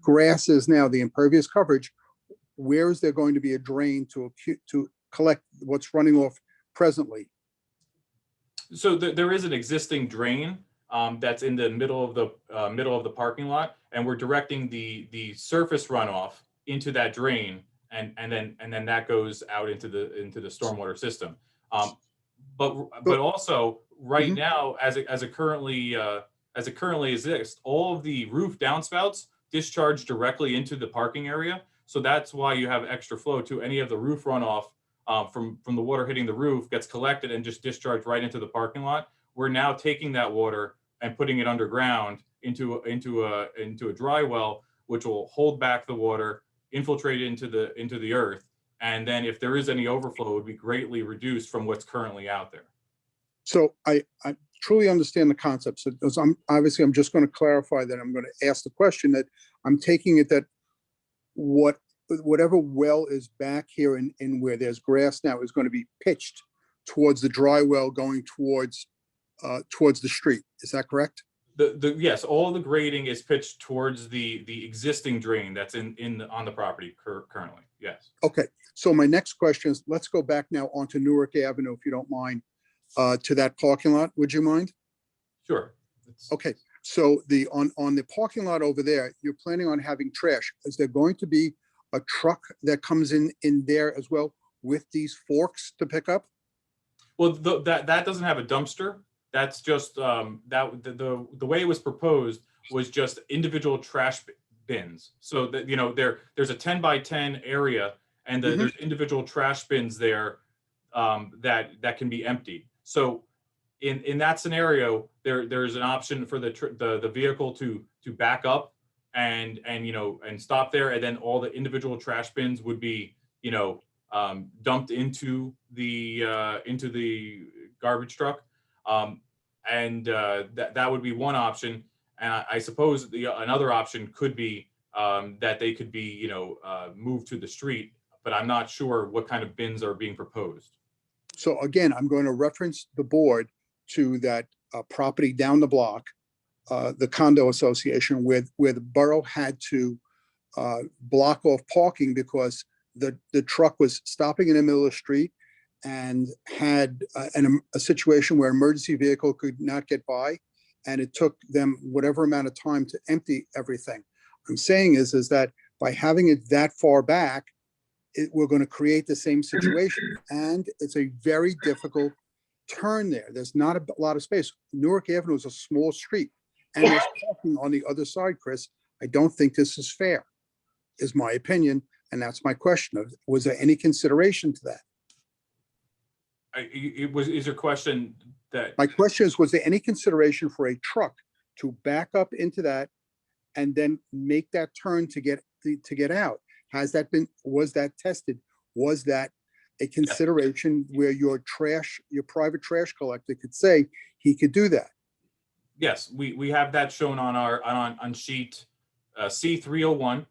grass is now, the impervious coverage, where is there going to be a drain to collect what's running off presently? So there is an existing drain that's in the middle of the parking lot, and we're directing the surface runoff into that drain, and then that goes out into the stormwater system. But also right now, as it currently exists, all of the roof downspouts discharge directly into the parking area. So that's why you have extra flow to any of the roof runoff from the water hitting the roof gets collected and just discharged right into the parking lot. We're now taking that water and putting it underground into a dry well, which will hold back the water, infiltrate it into the earth, and then if there is any overflow, it would be greatly reduced from what's currently out there. So I truly understand the concept. So I'm just going to clarify that I'm going to ask the question that I'm taking it that whatever well is back here in where there's grass now is going to be pitched towards the dry well going towards the street. Is that correct? Yes, all the grading is pitched towards the existing drain that's on the property currently. Yes. Okay. So my next question is, let's go back now onto Newark Avenue, if you don't mind, to that parking lot. Would you mind? Sure. Okay. So on the parking lot over there, you're planning on having trash. Is there going to be a truck that comes in there as well with these forks to pick up? Well, that doesn't have a dumpster. That's just the way it was proposed was just individual trash bins. So that there's a 10 by 10 area, and there's individual trash bins there that can be emptied. So in that scenario, there's an option for the vehicle to back up and stop there, and then all the individual trash bins would be dumped into the garbage truck. That would be one option. And I suppose another option could be that they could be, moved to the street, but I'm not sure what kind of bins are being proposed. So again, I'm going to reference the board to that property down the block, the condo association where the borough had to block off parking because the truck was stopping in the middle of the street and had a situation where emergency vehicle could not get by, and it took them whatever amount of time to empty everything. I'm saying is that by having it that far back, we're going to create the same situation, and it's a very difficult turn there. There's not a lot of space. Newark Avenue is a small street, and there's parking on the other side, Chris. I don't think this is fair, is my opinion, and that's my question. Was there any consideration to that? Is your question that? My question is, was there any consideration for a truck to back up into that and then make that turn to get out? Was that tested? Was that a consideration where your private trash collector could say he could do that? Yes, we have that shown on our, on sheet C301.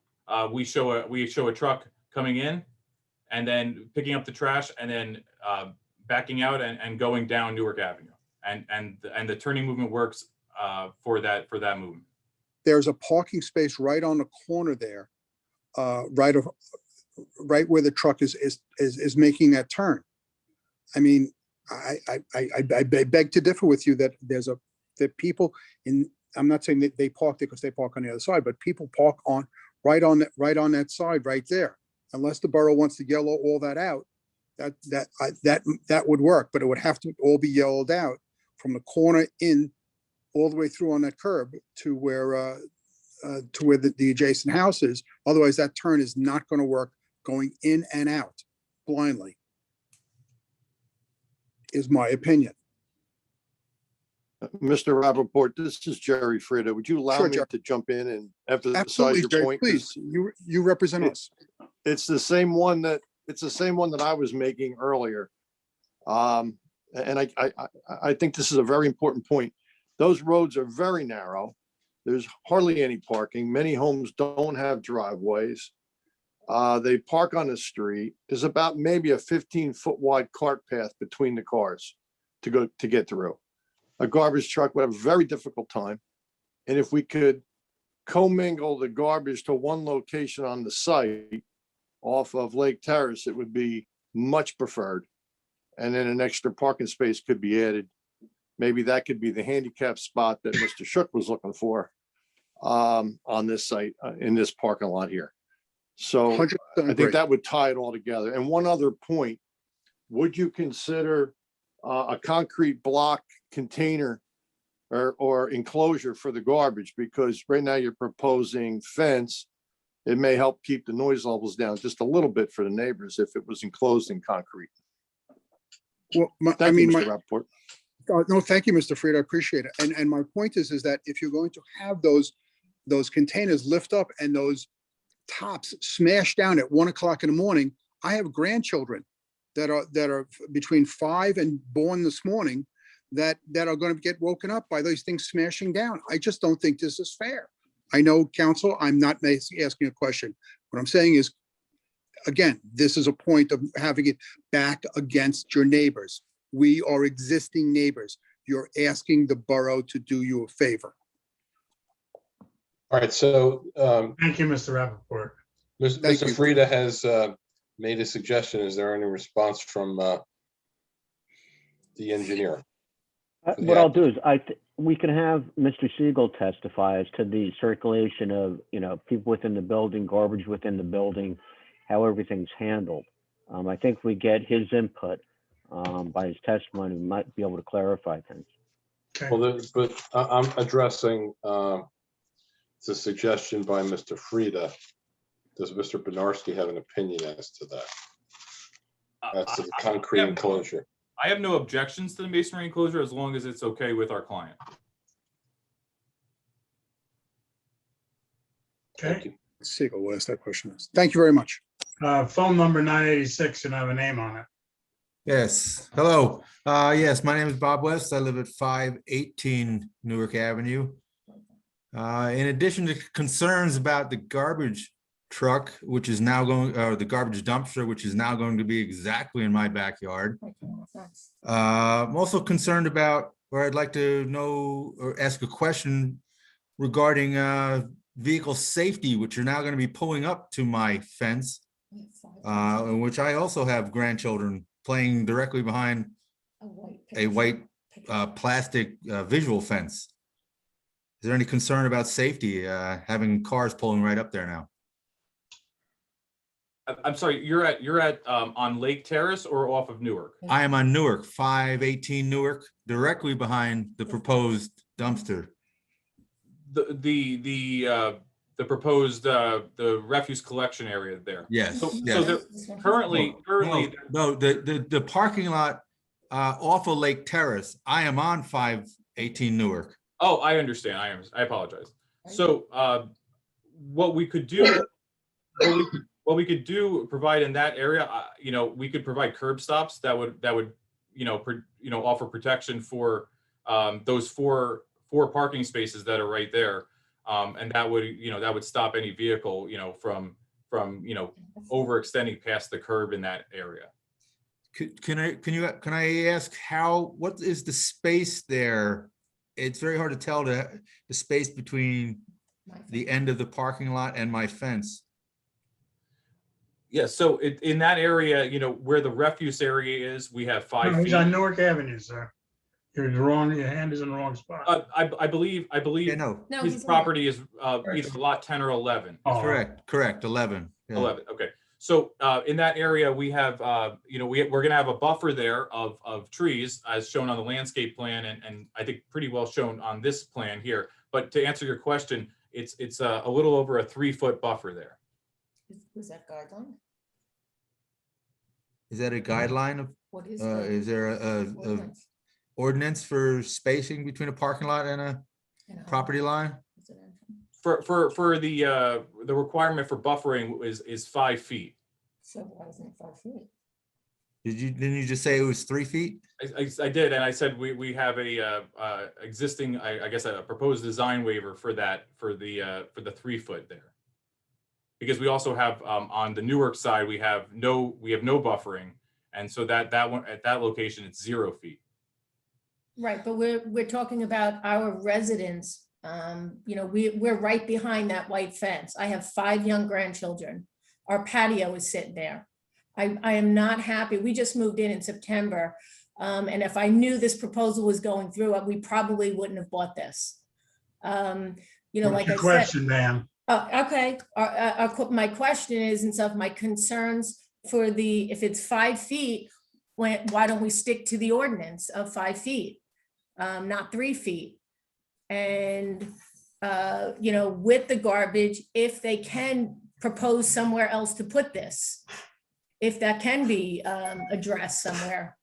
We show a truck coming in and then picking up the trash and then backing out and going down Newark Avenue. And the turning movement works for that movement. There's a parking space right on the corner there, right where the truck is making that turn. I mean, I beg to differ with you that that people in, I'm not saying that they park there because they park on the other side, but people park right on that side right there. Unless the borough wants to yellow all that out, that would work, but it would have to all be yellowed out from the corner in all the way through on that curb to where the adjacent house is. Otherwise, that turn is not going to work going in and out blindly, is my opinion. Mr. Rappaport, this is Jerry Frida. Would you allow Sure, me Jerry. to jump in and emphasize Absolutely, your Jerry, point? please. You represent us. It's the same one that I was making earlier. And I think this is a very important point. Those roads are very narrow. There's hardly any parking. Many homes don't have driveways. They park on the street. There's about maybe a 15-foot wide cart path between the cars to get through. A garbage truck would have a very difficult time. And if we could commingle the garbage to one location on the site off of Lake Terrace, it would be much preferred. And then an extra parking space could be added. Maybe that could be the handicap spot that Mr. Shook was looking for on this site, in this parking lot here. So 100% I agree. think that would tie it all together. And one other point, would you consider a concrete block container or enclosure for the garbage? Because right now you're proposing fence. It may help keep the noise levels down just a little bit for the neighbors if it was enclosed in concrete. Well, Thank you, Mr. Rappaport. No, thank you, Mr. Fried. I appreciate it. And my point is that if you're going to have those containers lift up and those tops smash down at 1 o'clock in the morning, I have grandchildren that are between 5 and born this morning that are going to get woken up by those things smashing down. I just don't think this is fair. I know, counsel, I'm not asking a question. What I'm saying is, again, this is a point of having it back against your neighbors. We are existing neighbors. You're asking the borough to do you a favor. All right, so Thank you, Mr. Rappaport. Thank Mr. you. Frida has made a suggestion. Is there any response from the engineer? What I'll do is we can have Mr. Siegel testify as to the circulation of, people within the building, garbage within the building, how everything's handled. I think if we get his input by his testimony, we might be able to clarify things. Okay. Well, but I'm addressing the suggestion by Mr. Frida. Does Mr. Benarski have an opinion as to that? As to the concrete enclosure? I have no objections to the masonry enclosure as long as it's okay with our client. Okay. Siegel will ask that question. Thank you very much. Phone number 986 and have a name on it. Yes, hello. Yes, my name is Bob West. I live at 518 Newark Avenue. In addition to concerns about the garbage truck, which is now going, or the garbage dumpster, which is now going to be exactly in my backyard. I'm also concerned about, or I'd like to know or ask a question regarding vehicle safety, which are now going to be pulling up to my fence, in which I also have grandchildren playing directly behind a white plastic visual fence. Is there any concern about safety having cars pulling right up there now? I'm sorry, you're at on Lake Terrace or off of Newark? I am on Newark, 518 Newark, directly behind the proposed dumpster. The proposed the refuse collection area there. Yes. So yes. there, currently no, the parking lot off of Lake Terrace. I am on 518 Newark. Oh, I understand. I apologize. So what we could do, provide in that area, we could provide curb stops that would offer protection for those four 4 parking spaces that are right there. And that would, that would stop any vehicle, from overextending past the curb in that area. Can I ask what is the space there? It's very hard to tell the space between the end of the parking lot and my fence. Yeah, so in that area, where the refuse area is, we have 5 No, feet. he's on Newark Avenue, sir. You're wrong, your hand is in the wrong spot. I believe No, his property is either lot 10 or 11. Correct, 11. Yeah. 11, okay. So in that area, we have, we're gonna have a buffer there of trees as shown on the landscape plan and I think pretty well shown on this plan here. But to answer your question, it's a little over a 3-foot buffer there. Was that guideline? Is that a guideline of, What is? is there a ordinance for spacing between a parking lot and a property line? For the requirement for buffering is 5 feet. So why isn't it 5 feet? Didn't you just say it was 3 feet? I did, and I said we have a existing, I guess, a proposed design waiver for that for the 3 foot there. Because we also have on the Newark side we have no buffering, and so that one at that location it's 0 feet. Right, but we're talking about our residents. We're right behind that white fence. I have 5 young grandchildren. Our patio is sitting there. I am not happy. We just moved in September. And if I knew this proposal was going through, we probably wouldn't have bought this. What's Like your I question, said. ma'am? Okay, my question is, and so my concerns for if it's 5 feet, why don't we stick to the ordinance of 5 feet, not 3 feet? And, with the garbage, if they can propose somewhere else to put this, if that can be addressed somewhere,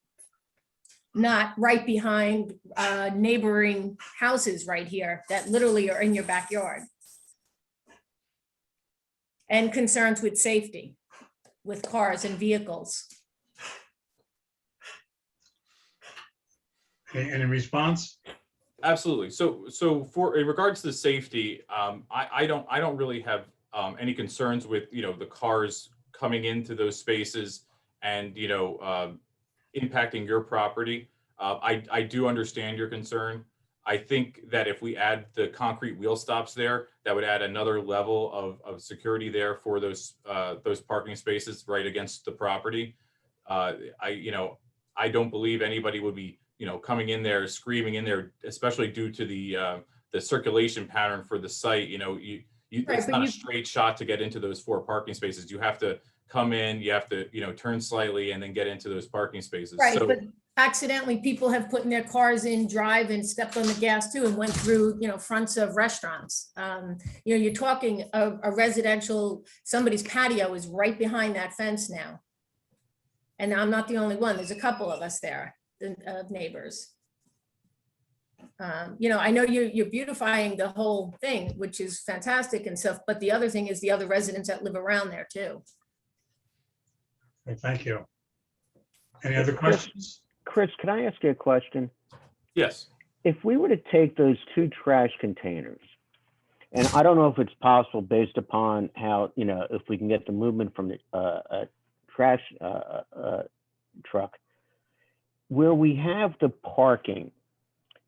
not right behind neighboring houses right here that literally are in your backyard. And concerns with safety, with cars and vehicles. Any response? Absolutely. So for in regards to safety, I don't really have any concerns with the cars coming into those spaces and impacting your property. I do understand your concern. I think that if we add the concrete wheel stops there, that would add another level of security there for those parking spaces right against the property. I don't believe anybody would be coming in there, screaming in there, especially due to the circulation pattern for the site. It's not a straight shot to get into those 4 parking spaces. You have to come in, you have to turn slightly and then get into those parking spaces. Right, So, but accidentally people have put in their cars in drive and stepped on the gas too and went through, fronts of restaurants. You're talking a residential, somebody's patio is right behind that fence now. And I'm not the only one. There's a couple of us there, of neighbors. I know you're beautifying the whole thing, which is fantastic and stuff, but the other thing is the other residents that live around there too. Okay, thank you. Any other questions? Chris, can I ask you a question? yes. If we were to take those 2 trash containers, and I don't know if it's possible based upon how, if we can get the movement from a trash truck, where we have the parking,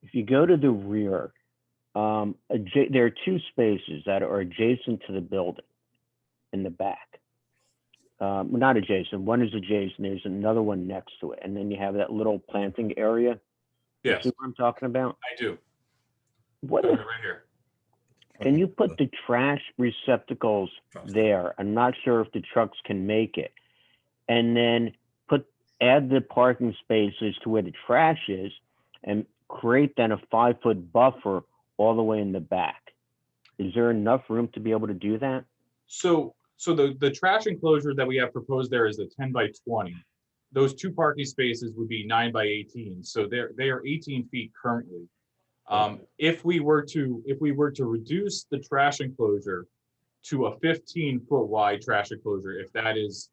if you go to the rear, there are 2 spaces that are adjacent to the building in the back. Not adjacent, one is adjacent, there's another one next to it. And then you have that little planting area. Yes. See what I'm talking about? I do. What if, Right here. can you put the trash receptacles there? I'm not sure if the trucks can make it. And then add the parking spaces to where the trash is and create then a 5-foot buffer all the way in the back. Is there enough room to be able to do that? So the trash enclosure that we have proposed there is a 10 by 20. Those 2 parking spaces would be 9 by 18. So they are 18 feet currently. If we were to reduce the trash enclosure to a 15-foot wide trash enclosure, if that is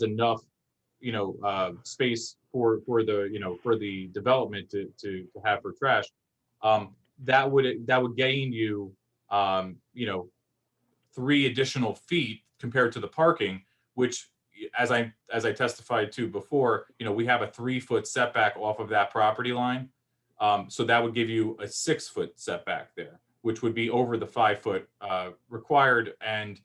enough, space for the development to have for trash, that would gain you, 3 additional feet compared to the parking, which, as I testified to before, we have a 3-foot setback off of that property line. So that would give you a 6-foot setback there, which would be over the 5-foot required. And,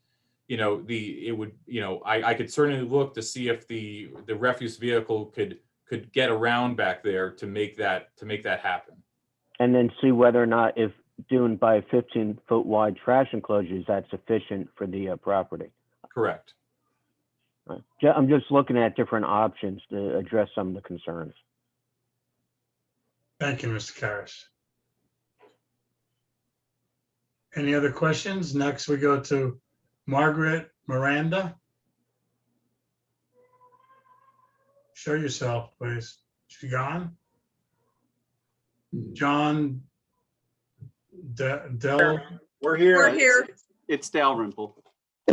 I could certainly look to see if the refuse vehicle could get around back there to make that happen. And then see whether or not if doing by a 15-foot wide trash enclosure, is that sufficient for the property? Correct. Right. I'm just looking at different options to address some of the concerns. Thank you, Mr. Karas. Any other questions? Next, we go to Margaret Miranda. Show yourself, please. She gone? John Del. We're here. We're here. It's Dalrymple.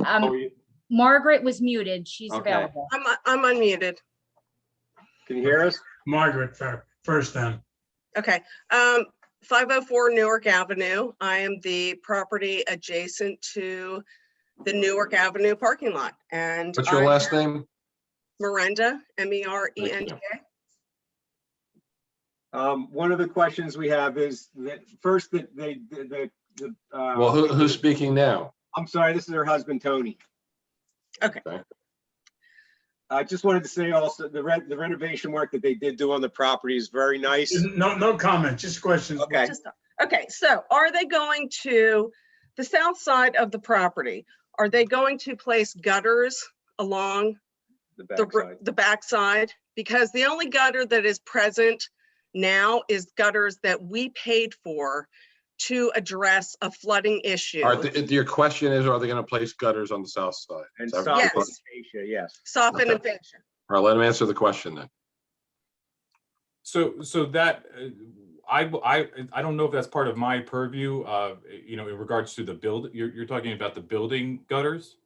How are you? Margaret was muted. She's Okay. available. I'm unmuted. Can you hear us? Margaret first then. Okay. 504 Newark Avenue. I am the property adjacent to the Newark Avenue parking lot. And What's your I last have name? Miranda, Merenda. One of the questions we have is that first that Well, who's speaking now? I'm sorry, this is her husband, Tony. Okay. I just wanted to say also the renovation work that they did do on the property is very nice. No comment, just questions. Okay. Okay, so are they going to, the south side of the property, are they going to place gutters along the backside? Because the only gutter that is present now is gutters that we paid for to address a flooding issue. Your question is, are they going to place gutters on the south side? And Is that what Yes. your fascia, yes. Soften and fascia. All right, let him answer the question then. So that I don't know if that's part of my purview. In regards to the build, you're talking about the building gutters.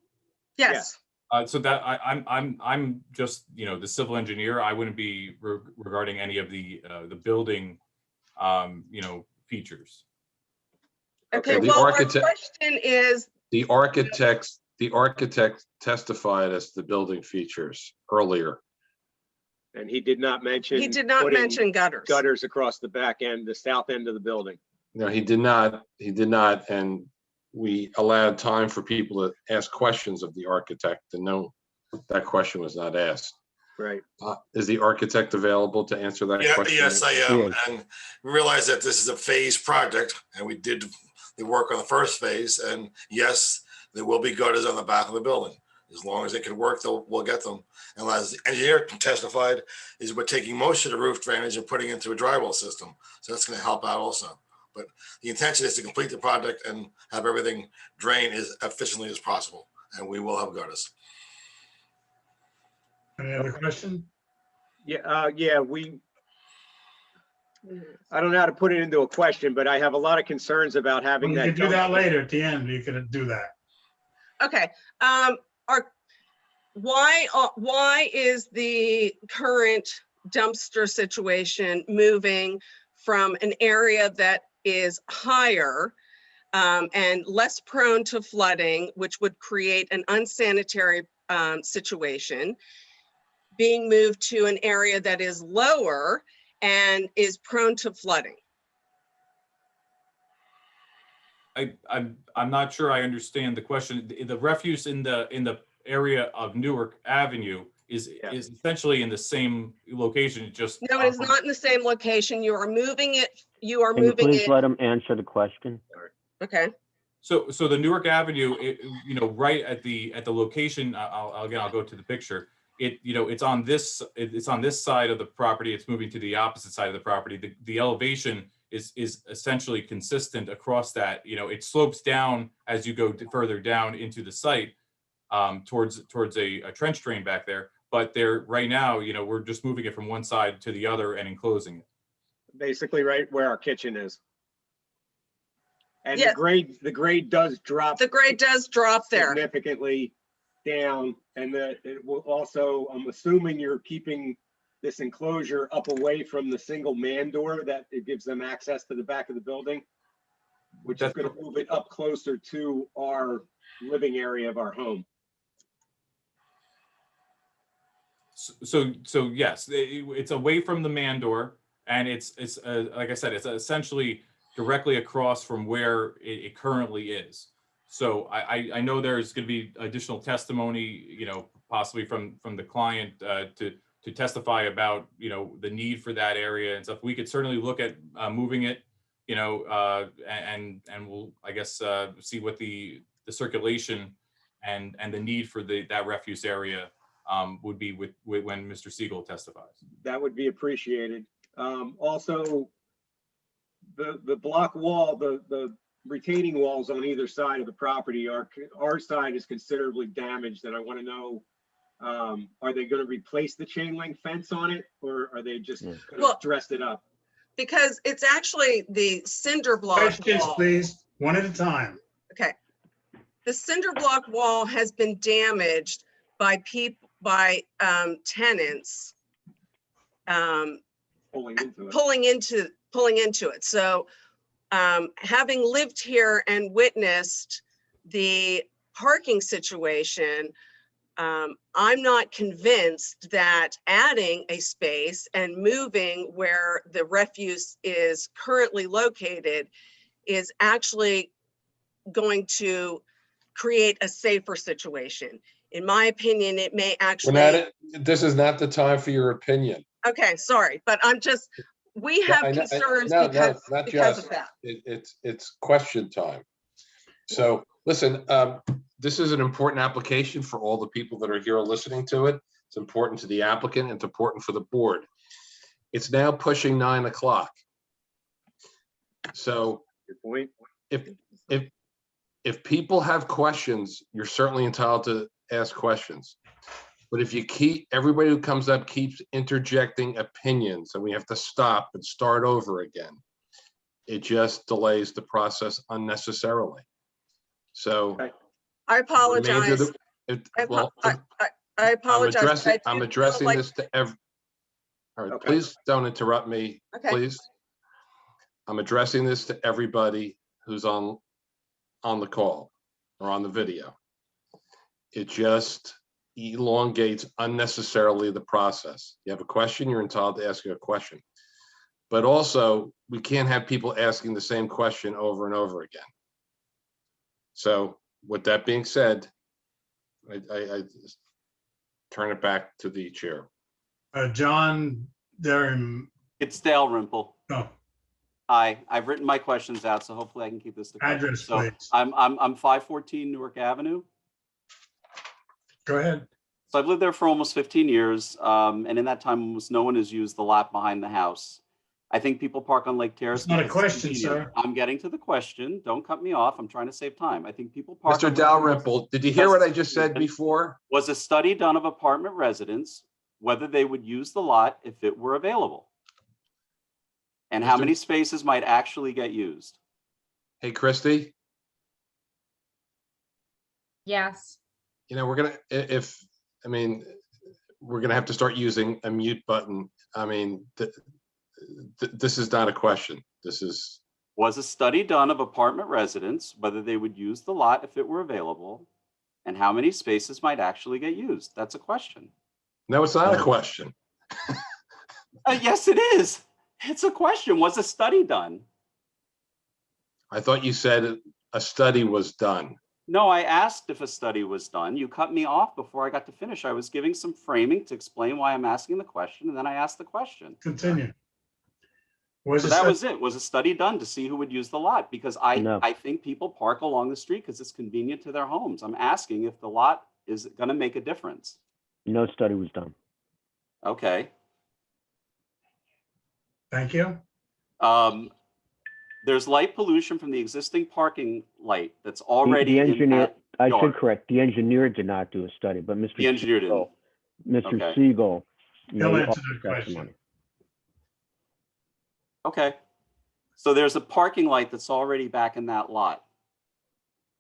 Yes. So that I'm just the civil engineer. I wouldn't be regarding any of the building features. Okay, The well, our architect- question is, The architect testified as to the building features earlier. And he did not mention. he did not putting mention gutters. Gutters across the back end, the south end of the building. No, he did not, and we allowed time for people to ask questions of the architect, and no, that question was not asked. Right. Is the architect available to answer that question? Yes, I am. And realize that this is a phased project, and we did the work on the first phase. And yes, there will be gutters on the back of the building. As long as they can work, we'll get them. And as the engineer testified, is we're taking most of the roof drainage and putting it into a drywall system. So that's going to help out also. But the intention is to complete the project and have everything drain as efficiently as possible. And we will have gutters. Any other question? Yeah, I don't know how to put it into a question, but I have a lot of concerns about having You that. can do that dumpster. later at the end. You can do that. Okay, why is the current dumpster situation moving from an area that is higher and less prone to flooding, which would create an unsanitary situation, being moved to an area that is lower and is prone to flooding? I'm not sure I understand the question. The refuse in the area of Newark Avenue is essentially in the same location, just. No, it is not in the same location. You are moving it. You are Can you moving please it. let him answer the question? Okay. So the Newark Avenue, right at the location, I'll go to the picture. It's on this side of the property. It's moving to the opposite side of the property. The elevation is essentially consistent across that. It slopes down as you go further down into the site towards a trench drain back there. But right now, we're just moving it from one side to the other and enclosing it. Basically right where our kitchen is. And Yes. the grade does drop. The grade does drop there. Significantly down, and that it will also, I'm assuming you're keeping this enclosure up away from the single man door that it gives them access to the back of the building, which is going to move it up closer to our living area of our home. So yes, it's away from the man door, and it's like I said, it's essentially directly across from where it currently is. So I know there's going to be additional testimony, possibly from the client to testify about, the need for that area and stuff. We could certainly look at moving it, and we'll, I guess, see what the circulation and the need for that refuse area would be with when Mr. Siegel testifies. That would be appreciated. Also, the block wall, the retaining walls on either side of the property our side is considerably damaged, and I want to know, are they going to replace the chain link fence on it, or are they just going to dress it up? Because it's actually the cinder block Questions, wall. please, one at a time. Okay. The cinder block wall has been damaged by tenants pulling into it. So having lived here and witnessed the parking situation, I'm not convinced that adding a space and moving where the refuse is currently located is actually going to create a safer situation. In my opinion, it may actually. This is not the time for your opinion. Okay, sorry, but we have concerns not because of that. It's question time. So listen, this is an important application for all the people that are here listening to it. It's important to the applicant. It's important for the board. It's now pushing 9 o'clock. So if people have questions, you're certainly entitled to ask questions. But if everybody who comes up keeps interjecting opinions and we have to stop and start over again, it just delays the process unnecessarily. So I apologize. I apologize. I'm addressing this to every. All right, please don't interrupt me, please. I'm addressing this to everybody who's on the call or on the video. It just elongates unnecessarily the process. You have a question, you're entitled to ask a question. But also, we can't have people asking the same question over and over again. So with that being said, I turn it back to the chair. John, it's Dale Rimple. Oh. Hi, I've written my questions out, so hopefully I can keep this to questions. Address, so please. I'm 514 Newark Avenue. Go ahead. So I've lived there for almost 15 years, and in that time, almost no one has used the lot behind the house. I think people park on Lake Terrace. It's not a question, sir. I'm getting to the question. Don't cut me off. I'm trying to save time. I think people park. Mr. Dalrymple, did you hear what I just said before? Was a study done of apartment residents, whether they would use the lot if it were available? And how many spaces might actually get used? Hey, Christy? Yes. We're going to, we're going to have to start using a mute button. This is not a question. This is. Was a study done of apartment residents, whether they would use the lot if it were available, and how many spaces might actually get used? That's a question. No, it's not a question. Yes, it is. It's a question. Was a study done? I thought you said a study was done. No, I asked if a study was done. You cut me off before I got to finish. I was giving some framing to explain why I'm asking the question, and then I asked the question. Continue. So that was it. Was a study done to see who would use the lot? Because I think people park along the street because it's convenient to their homes. I'm asking if the lot is going to make a difference. No study was done. Okay. Thank you. There's light pollution from the existing parking light that's already the engineer. I yard. should correct. The engineer did not do a study, but Mr. The engineer Siegel, didn't. Mr. Okay. Siegel He'll made answer all that question. testimony. Okay. So there's a parking light that's already back in that lot.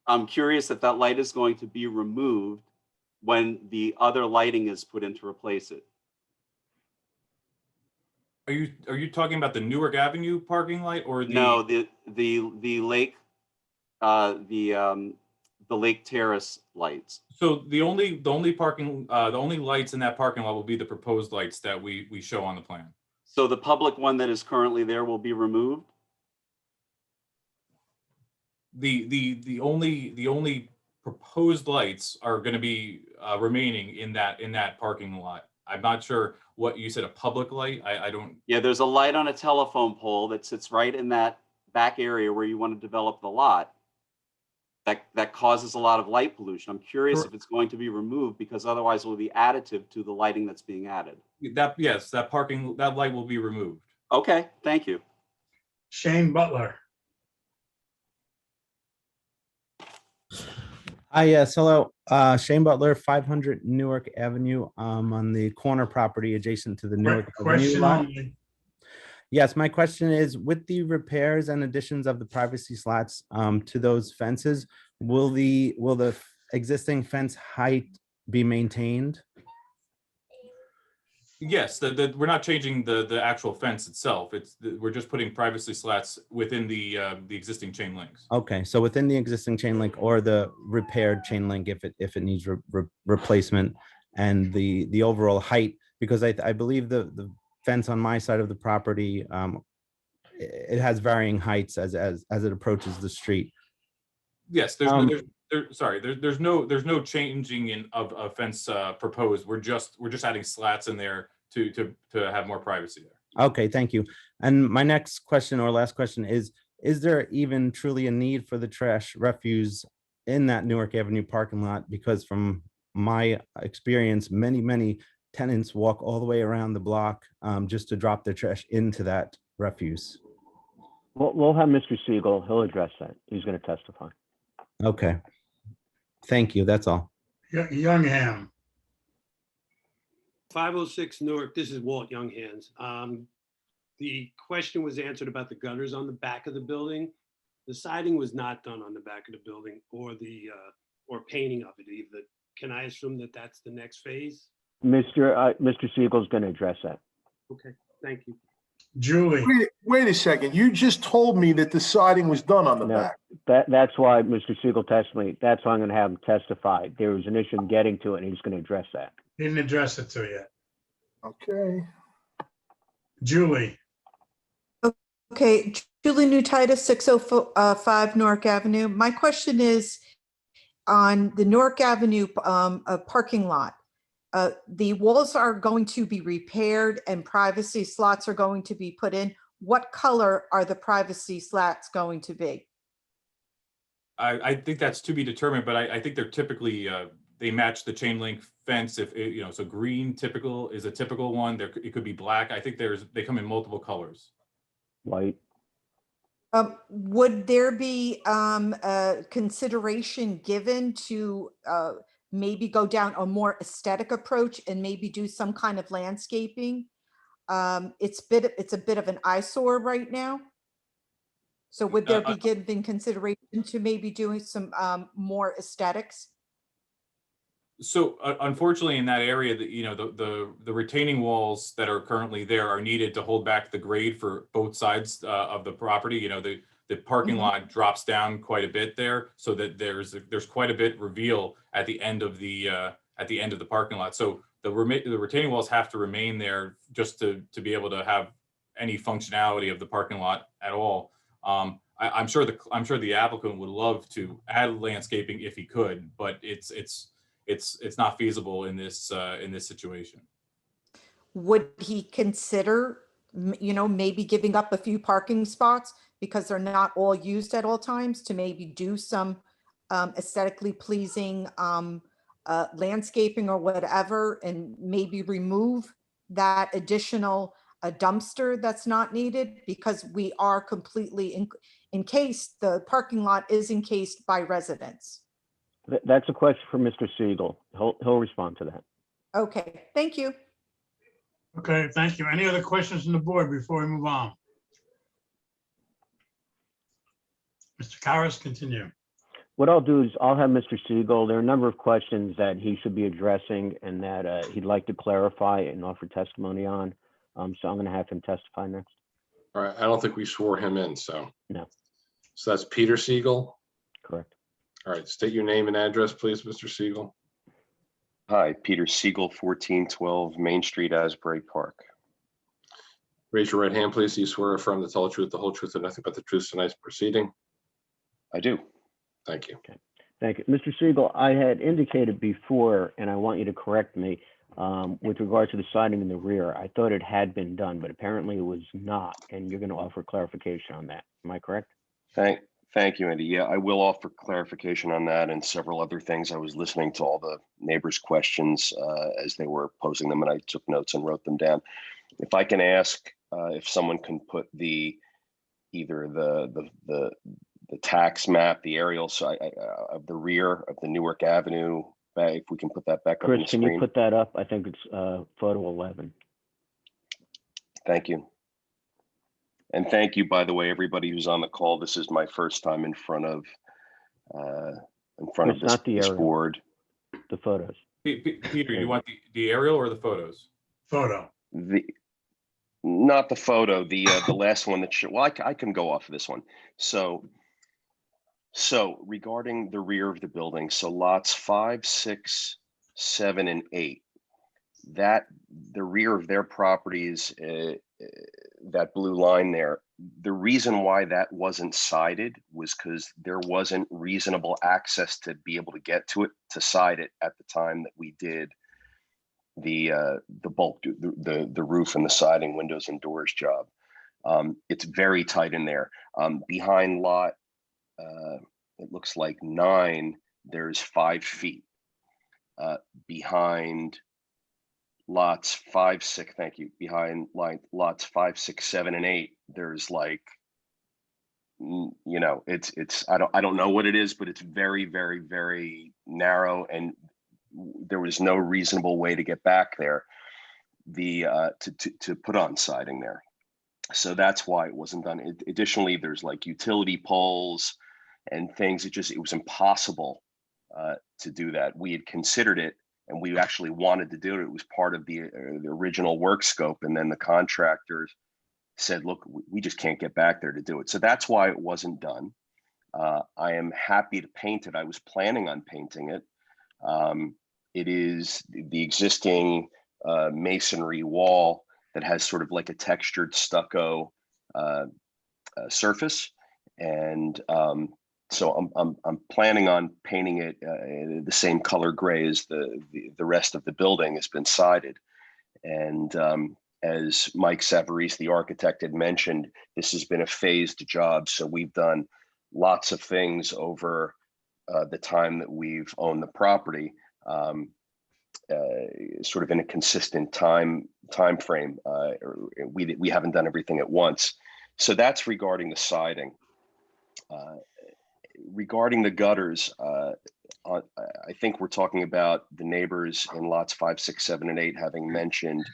I'm curious if that light is going to be removed when the other lighting is put in to replace it. Are you talking about the Newark Avenue parking light or the? No, the lake, the Lake Terrace lights. So the only lights in that parking lot will be the proposed lights that we show on the plan. So the public one that is currently there will be removed? The only proposed lights are going to be remaining in that parking lot. I'm not sure what you said, a public light. I don't. Yeah, there's a light on a telephone pole that sits right in that back area where you want to develop the lot. That causes a lot of light pollution. I'm curious if it's going to be removed, because otherwise it will be additive to the lighting that's being added. That light will be removed. Okay, thank you. Shane Butler. Hi, yes, hello. Shane Butler, 500 Newark Avenue, on the corner property adjacent to the Newark Avenue Question lot. only. Yes, my question is, with the repairs and additions of the privacy slats to those fences, will the existing fence height be maintained? Yes, we're not changing the actual fence itself. We're just putting privacy slats within the existing chain links. Okay, so within the existing chain link or the repaired chain link, if it needs replacement, and the overall height, because I believe the fence on my side of the property, it has varying heights as it approaches the street. Yes, there's no changing of fence proposed. We're just adding slats in there to have more privacy there. Okay, thank you. And my next question or last question is there even truly a need for the trash refuse in that Newark Avenue parking lot? Because from my experience, many tenants walk all the way around the block just to drop their trash into that refuse. We'll have Mr. Siegel. He'll address that. He's going to testify. Okay. Thank you. That's all. Youngham. 506 Newark, this is Walt Younghands. The question was answered about the gutters on the back of the building. The siding was not done on the back of the building or painting of it either. Can I assume that that's the next phase? Mr. Siegel's going to address that. Okay, thank you. Julie. Wait a second. You just told me that the siding was done on the No, back. that's why Mr. Siegel testified. That's why I'm going to have him testify. There was an issue in getting to it, and he's going to address that. Didn't address it to you yet. Okay. Julie. Okay, Julie Newtitis, 605 Newark Avenue. My question is on the Newark Avenue parking lot. The walls are going to be repaired and privacy slots are going to be put in. What color are the privacy slats going to be? I think that's to be determined, but I think they're typically they match the chain link fence. If so green is a typical one. It could be black. I think they come in multiple colors. White. Would there be consideration given to maybe go down a more aesthetic approach and maybe do some kind of landscaping? It's a bit of an eyesore right now. So would there be given consideration to maybe doing some more aesthetics? So unfortunately, in that area, the retaining walls that are currently there are needed to hold back the grade for both sides of the property. The parking lot drops down quite a bit there, so that there's quite a bit reveal at the end of the parking lot. So the retaining walls have to remain there just to be able to have any functionality of the parking lot at all. I'm sure the applicant would love to add landscaping if he could, but it's not feasible in this situation. Would he consider, maybe giving up a few parking spots because they're not all used at all times to maybe do some aesthetically pleasing landscaping or whatever, and maybe remove that additional dumpster that's not needed, because we are completely encased, the parking lot is encased by residents. That's a question for Mr. Siegel. He'll respond to that. Okay, thank you. Okay, thank you. Any other questions from the board before we move on? Mr. Karas, continue. what I'll do is I'll have Mr. Siegel, there are a number of questions that he should be addressing and that he'd like to clarify and offer testimony on. So I'm gonna have him testify next. All right, I don't think we swore him in, so. No. So that's Peter Siegel. Correct. All right, state your name and address, please, Mr. Siegel. Hi, Peter Siegel, 1412 Main Street, Asbury Park. Raise your right hand, please. Do you swear or affirm to tell the truth, the whole truth, and nothing but the truth tonight's proceeding? I do. Thank you. Okay. Thank you. Mr. Siegel, I had indicated before, and I want you to correct me, with regard to the siding in the rear. I thought it had been done, but apparently it was not, and you're going to offer clarification on that. Am I correct? Thank you, Andy. Yeah, I will offer clarification on that and several other things. I was listening to all the neighbors' questions as they were posing them, and I took notes and wrote them down. If I can ask if someone can put either the tax map, the aerial side of the rear of the Newark Avenue, if we can put that back up on the Chris, can screen. you put that up? I think it's photo 11. Thank you. And thank you, by the way, everybody who's on the call. This is my first time in front of Chris, not the this aerial. board. The photos. Peter, you want the aerial or the photos? Photo. Not the photo, the last one that well, I can go off of this one. So regarding the rear of the building, so lots 5, 6, 7, and 8, that the rear of their properties, that blue line there, the reason why that wasn't sided was because there wasn't reasonable access to be able to get to it, to side it at the time that we did the bulk, the roof and the siding, windows and doors job. It's very tight in there. Behind lot, it looks like 9, there's 5 feet. Behind lots 5, 6, thank you. Behind lots 5, 6, 7, and 8, there's like, it's I don't know what it is, but it's very, very, very narrow, and there was no reasonable way to get back there to put on siding there. So that's why it wasn't done. Additionally, there's like utility poles and things. It was impossible to do that. We had considered it, and we actually wanted to do it. It was part of the original work scope. And then the contractors said, look, we just can't get back there to do it. So that's why it wasn't done. I am happy to paint it. I was planning on painting it. It is the existing masonry wall that has sort of like a textured stucco surface. And so I'm planning on painting it the same color gray as the rest of the building has been sided. And as Mike Savarese, the architect, had mentioned, this has been a phased job. So we've done lots of things over the time that we've owned the property, sort of in a consistent time frame. We haven't done everything at once. So that's regarding the siding. Regarding the gutters, I think we're talking about the neighbors in lots 5, 6, 7, and 8 having mentioned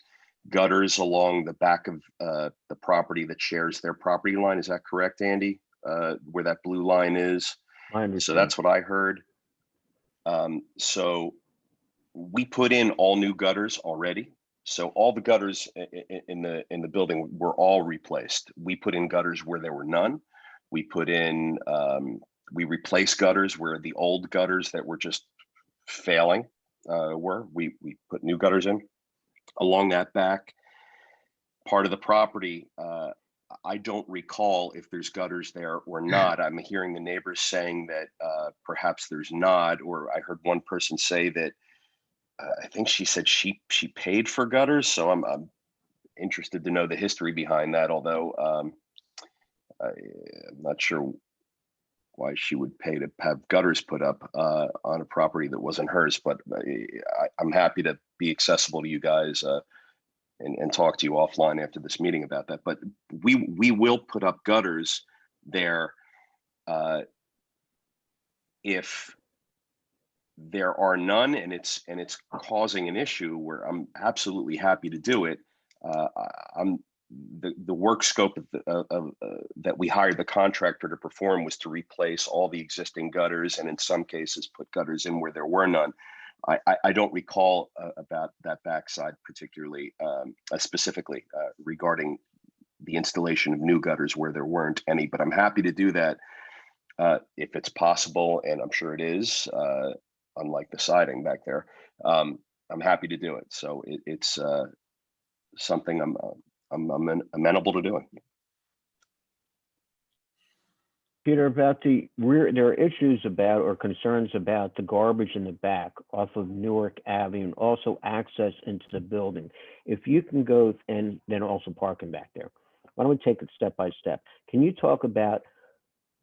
gutters along the back of the property that shares their property line. Is that correct, Andy? Where that blue line is? So that's what I heard. So we put in all new gutters already. So all the gutters in the building were all replaced. We put in gutters where there were none. We put in, we replaced gutters where the old gutters that were just failing were. We put new gutters in. Along that back part of the property, I don't recall if there's gutters there or not. I'm hearing the neighbors saying that perhaps there's not, or I heard one person say that I think she said she paid for gutters. So I'm interested to know the history behind that, although I'm not sure why she would pay to have gutters put up on a property that wasn't hers, but I'm happy to be accessible to you guys and talk to you offline after this meeting about that. But we will put up gutters there if there are none and it's causing an issue where I'm absolutely happy to do it. the work scope that we hired the contractor to perform was to replace all the existing gutters, and in some cases put gutters in where there were none. I don't recall about that backside particularly specifically regarding the installation of new gutters where there weren't any, but I'm happy to do that if it's possible, and I'm sure it is, unlike the siding back there. I'm happy to do it. So it's something I'm amenable to doing. Peter, about the rear, there are issues about or concerns about the garbage in the back off of Newark Avenue and also access into the building. If you can go, and then also parking back there. Why don't we take it step by step? Can you talk about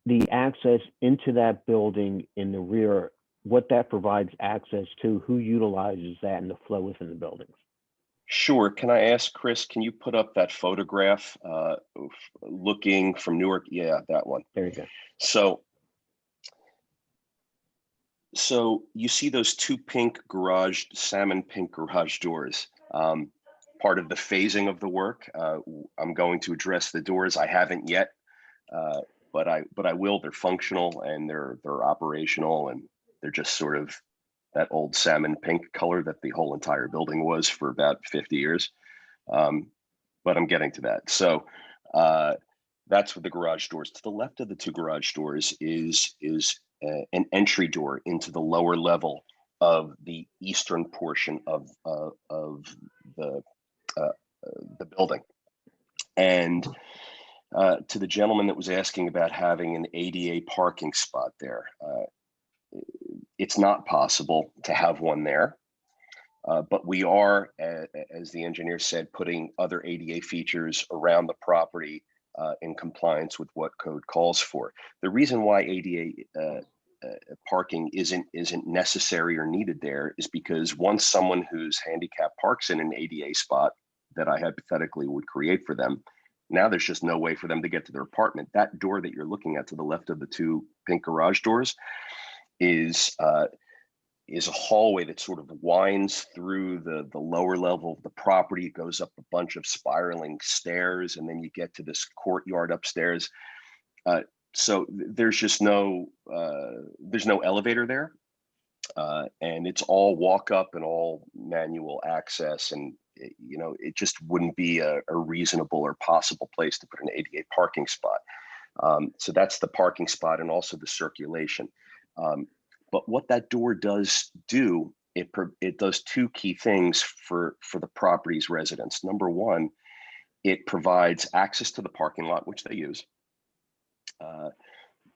the access into that building in the rear, what that provides access to, who utilizes that, and the flow within the buildings? Sure. Can I ask Chris, can you put up that photograph looking from Newark? Yeah, that one. There you go. So you see those two salmon pink garage doors. Part of the phasing of the work, I'm going to address the doors. I haven't yet, but I will. They're functional and they're operational, and they're just sort of that old salmon pink color that the whole entire building was for about 50 years. But I'm getting to that. So that's what the garage doors. To the left of the two garage doors is an entry door into the lower level of the eastern portion of the building. And to the gentleman that was asking about having an ADA parking spot there, it's not possible to have one there, but we are, as the engineer said, putting other ADA features around the property in compliance with what code calls for. The reason why ADA parking isn't necessary or needed there is because once someone who's handicapped parks in an ADA spot that I hypothetically would create for them, now there's just no way for them to get to their apartment. That door that you're looking at to the left of the two pink garage doors is a hallway that sort of winds through the lower level of the property. It goes up a bunch of spiraling stairs, and then you get to this courtyard upstairs. So there's just there's no elevator there, and it's all walk up and all manual access, and it just wouldn't be a reasonable or possible place to put an ADA parking spot. So that's the parking spot and also the circulation. But what that door does do, it does two key things for the property's residents. Number one, it provides access to the parking lot, which they use.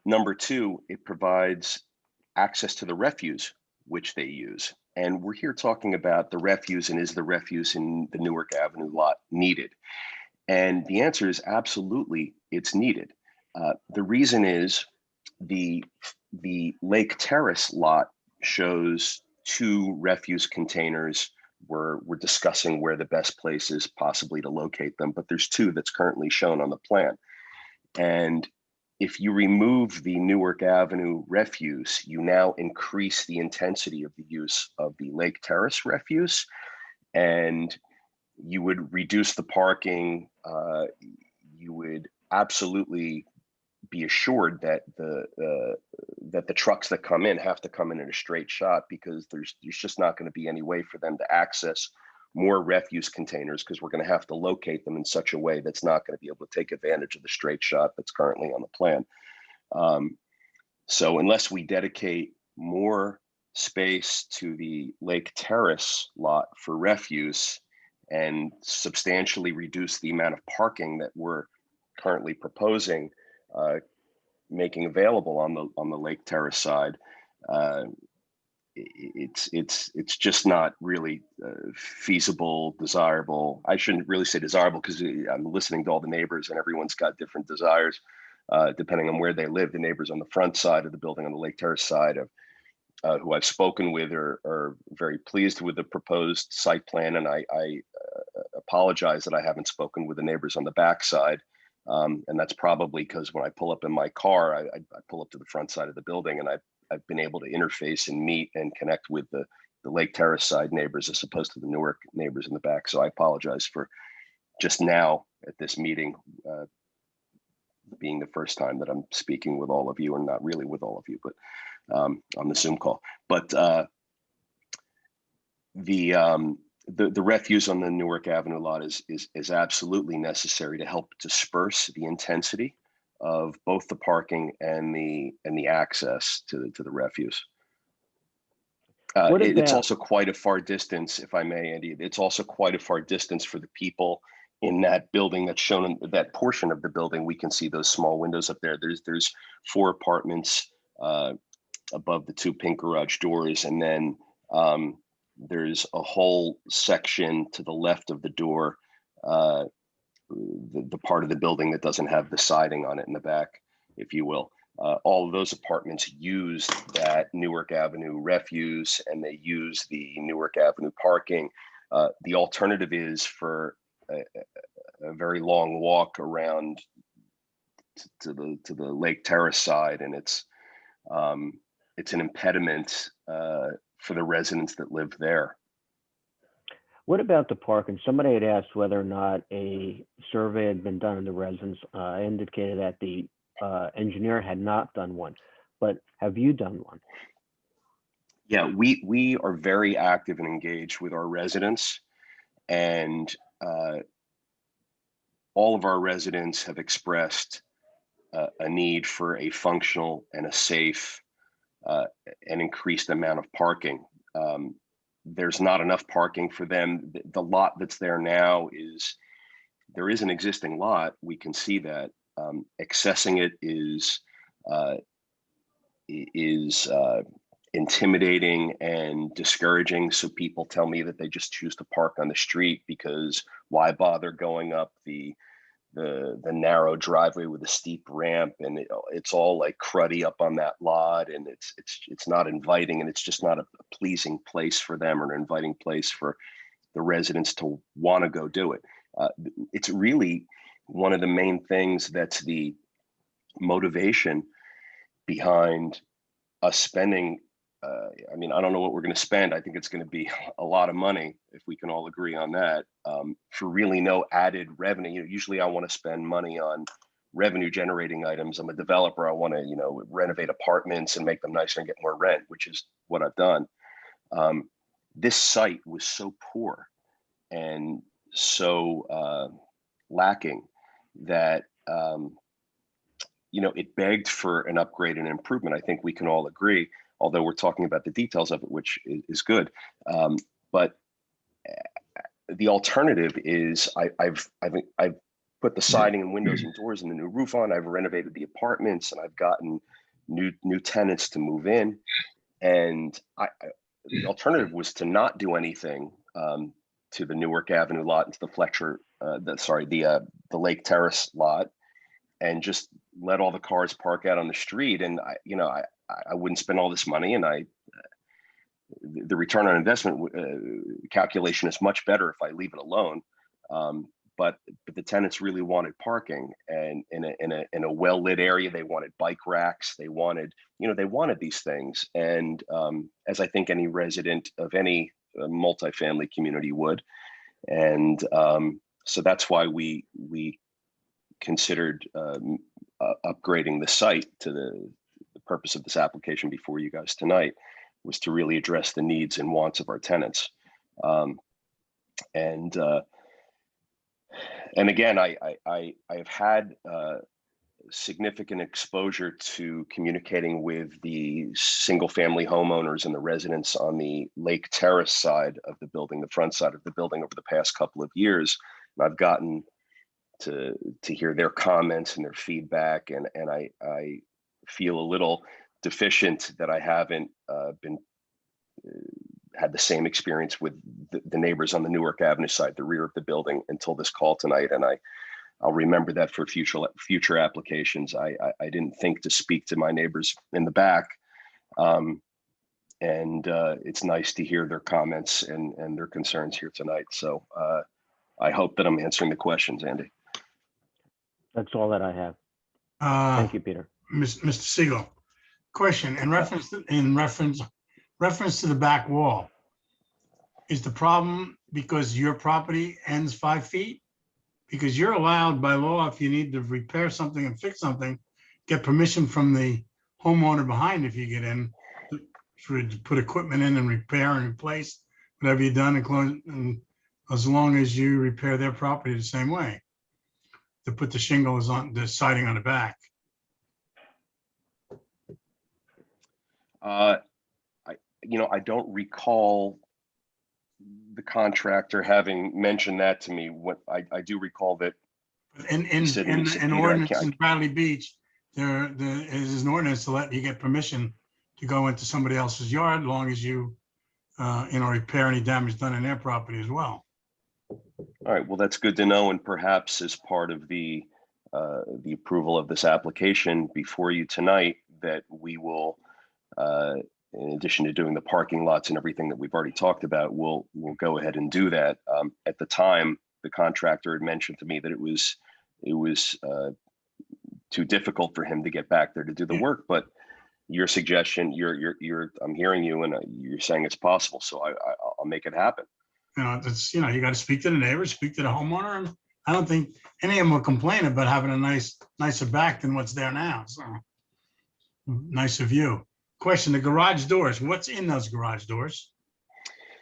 Number two, it provides access to the refuse, which they use. And we're here talking about the refuse, and is the refuse in the Newark Avenue lot needed? And the answer is absolutely, it's needed. The reason is the Lake Terrace lot shows two refuse containers. We're discussing where the best place is possibly to locate them, but there's two that's currently shown on the plan. And if you remove the Newark Avenue refuse, you now increase the intensity of the use of the Lake Terrace refuse, and you would reduce the parking. You would absolutely be assured that the trucks that come in have to come in a straight shot, because there's just not going to be any way for them to access more refuse containers, because we're going to have to locate them in such a way that's not going to be able to take advantage of the straight shot that's currently on the plan. So unless we dedicate more space to the Lake Terrace lot for refuse and substantially reduce the amount of parking that we're currently proposing making available on the Lake Terrace side, it's just not really feasible, desirable. I shouldn't really say desirable, because I'm listening to all the neighbors and everyone's got different desires depending on where they live. The neighbors on the front side of the building, on the Lake Terrace side, who I've spoken with, are very pleased with the proposed site plan, and I apologize that I haven't spoken with the neighbors on the back side. And that's probably because when I pull up in my car, I pull up to the front side of the building, and I've been able to interface and meet and connect with the Lake Terrace side neighbors as opposed to the Newark neighbors in the back. So I apologize for just now at this meeting, being the first time that I'm speaking with all of you, and not really with all of you, but on the Zoom call. But the refuse on the Newark Avenue lot is absolutely necessary to help disperse the intensity of both the parking and the access to the refuse. It's also quite a far distance, if I may, Andy. It's also quite a far distance for the people in that building that's shown in that portion of the building. We can see those small windows up there. There's 4 apartments above the 2 pink garage doors, and then there's a whole section to the left of the door, the part of the building that doesn't have the siding on it in the back, if you will. All of those apartments use that Newark Avenue refuse, and they use the Newark Avenue parking. The alternative is for a very long walk around to the Lake Terrace side, and it's an impediment for the residents that live there. What about the parking? Somebody had asked whether or not a survey had been done in the residence. I indicated that the engineer had not done one, but have you done one? Yeah, we are very active and engaged with our residents, and all of our residents have expressed a need for a functional and a safe and increased amount of parking. There's not enough parking for them. The lot that's there now there is an existing lot. We can see that. Accessing it is intimidating and discouraging. So people tell me that they just choose to park on the street because why bother going up the narrow driveway with a steep ramp, and it's all like cruddy up on that lot, and it's not inviting, and it's just not a pleasing place for them or an inviting place for the residents to want to go do it. It's really one of the main things that's the motivation behind us spending. I mean, I don't know what we're going to spend. I think it's going to be a lot of money, if we can all agree on that, for really no added revenue. Usually I want to spend money on revenue generating items. I'm a developer. I want to, renovate apartments and make them nicer and get more rent, which is what I've done. This site was so poor and so lacking that, it begged for an upgrade and improvement. I think we can all agree, although we're talking about the details of it, which is good. But the alternative is I've put the siding and windows and doors and the new roof on. I've renovated the apartments, and I've gotten new tenants to move in. And the alternative was to not do anything to the Newark Avenue lot, into the Fletcher, the Lake Terrace lot, and just let all the cars park out on the street. And I wouldn't spend all this money, and the return on investment calculation is much better if I leave it alone. But the tenants really wanted parking, and in a well-lit area. They wanted bike racks. They wanted these things. And as I think any resident of any multifamily community would. And so that's why we considered upgrading the site. To the purpose of this application before you guys tonight was to really address the needs and wants of our tenants. And again, I have had significant exposure to communicating with the single family homeowners and the residents on the Lake Terrace side of the building, the front side of the building, over the past couple of years. And I've gotten to hear their comments and their feedback, and I feel a little deficient that I haven't had the same experience with the neighbors on the Newark Avenue side, the rear of the building, until this call tonight. And I'll remember that for future applications. I didn't think to speak to my neighbors in the back. And it's nice to hear their comments and their concerns here tonight. So I hope that I'm answering the questions, Andy. That's all that I have. Thank you, Peter. Mr. Siegel, question in reference to the back wall. Is the problem because your property ends 5 feet? because you're allowed by law, if you need to repair something and fix something, get permission from the homeowner behind if you get in, to put equipment in and repair and replace whatever you've done, and as long as you repair their property the same way. To put the shingles on, the siding on the back. I don't recall the contractor having mentioned that to me. What I do recall that In ordinance in Bradley Beach, there is an ordinance to let you get permission to go into somebody else's yard, as long as you, repair any damage done in their property as well. All right, well, that's good to know, and perhaps as part of the approval of this application before you tonight, that we will, in addition to doing the parking lots and everything that we've already talked about, we'll go ahead and do that. At the time, the contractor had mentioned to me that it was too difficult for him to get back there to do the work, but your suggestion, I'm hearing you, and you're saying it's possible, so I'll make it happen. You got to speak to the neighbors, speak to the homeowner, and I don't think any of them will complain about having a nicer back than what's there now. So nicer view. Question: the garage doors. What's in those garage doors?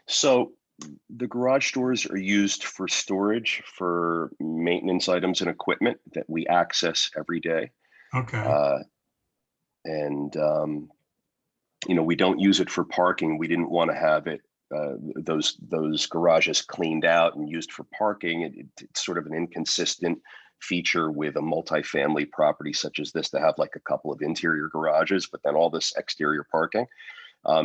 So the garage doors are used for storage for maintenance items and equipment that we access every day. Okay. We don't use it for parking. We didn't want to have it. Those garages cleaned out and used for parking. It's sort of an inconsistent feature with a multifamily property such as this to have like a couple of interior garages, but then all this exterior parking.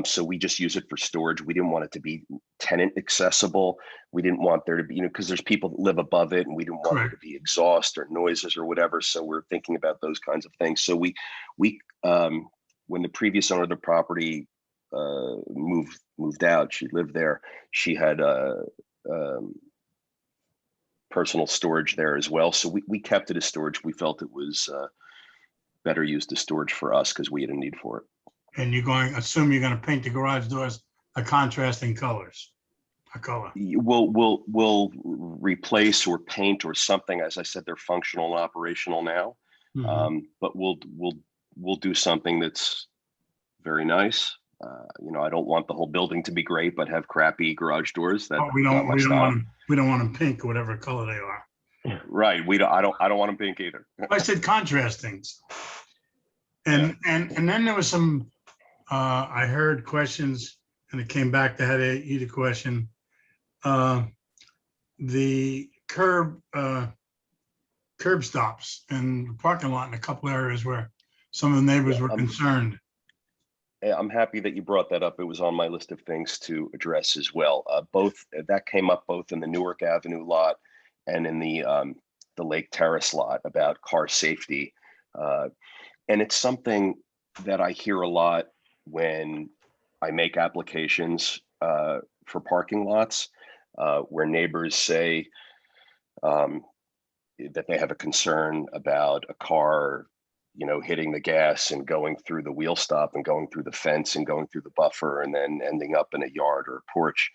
So we just use it for storage. We didn't want it to be tenant accessible. We didn't want there to be, because there's people that live above it, and we didn't want there to be exhaust or noises or whatever. So we're thinking about those kinds of things. So we when the previous owner of the property moved out, she lived there. She had personal storage there as well. So we kept it as storage. We felt it was better used as storage for us because we had a need for it. And assume you're going to paint the garage doors a contrasting colors, a color. We'll replace or paint or something. As I said, they're functional and operational now. Mm-hmm. But we'll do something that's very nice. I don't want the whole building to be great, but have crappy garage doors. We don't want them pink or whatever color they are. Right. I don't want them pink either. I said contrasting. And then there was some. I heard questions, and it came back to how to eat a question. The curb stops in the parking lot in a couple areas where some of the neighbors were concerned. I'm happy that you brought that up. It was on my list of things to address as well. That came up both in the Newark Avenue lot and in the Lake Terrace lot about car safety. And it's something that I hear a lot when I make applications for parking lots, where neighbors say that they have a concern about a car, hitting the gas and going through the wheel stop and going through the fence and going through the buffer and then ending up in a yard or a porch.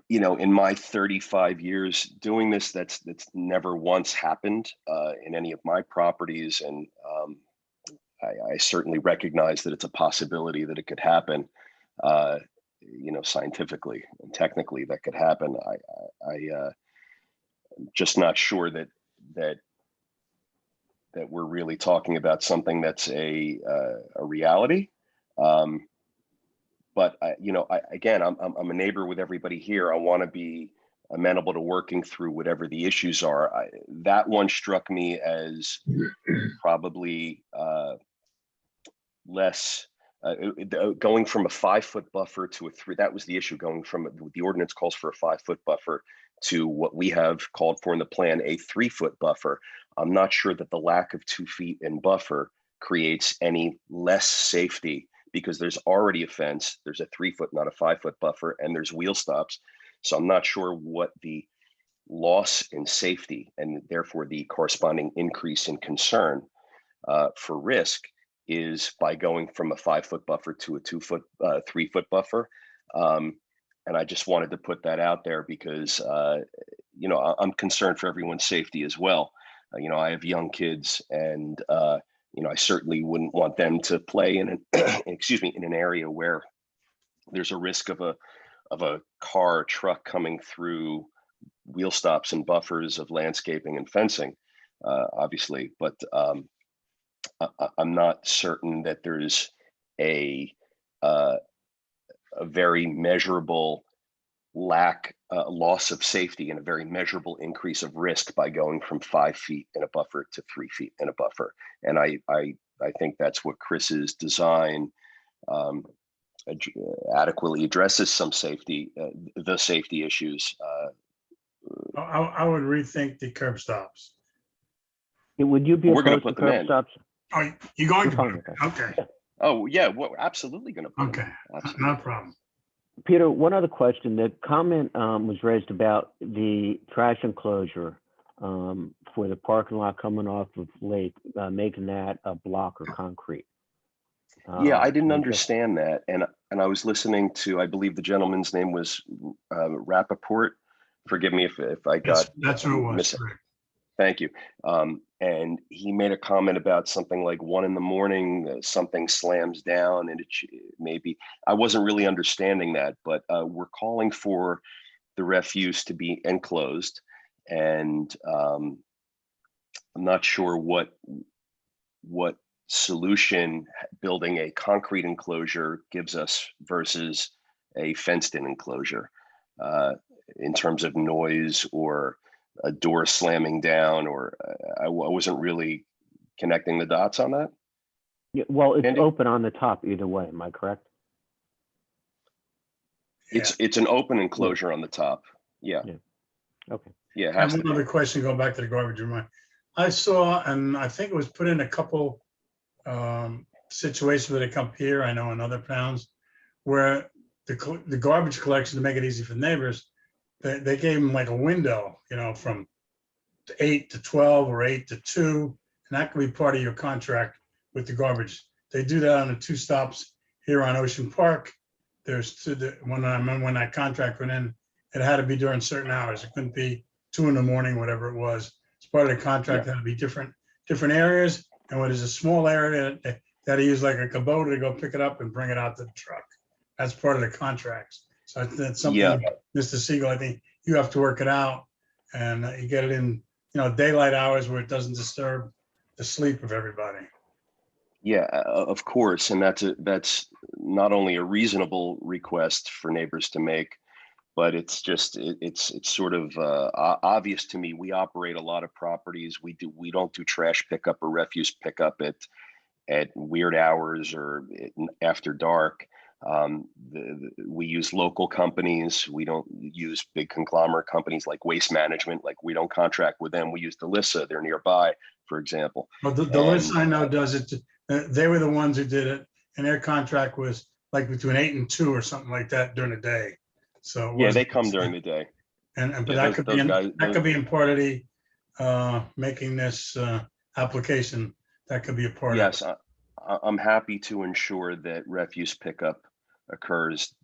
In my 35 years doing this, that's never once happened in any of my properties. And I certainly recognize that it's a possibility that it could happen, scientifically and technically that could happen. I'm just not sure that we're really talking about something that's a reality. But I'm a neighbor with everybody here. I want to be amenable to working through whatever the issues are. That one struck me as probably less going from a 5-foot buffer to a 3. That was the issue, going from the ordinance calls for a 5-foot buffer to what we have called for in the plan, a 3-foot buffer. I'm not sure that the lack of 2 feet in buffer creates any less safety, because there's already a fence, there's a 3-foot, not a 5-foot buffer, and there's wheel stops. So I'm not sure what the loss in safety and therefore the corresponding increase in concern for risk is by going from a 5-foot buffer to a 3-foot buffer. And I just wanted to put that out there because, I'm concerned for everyone's safety as well. I have young kids and, I certainly wouldn't want them to play in an, excuse me, in an area where there's a risk of a car or truck coming through wheel stops and buffers of landscaping and fencing, obviously. But I'm not certain that there's a very measurable loss of safety and a very measurable increase of risk by going from 5 feet in a buffer to 3 feet in a buffer. And I think that's what Chris's design adequately addresses some safety, the safety issues. I would rethink the curb stops. Would you be We're gonna opposed to put them curb in. stops? Oh, you're going to, We're fine with that. okay, Oh, yeah, we're absolutely going to put them okay, in. Absolutely. no problem. Peter, one other question. The comment was raised about the trash enclosure for the parking lot coming off of Lake, making that a block or concrete. Yeah, I didn't and understand that. And I was listening to, I believe the gentleman's name was Rappaport. Forgive me if I got That's who it was, correct. Thank you. And he made a comment about something like 1 a.m, something slams down and maybe, I wasn't really understanding that, but we're calling for the refuse to be enclosed. And I'm not sure what solution building a concrete enclosure gives us versus a fenced in enclosure in terms of noise or a door slamming down, or I wasn't really connecting the dots on that. Yeah, well, it's Andy? open on the top either way. Am I correct? It's an open enclosure on the top. Yeah. Okay. Yeah. It I have has to be. another question, going back to the garbage removal. I saw, and I think it was put in a couple situations where they come here, I know in other towns, where the garbage collection, to make it easy for neighbors, they gave them like a window, from 8 to 12 or 8 to 2, and that could be part of your contract with the garbage. They do that on the 2 stops here on Ocean Park. There's when I remember when that contract went in, it had to be during certain hours. It couldn't be 2 in the morning, whatever it was. It's part of the contract. It had to be different areas. And when there's a small area that he used like a Kubota to go pick it up and bring it out to the truck. That's part of the contracts. So that's something, Yeah. Mr. Siegel, I think you have to work it out and you get it in, daylight hours where it doesn't disturb the sleep of everybody. Yeah, of course. And that's not only a reasonable request for neighbors to make, but it's sort of obvious to me. We operate a lot of properties. We don't do trash pickup or refuse pickup at weird hours or after dark. We use local companies. We don't use big conglomerate companies like Waste Management. Like, we don't contract with them. We use DeLissa. They're nearby, for example. But the list I know does it. They were the ones who did it, and their contract was like between 8 and 2 or something like that during the day. So yeah, they come during the day. But Yeah, that could be in part of the making this application. That could be a part of it. Yes, I'm happy to ensure that refuse pickup occurs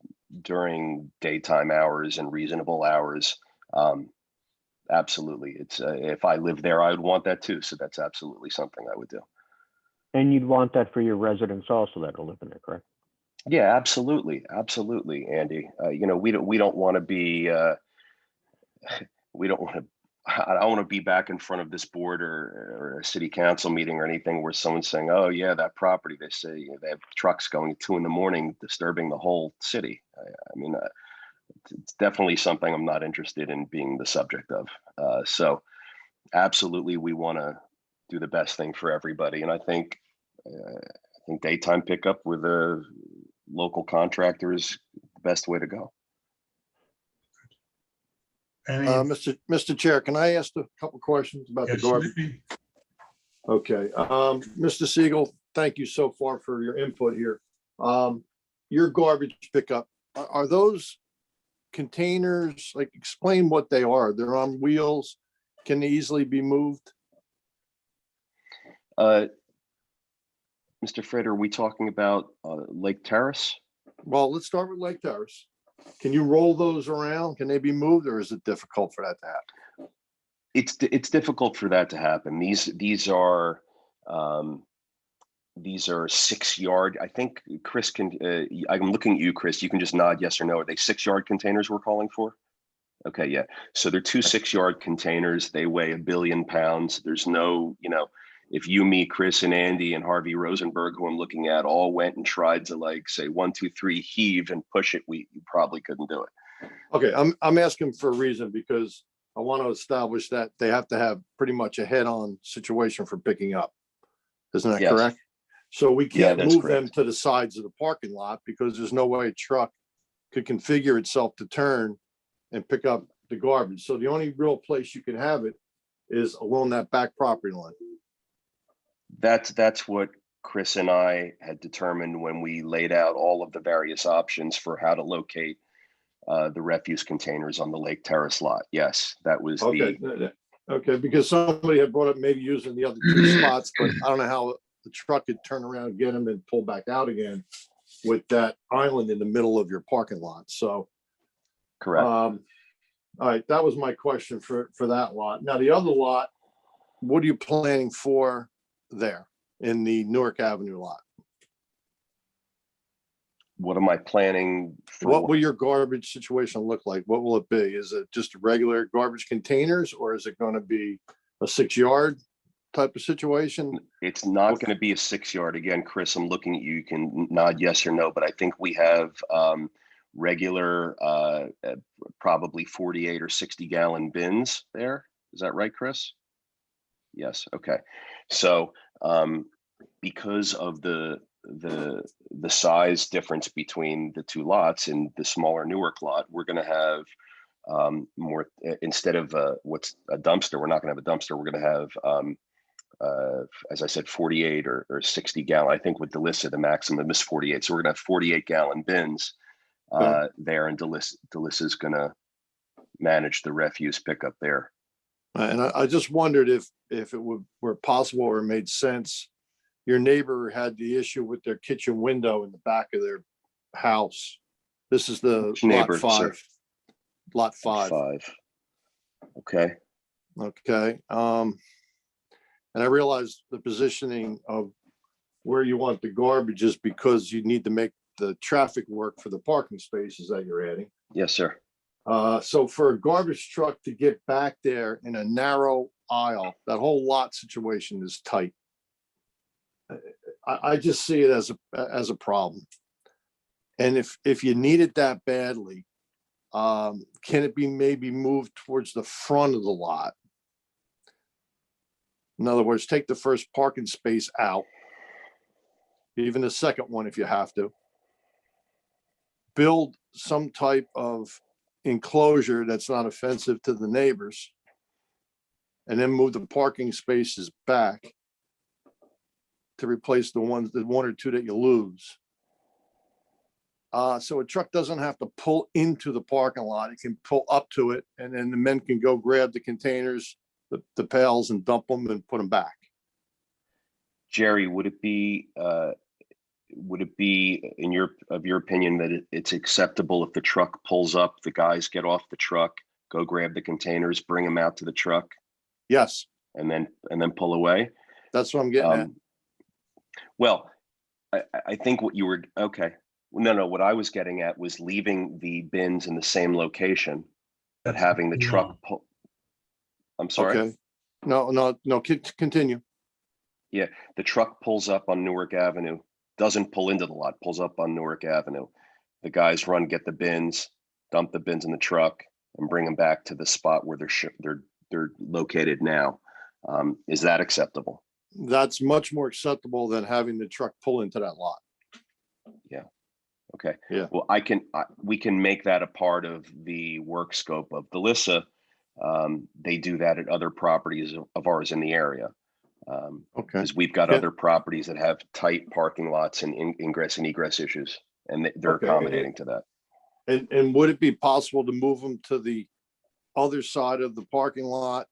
during daytime hours and reasonable hours. Absolutely. It's if I lived there, I would want that too. So that's absolutely something I would do. And you'd want that for your residents also that'll live in there, correct? Yeah, absolutely. Absolutely, Andy. We don't want to be, I don't want to be back in front of this board or a city council meeting or anything where someone's saying, oh yeah, that property, they say they have trucks going at 2 a.m, disturbing the whole city. I mean, it's definitely something I'm not interested in being the subject of. So absolutely, we want to do the best thing for everybody. And I think daytime pickup with a local contractor is the best way to go. Mr. Chair, can I ask a couple questions about the garbage? Okay, Mr. Siegel, thank you so far for your input here. Your garbage pickup, are those containers, like, explain what they are? They're on wheels, can they easily be moved? Mr. Fred, are we talking about Lake Terrace? Well, let's start with Lake Terrace. Can you roll those around? Can they be moved, or is it difficult for that to happen? It's difficult for that to happen. These are 6-yard. I think Chris can. I'm looking at you, Chris. You can just nod yes or no. Are they 6-yard containers we're calling for? Okay, yeah. So they're 2 6-yard containers. They weigh 1 billion pounds. There's no, if you, me, Chris, and Andy and Harvey Rosenberg, who I'm looking at, all went and tried to like say 1, 2, 3, heave and push it, we probably couldn't do it. Okay, I'm asking for a reason because I want to establish that they have to have pretty much a head-on situation for picking up. Isn't that Yes. correct? So we Yeah, can't that's move them correct. to the sides of the parking lot because there's no way a truck could configure itself to turn and pick up the garbage. So the only real place you can have it is along that back property line. That's what Chris and I had determined when we laid out all of the various options for how to locate the refuse containers on the Lake Terrace lot. Yes, that was Okay, the, okay, because somebody had brought up maybe using the other 2 spots, but I don't know how the truck could turn around, get them and pull back out again with that island in the middle of your parking lot. So, correct. all right, that was my question for that lot. Now, the other lot, what are you planning for there in the Newark Avenue lot? What am I planning for? What will your garbage situation look like? What will it be? Is it just regular garbage containers, or is it going to be a 6-yard type of situation? It's not going to be a 6-yard. Again, Chris, I'm looking at you. You can nod yes or no, but I think we have regular, probably 48 or 60 gallon bins there. Is that right, Chris? Yes. Okay. So because of the size difference between the 2 lots and the smaller Newark lot, we're going to have more, instead of what's a dumpster, we're not going to have a dumpster. We're going to have, as I said, 48 or 60 gallon. I think with Delissa, the maximum is 48. So we're going to have 48 gallon bins there, and Delissa is going to manage the refuse pickup there. And I just wondered if it were possible or made sense. Your neighbor had the issue with their kitchen window in the back of their house. This is the Neighbor, lot 5. sir. Lot 5. Okay. Okay. And I realize the positioning of where you want the garbage is because you need to make the traffic work for the parking spaces that you're adding. Yes, sir. So for a garbage truck to get back there in a narrow aisle, that whole lot situation is tight. I just see it as a problem. And if you need it that badly, can it be maybe moved towards the front of the lot? In other words, take the first parking space out, even the second one if you have to. Build some type of enclosure that's not offensive to the neighbors, and then move the parking spaces back to replace the 1 or 2 that you lose. So a truck doesn't have to pull into the parking lot. It can pull up to it, and then the men can go grab the containers, the pails, and dump them and put them back. Jerry, would it be in your opinion that it's acceptable if the truck pulls up, the guys get off the truck, go grab the containers, bring them out to the truck? Yes. And then pull away? That's what I'm getting at. Well, I think what you were, okay. No, what I was getting at was leaving the bins in the same location, but having the truck pull. I'm sorry? Okay. No, continue. Yeah, the truck pulls up on Newark Avenue, doesn't pull into the lot, pulls up on Newark Avenue. The guys run, get the bins, dump the bins in the truck, and bring them back to the spot where they're located now. Is that acceptable? That's much more acceptable than having the truck pull into that lot. Yeah. Okay. Yeah. Well, we can make that a part of the work scope of Delissa. They do that at other properties of ours in the area. Okay. Because we've got other properties that have tight parking lots and ingress and egress issues, and they're accommodating to that. And would it be possible to move them to the other side of the parking lot?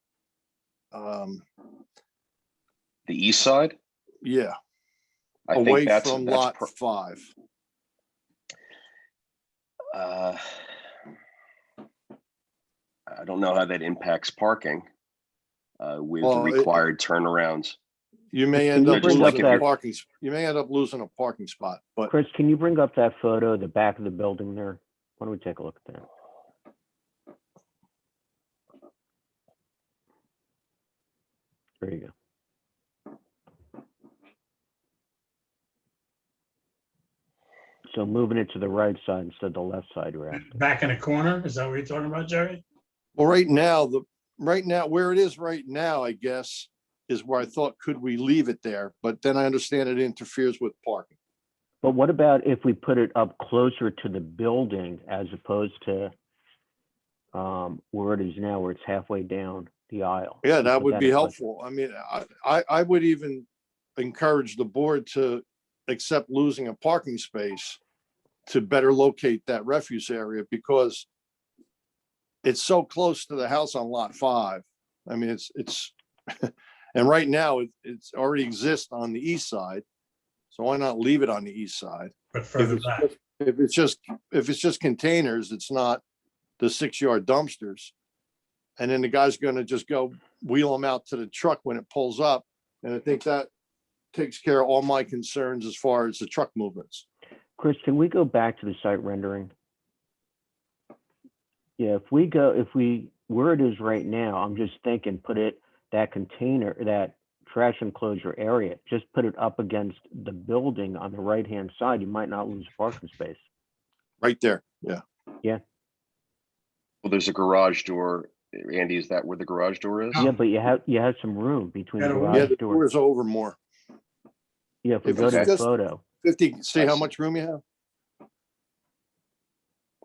The east side? Yeah. I Away think from lot 5. I don't know how that impacts parking with Well, required turnarounds. You may Can end you up bring up losing that- a parking, you may end up losing a parking spot, but Chris, can you bring up that photo, the back of the building there? Why don't we take a look at that? There you go. So moving it to the right side instead of the left side, you're asking. Back in the corner, is that what you're talking about, Jerry? well, right now, where it is right now, I guess, is where I thought, could we leave it there? But then I understand it interferes with parking. But what about if we put it up closer to the building as opposed to where it is now, where it's halfway down the aisle? Yeah, And that put would be in place- helpful. I mean, I would even encourage the board to accept losing a parking space to better locate that refuse area, because it's so close to the house on lot 5. I mean, it's, and right now it's already exists on the east side. So why not leave it on the east side? But further back. If it's just containers, it's not the 6-yard dumpsters. And then the guy's gonna just go wheel them out to the truck when it pulls up. And I think that takes care of all my concerns as far as the truck movements. Chris, can we go back to the site rendering? Yeah, where it is right now, I'm just thinking, that container, that trash enclosure area, just put it up against the building on the right-hand side, you might not lose parking space. Right there, yeah. Yeah, Well, there's a garage door. Andy, is that where the garage door is? yeah, but you have some room between the Yeah, garage the door. door's over more. Yeah, if we If go it's to the just photo, 50, see I how see. much room you have?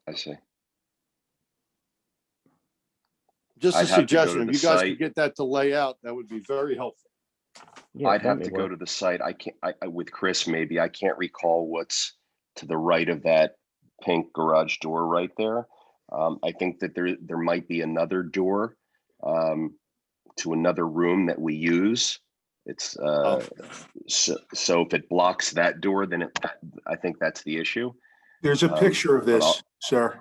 I see. Just a I'd have to go suggestion, to if the you guys could site. get that to lay out, that would be very helpful. yeah, I'd that have may to go work. to the site. I can't, with Chris, maybe. I can't recall what's to the right of that pink garage door right there. I think that there might be another door to another room that we use. It's so if it blocks that door, then I think that's the issue. There's a picture of but this, sir.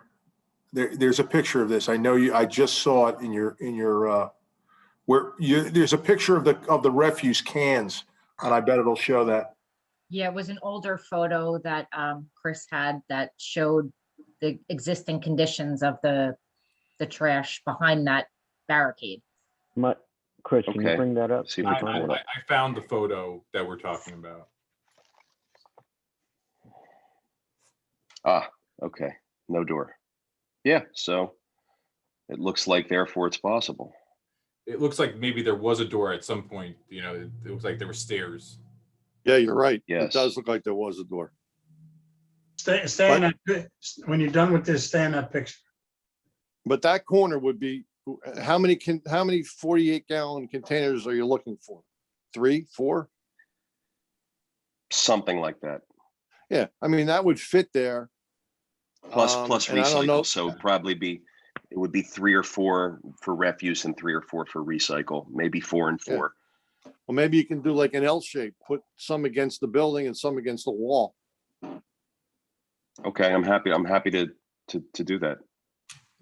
There's a picture of this. I know I just saw it in your there's a picture of the refuse cans, and I bet it'll show that. Yeah, it was an older photo that Chris had that showed the existing conditions of the trash behind that barricade. Chris, can you Okay. bring that up? See if Can we you can pull pull it it up? I found the photo that we're talking about. Ah, okay. No door. Yeah, so it looks like therefore it's possible. It looks like maybe there was a door at some point, it looks like there were stairs. Yeah, you're right. It Yes. does look like there was a door. Stay in that, when you're done with this, stay in that picture. But that corner would be, how many 48-gallon containers are you looking for? 3, 4? Something like that. Yeah, I mean, that would fit there. Plus And I don't know- recycle, so it would be 3 or 4 for refuse and 3 or 4 for recycle, maybe 4 and 4. Well, maybe you can do like an L shape, put some against the building and some against the wall. Okay, I'm happy to do that.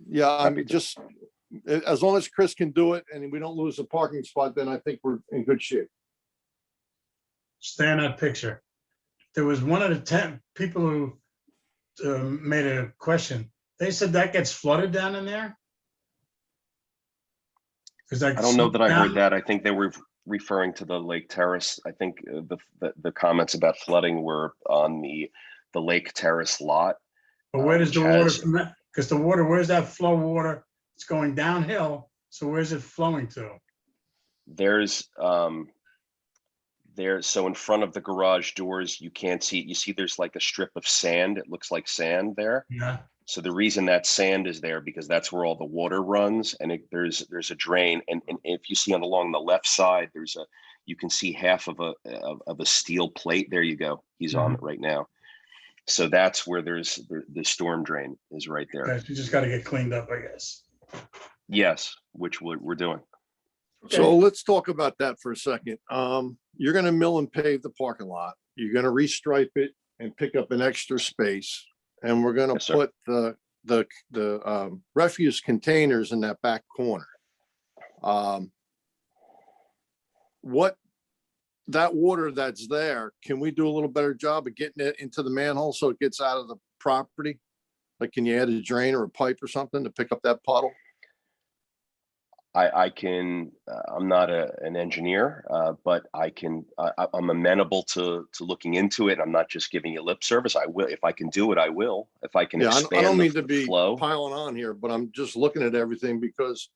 Yeah, I'm Happy to. just, as long as Chris can do it and we don't lose a parking spot, then I think we're in good shape. Stay in that picture. There was one of the 10 people who made a question. They said that gets flooded down in there? I don't know that I heard that. I think they were referring to the Lake Terrace. I think the comments about flooding were on the Lake Terrace lot. But where does which the water has- from that? Because the water, where's that flow water? It's going downhill. So where's it flowing to? There's so in front of the garage doors, you can't see it. You see there's like a strip of sand. It looks like sand there. Yeah. So the reason that sand is there, because that's where all the water runs, and there's a drain. And if you see along the left side, you can see half of a steel plate. There you go. He's on it right now. So that's where there's the storm drain is right there. Guys, you just got to get cleaned up, I guess. Yes, which we're doing. So let's talk about that for a second. You're gonna mill and pave the parking lot. You're gonna restripe it and pick up an extra space. and we're gonna Yes, sir. put the refuse containers in that back corner. What, that water that's there, can we do a little better job of getting it into the manhole so it gets out of the property? Like, can you add a drain or a pipe or something to pick up that puddle? I can, I'm not an engineer, but I'm amenable to looking into it. I'm not just giving you lip service. I will, if I can do it, I will. If I can Yeah, I expand don't mean to the be flow. piling on here, but I'm just looking at everything because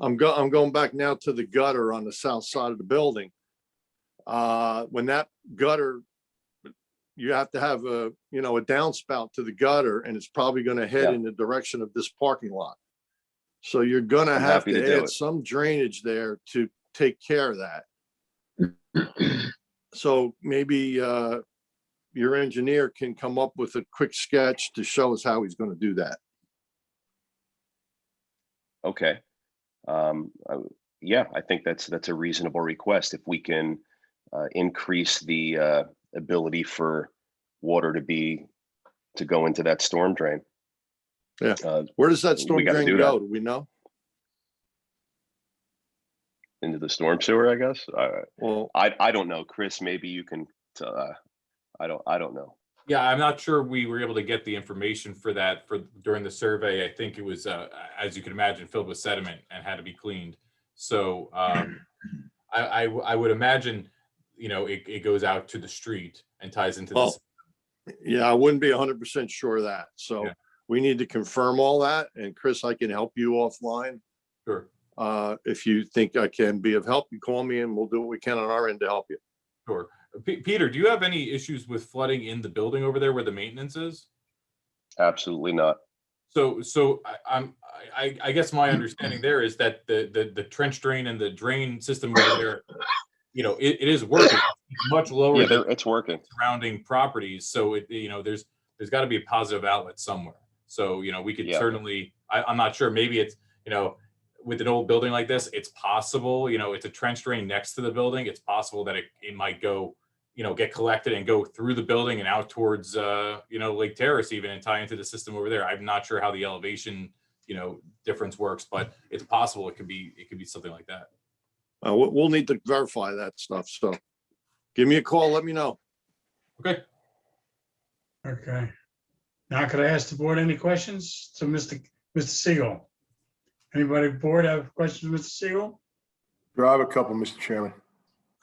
I'm going back now to the gutter on the south side of the building. When that gutter, you have to have a downspout to the gutter, and it's probably going to head in the direction of this parking lot. So you're going to I'm have happy to to do add it. some drainage there to take care of that. So maybe your engineer can come up with a quick sketch to show us how he's going to do that. Okay. Yeah, I think that's a reasonable request. If we can increase the ability for water to go into that storm drain. Yeah. Where does that storm we gotta drain do go? that. Do we know? Into the storm sewer, I guess. Well, I don't know, Chris. Maybe you can. I don't know. Yeah, I'm not sure we were able to get the information for that during the survey. I think it was, as you can imagine, filled with sediment and had to be cleaned. So I would imagine, it goes out to the street and ties into well, yeah, I wouldn't be 100% sure of that. So we need to confirm all that. And Chris, I can help you offline. Sure. If you think I can be of help, you call me and we'll do what we can on our end to help you. Sure. Peter, do you have any issues with flooding in the building over there where the maintenance is? Absolutely not. So I guess my understanding there is that the trench drain and the drain system over there, it is working. It's much lower. Yeah, than it's working. Surrounding properties, so there's got to be a positive outlet somewhere. So we could certainly. I'm not sure. Maybe it's with an old building like this, it's possible. It's a trench drain next to the building. It's possible that it might go, get collected and go through the building and out towards Lake Terrace even and tie into the system over there. I'm not sure how the elevation difference works, but it's possible it could be something like that. We'll need to verify that stuff. So give me a call. Let me know. Okay. Okay. Now, could I ask the board any questions to Mr. Siegel? Anybody board have questions, Mr. Siegel? I have a couple, Mr. Chairman.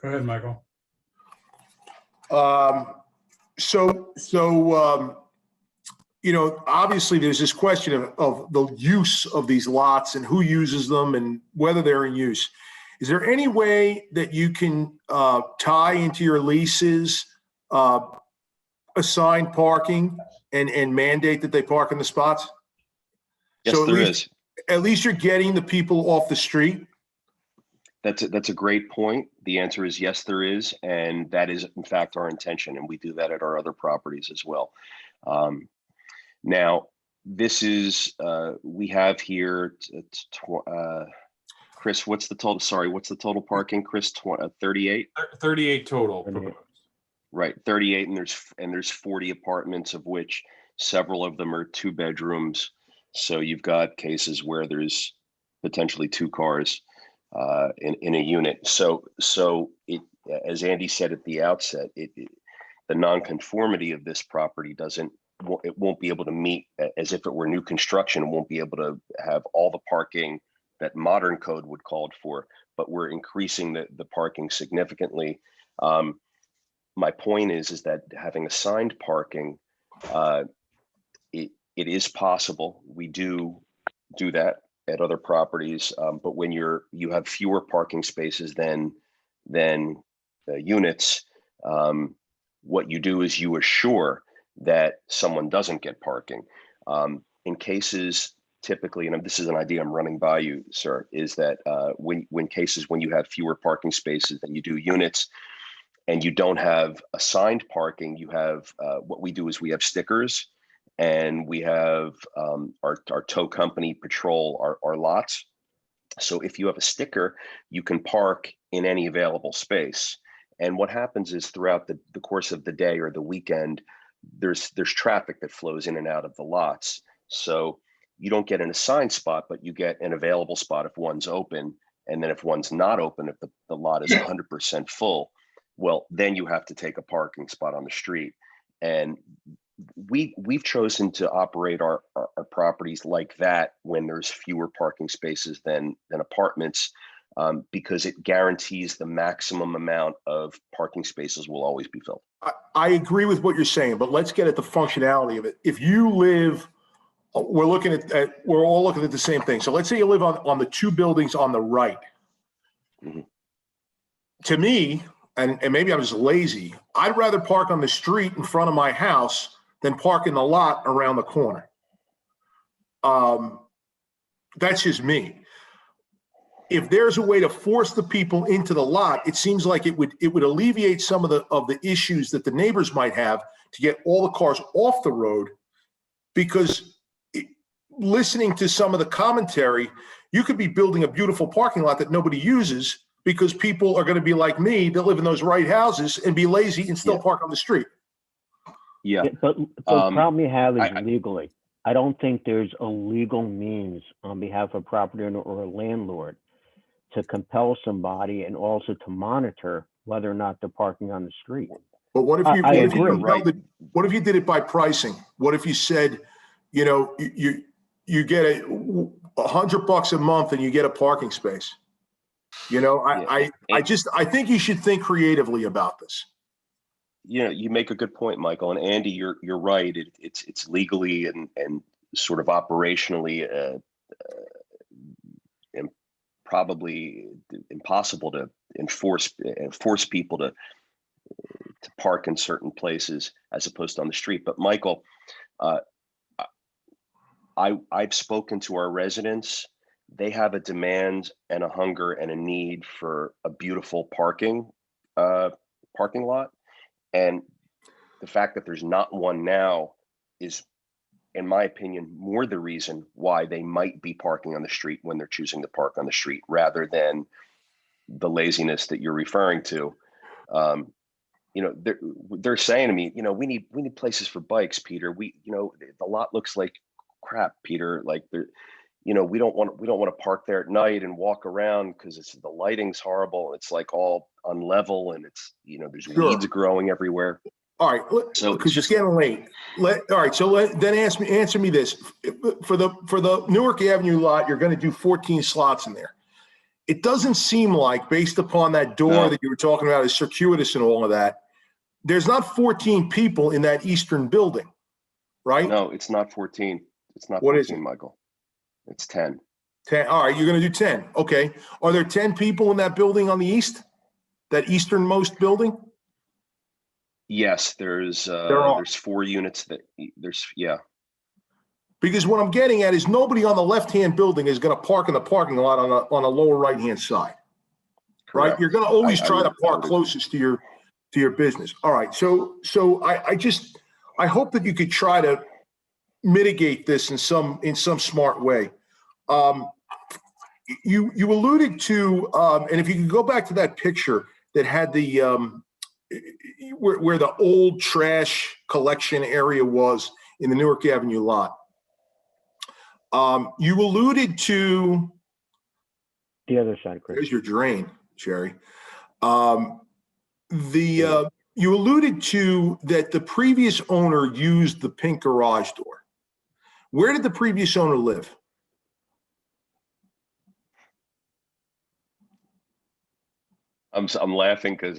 Go ahead, Michael. Obviously there's this question of the use of these lots and who uses them and whether they're in use. Is there any way that you can tie into your leases assigned parking and mandate that they park in the spots? Yes, So there is. At least you're getting the people off the street. That's a great point. The answer is yes, there is. And that is in fact our intention. And we do that at our other properties as well. Now, this is, we have here, Chris, what's the total? Sorry, what's the total parking, Chris? 38? 38 total. Right, 38, and there's 40 apartments, of which several of them are 2 bedrooms. So you've got cases where there's potentially 2 cars in a unit. So it, as Andy said at the outset, the nonconformity of this property won't be able to meet, as if it were new construction, it won't be able to have all the parking that modern code would call for, but we're increasing the parking significantly. My point is that having assigned parking, it is possible. We do that at other properties, but when you have fewer parking spaces than units, what you do is you assure that someone doesn't get parking. In cases, typically, and this is an idea I'm running by you, sir, is that when you have fewer parking spaces than you do units, and you don't have assigned parking, you have what we do is we have stickers, and we have our tow company patrol our lots. So if you have a sticker, you can park in any available space. And what happens is throughout the course of the day or the weekend, there's traffic that flows in and out of the lots. So you don't get an assigned spot, but you get an available spot if one's open. And then if one's not open, if the lot is 100% full, well, then you have to take a parking spot on the street. And we've chosen to operate our properties like that when there's fewer parking spaces than apartments, because it guarantees the maximum amount of parking spaces will always be filled. I agree with what you're saying, but let's get at the functionality of it. If you live, we're all looking at the same thing. So let's say you live on the two buildings on the right. Mm-hmm. To me, and maybe I'm just lazy, I'd rather park on the street in front of my house than park in the lot around the corner. That's just me. If there's a way to force the people into the lot, it seems like it would alleviate some of the issues that the neighbors might have to get all the cars off the road. Because listening to some of the commentary, you could be building a beautiful parking lot that nobody uses because people are going to be like me that live in those right houses and be lazy and still park on the street. Yeah. But the problem you have is legally. I don't think there's a legal means on behalf of a property owner or a landlord to compel somebody and also to monitor whether or not they're parking on the street. But what if you, what if you did it by pricing? What if you said, you know, you get $100 a month and you get a parking space? You know, I think you should think creatively about this. You know, you make a good point, Michael, and Andy, you're right. It's legally and sort of operationally and probably impossible to force people to park in certain places as opposed to on the street. But Michael, I've spoken to our residents. They have a demand and a hunger and a need for a beautiful parking lot. And the fact that there's not one now is, in my opinion, more the reason why they might be parking on the street when they're choosing to park on the street, rather than the laziness that you're referring to. You know, they're saying to me, you know, we need places for bikes, Peter. The lot looks like crap, Peter. Like, you know, we don't want to park there at night and walk around because the lighting's horrible. It's like all unlevel, and it's, you know, there's weeds growing everywhere. All right, so because it's getting late. Then answer me this: for the Newark Avenue lot, you're going to do 14 slots in there. It doesn't seem like, based upon that door that you were talking about, is circuitous and all of that, there's not 14 people in that eastern building, right? No, it's not 14. It's not What 14, is it? Michael. It's 10. 10. All right, you're going to do 10. Okay. Are there 10 people in that building on the east? That easternmost building? Yes, there's 4 units yeah. Because what I'm getting at is nobody on the left-hand building is going to park in the parking lot on a lower right-hand side. Correct. Right? You're going to always try to park closest to your business. All right. So I hope that you could try to mitigate this in some smart way. You alluded to, and if you can go back to that picture that had the where the old trash collection area was in the Newark Avenue lot. You alluded to the other side, Chris. There's your drain, Jerry. You alluded to that the previous owner used the pink garage door. Where did the previous owner live? I'm laughing because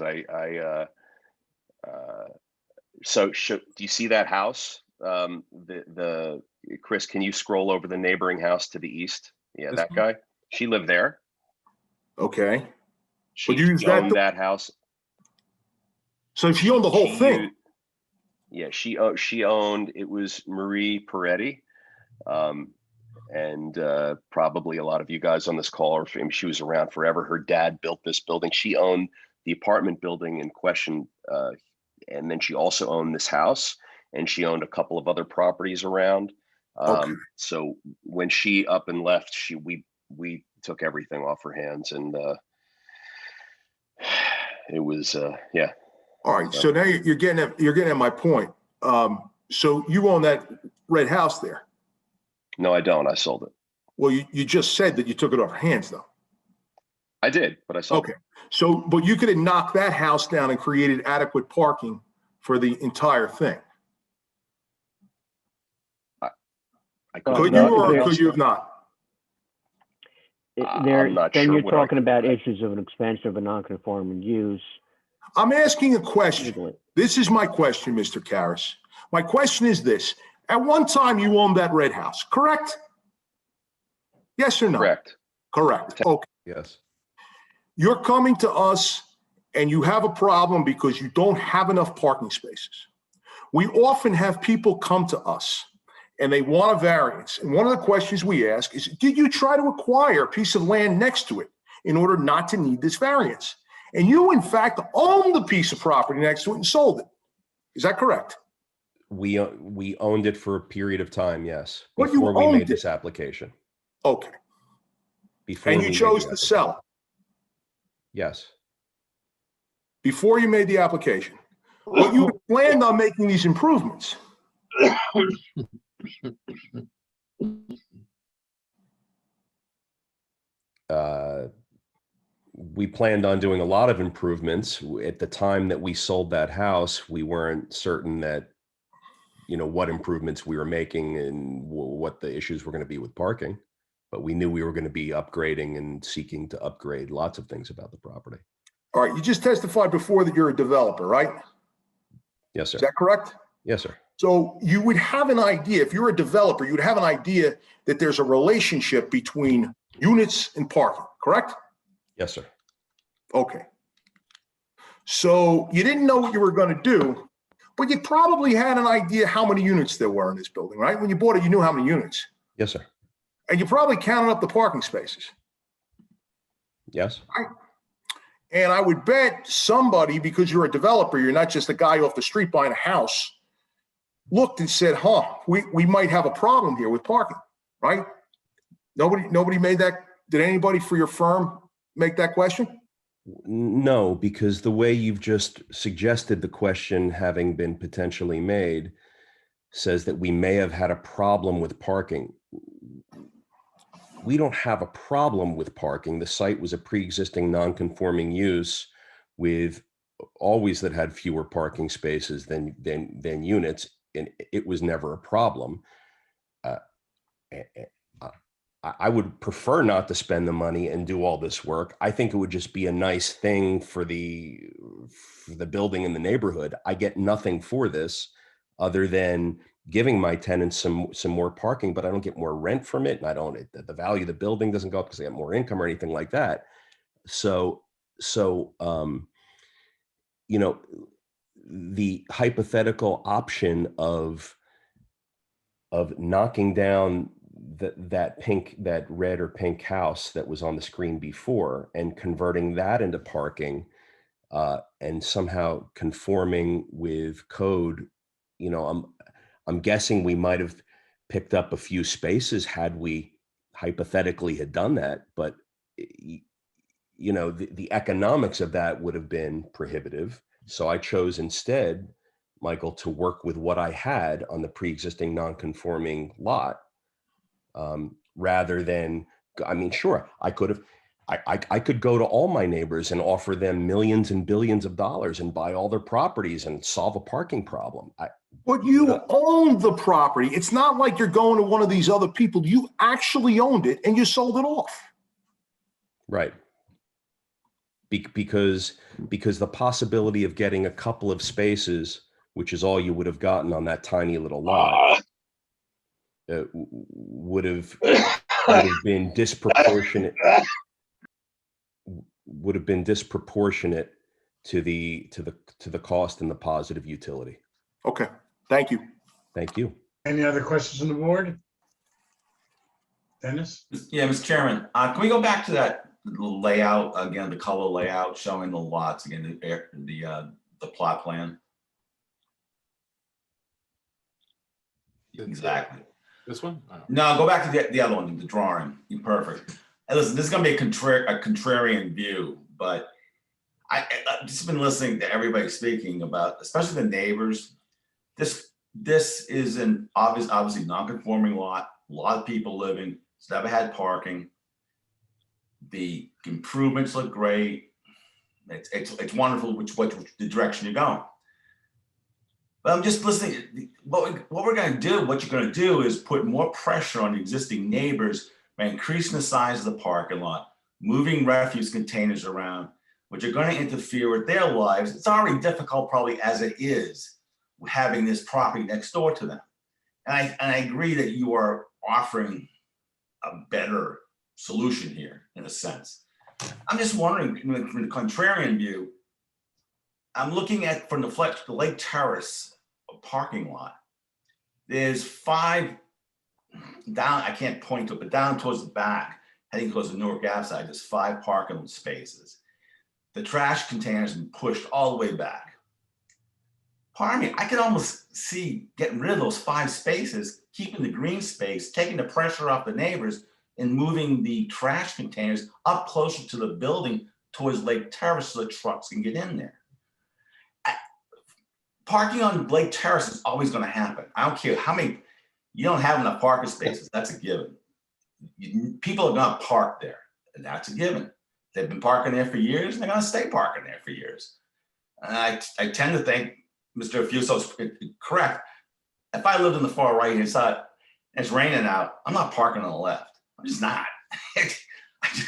so do you see that house? Chris, can you scroll over the neighboring house to the east? Yeah, that guy. She lived there. Okay. She owned that house. So she owned the whole thing. Yeah, she owned. It was Marie Peretti, and probably a lot of you guys on this call are. She was around forever. Her dad built this building. She owned the apartment building in question, and then she also owned this house, and she owned a couple of other properties around. So when she up and left, we took everything off her hands, and it was yeah. All right, so now you're getting at my point. So you own that red house there? No, I don't. I sold it. Well, you just said that you took it off your hands though. I did, but I sold Okay, it. so, but you could have knocked that house down and created adequate parking for the entire thing. I Could no, you or there- could you have not? Then not you're sure what I talking about issues of an expansion of a non-conforming use. I'm asking a question. legally. This is my question, Mr. Karas. My question is this. At one time, you owned that red house, correct? Yes or no? Correct. Correct. Okay. Yes. You're coming to us and you have a problem because you don't have enough parking spaces. We often have people come to us and they want a variance. And one of the questions we ask is, did you try to acquire a piece of land next to it in order not to need this variance? And you, in fact, own the piece of property next to it and sold it. Is that correct? We owned it for a period of time, yes, But you before we owned made it. this application. Okay. Before And we you made chose the to sell it Yes. before you made the application. But you planned on making these improvements. We planned on doing a lot of improvements. At the time that we sold that house, we weren't certain that, what improvements we were making and what the issues were going to be with parking. But we knew we were going to be upgrading and seeking to upgrade lots of things about the property. All right, you just testified before that you're a developer, right? Yes, sir. Is that correct? Yes, sir. So you would have an idea, if you're a developer, you'd have an idea that there's a relationship between units and parking, correct? Yes, sir. Okay. So you didn't know what you were going to do, but you probably had an idea how many units there were in this building, right? When you bought it, you knew how many units. Yes, sir. And you probably counted up the parking spaces. Yes. Right? And I would bet somebody, because you're a developer, you're not just a guy off the street buying a house, looked and said, we might have a problem here with parking, right? Nobody made that. Did anybody for your firm make that question? No, because the way you've just suggested the question having been potentially made says that we may have had a problem with parking. We don't have a problem with parking. The site was a pre-existing non-conforming use with always that had fewer parking spaces than units, and it was never a problem. I would prefer not to spend the money and do all this work. I think it would just be a nice thing for the building in the neighborhood. I get nothing for this other than giving my tenants some more parking, but I don't get more rent from it. And the value of the building doesn't go up because I get more income or anything like that. So the hypothetical option of knocking down that red or pink house that was on the screen before and converting that into parking and somehow conforming with code, I'm guessing we might have picked up a few spaces had we hypothetically had done that, but the economics of that would have been prohibitive. So I chose instead, Michael, to work with what I had on the pre-existing non-conforming lot. Rather than, sure, I could go to all my neighbors and offer them millions and billions of dollars and buy all their properties and solve a parking problem. But you owned the property. It's not like you're going to one of these other people. You actually owned it and you sold it off. Right. Because the possibility of getting a couple of spaces, which is all you would have gotten on that tiny little lot, would have been disproportionate. Would have been disproportionate to the cost and the positive utility. Okay, thank you. Thank you. Any other questions on the board? Dennis? Yeah, Mr. Chairman, can we go back to that layout again, the color layout showing the lots again, the plot plan? Exactly. This one? No, go back to the other one, the drawing. Perfect. And listen, this is going to be a contrarian view, but I've just been listening to everybody speaking about, especially the neighbors. This this is an obviously non-conforming lot, a lot of people living, it's never had parking. The improvements look great. It's wonderful which the direction you're going. But I'm just listening, what we're gonna do, what you're gonna do is put more pressure on the existing neighbors by increasing the size of the parking lot, moving refuse containers around, which are gonna interfere with their lives. It's already difficult probably as it is, having this property next door to them. And I agree that you are offering a better solution here in a sense. I'm just wondering, from the contrarian view, I'm looking at from the Lake Terrace parking lot. There's 5 down, I can't point to it, but down towards the back, heading towards the Newark Ave side, there's 5 parking spaces. The trash containers have been pushed all the way back. Pardon me, I could almost see getting rid of those 5 spaces, keeping the green space, taking the pressure off the neighbors, and moving the trash containers up closer to the building towards Lake Terrace so the trucks can get in there. Parking on Lake Terrace is always going to happen. I don't care how many, you don't have enough parking spaces, that's a given. People are going to park there, and that's a given. They've been parking there for years, and they're going to stay parking there for years. And I tend to think Mr. Fuso's correct. If I lived in the far right hand side and it's raining out, I'm not parking on the left. I'm just not.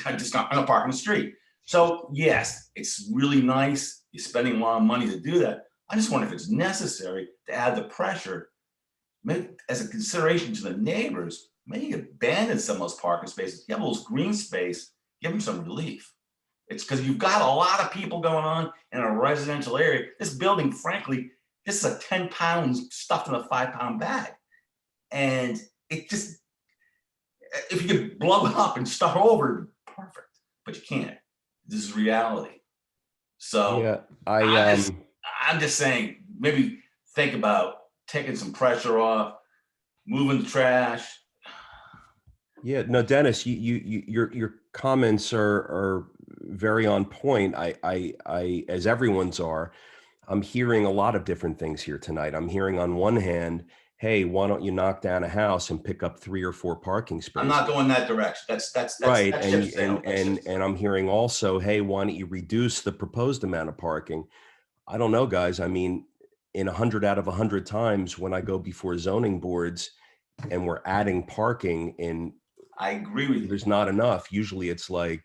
I'm gonna park on the street. So yes, it's really nice. You're spending a lot of money to do that. I just wonder if it's necessary to add the pressure, maybe as a consideration to the neighbors, maybe abandon some of those parking spaces. You have those green space, give them some relief. It's because you've got a lot of people going on in a residential area. This building, frankly, this is a 10 pounds stuffed in a 5-pound bag. And it just, if you could blow it up and start over, perfect, but you can't. This is reality. So yeah, I'm just saying, maybe think about taking some pressure off, moving the trash. Yeah, no, Dennis, your comments are very on point. I as everyone's are, I'm hearing a lot of different things here tonight. I'm hearing on one hand, hey, why don't you knock down a house and pick up 3 or 4 parking spaces? I'm not going that direction. That's right. That's and I'm hearing also, hey, why don't you reduce the proposed amount of parking? I don't know, guys. I mean, in 100 out of 100 times when I go before zoning boards and we're adding parking in, I agree with you. There's not enough. Usually it's like,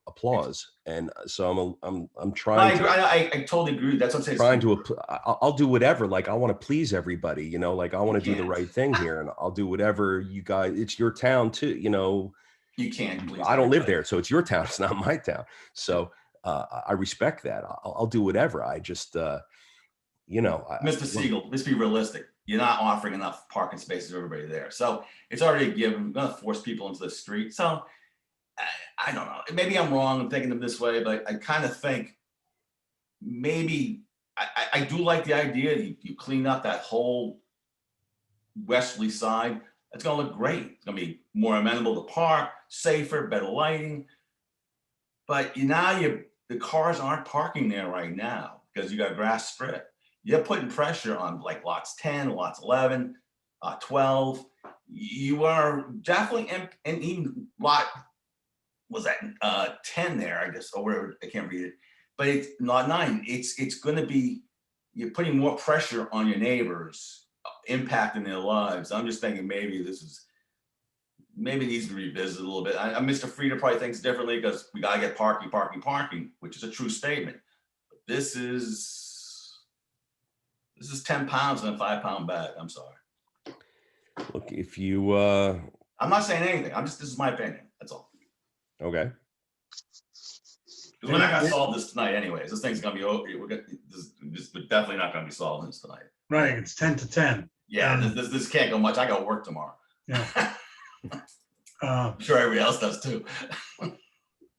applause. And so I'm trying I totally agree. That's what I'm saying. Trying to, I'll do whatever. Like, I want to please everybody, like I want to do the right thing here, and I'll do whatever you guys, it's your town too, You can't please I don't live there, so it's your town. It's not my town. So I respect that. I'll do whatever. I just, Mr. Siegel, let's be realistic. You're not offering enough parking spaces for everybody there. So it's already a given. We're going to force people into the street. So I don't know. Maybe I'm wrong in thinking of this way, but I kind of think maybe I do like the idea. You clean up that whole westerly side. It's going to look great. It's going to be more amenable to park, safer, better lighting. But the cars aren't parking there right now because you got grass strip. You're putting pressure on like lots 10, lots 11, 12. You are definitely, and even lot, was that 10 there, I guess, or whatever, I can't read it. But it's not 9. It's going to be, you're putting more pressure on your neighbors, impacting their lives. I'm just thinking maybe maybe it needs to be revisited a little bit. Mr. Frieda probably thinks differently because we got to get parking, which is a true statement. But this is 10 pounds in a 5-pound bag. I'm sorry. Look, if you, I'm not saying anything. this is my opinion. That's all. Okay. We're not going to solve this tonight anyways. This thing's going to be over. We're definitely not going to be solving this tonight. Right, it's 10 to 10. Yeah, this can't go much. I got work tomorrow. Yeah. I'm sure everybody else does too.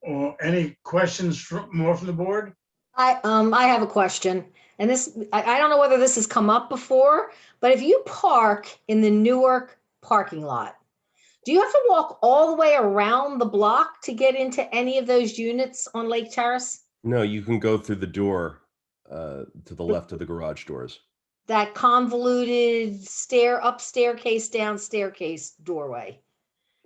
Or any questions more from the board? I have a question, and this, I don't know whether this has come up before, but if you park in the Newark parking lot, do you have to walk all the way around the block to get into any of those units on Lake Terrace? No, you can go through the door to the left of the garage doors. that convoluted up staircase, down staircase doorway.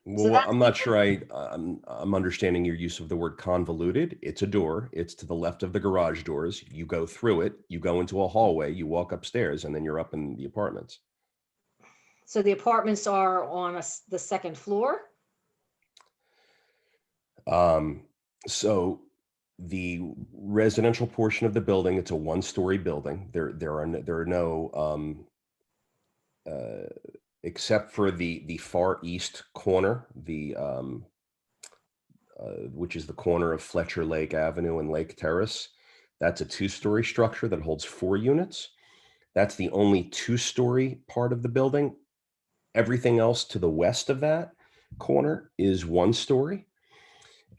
Well, I'm not sure I'm understanding your use of the word convoluted. It's a door. It's to the left of the garage doors. You go through it, you go into a hallway, you walk upstairs, and then you're up in the apartments. So the apartments are on the second floor? So the residential portion of the building, it's a one-story building. There are no except for the far east corner, which is the corner of Fletcher Lake Avenue and Lake Terrace. That's a two-story structure that holds 4 units. That's the only two-story part of the building. Everything else to the west of that corner is 1 story.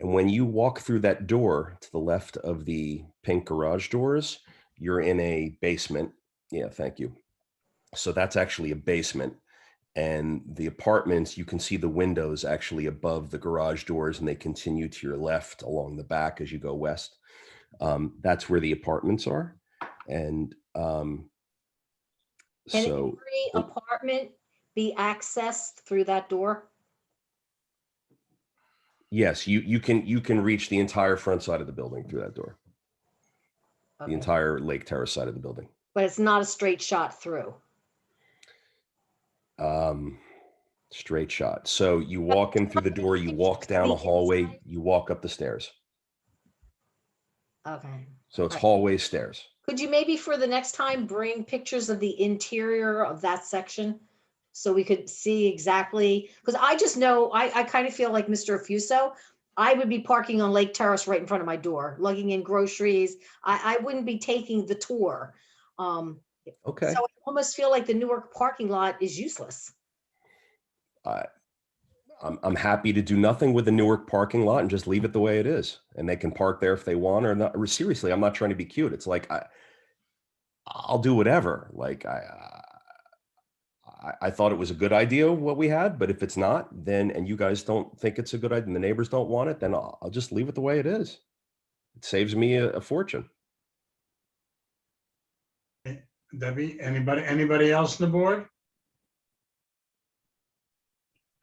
And when you walk through that door to the left of the pink garage doors, you're in a basement. Yeah, thank you. So that's actually a basement. And the apartments, you can see the windows actually above the garage doors, and they continue to your left along the back as you go west. That's where the apartments are. And Can so every apartment be accessed through that door? yes, you can reach the entire front side of the building through that door. Okay. The entire Lake Terrace side of the building. But it's not a straight shot through. Straight shot. So you walk in through the door, you walk down a hallway, you walk up the stairs. Okay. So it's All right. hallway stairs. Could you maybe for the next time bring pictures of the interior of that section? So we could see exactly, because I just know, I kind of feel like Mr. Fuso, I would be parking on Lake Terrace right in front of my door, lugging in groceries. I wouldn't be taking the tour. Okay. So I almost feel like the Newark parking lot is useless. I'm happy to do nothing with the Newark parking lot and just leave it the way it is. And they can park there if they want or not. Seriously, I'm not trying to be cute. It's like, I'll do whatever. Like I thought it was a good idea what we had, but if it's not, then, and you guys don't think it's a good idea and the neighbors don't want it, then I'll just leave it the way it is. It saves me a fortune. Debbie, anybody else on the board?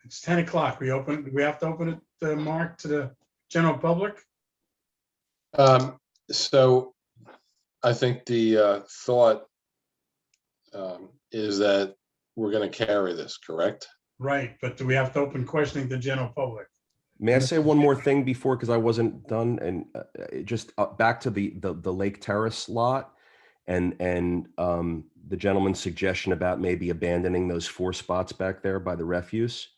It's 10 o'clock. We have to open it, Mark, to the general public? So I think the thought is that we're going to carry this, correct? Right, but do we have to open questioning to the general public? May I say one more thing before, because I wasn't done, and just back to the Lake Terrace lot and the gentleman's suggestion about maybe abandoning those 4 spots back there by the refuse.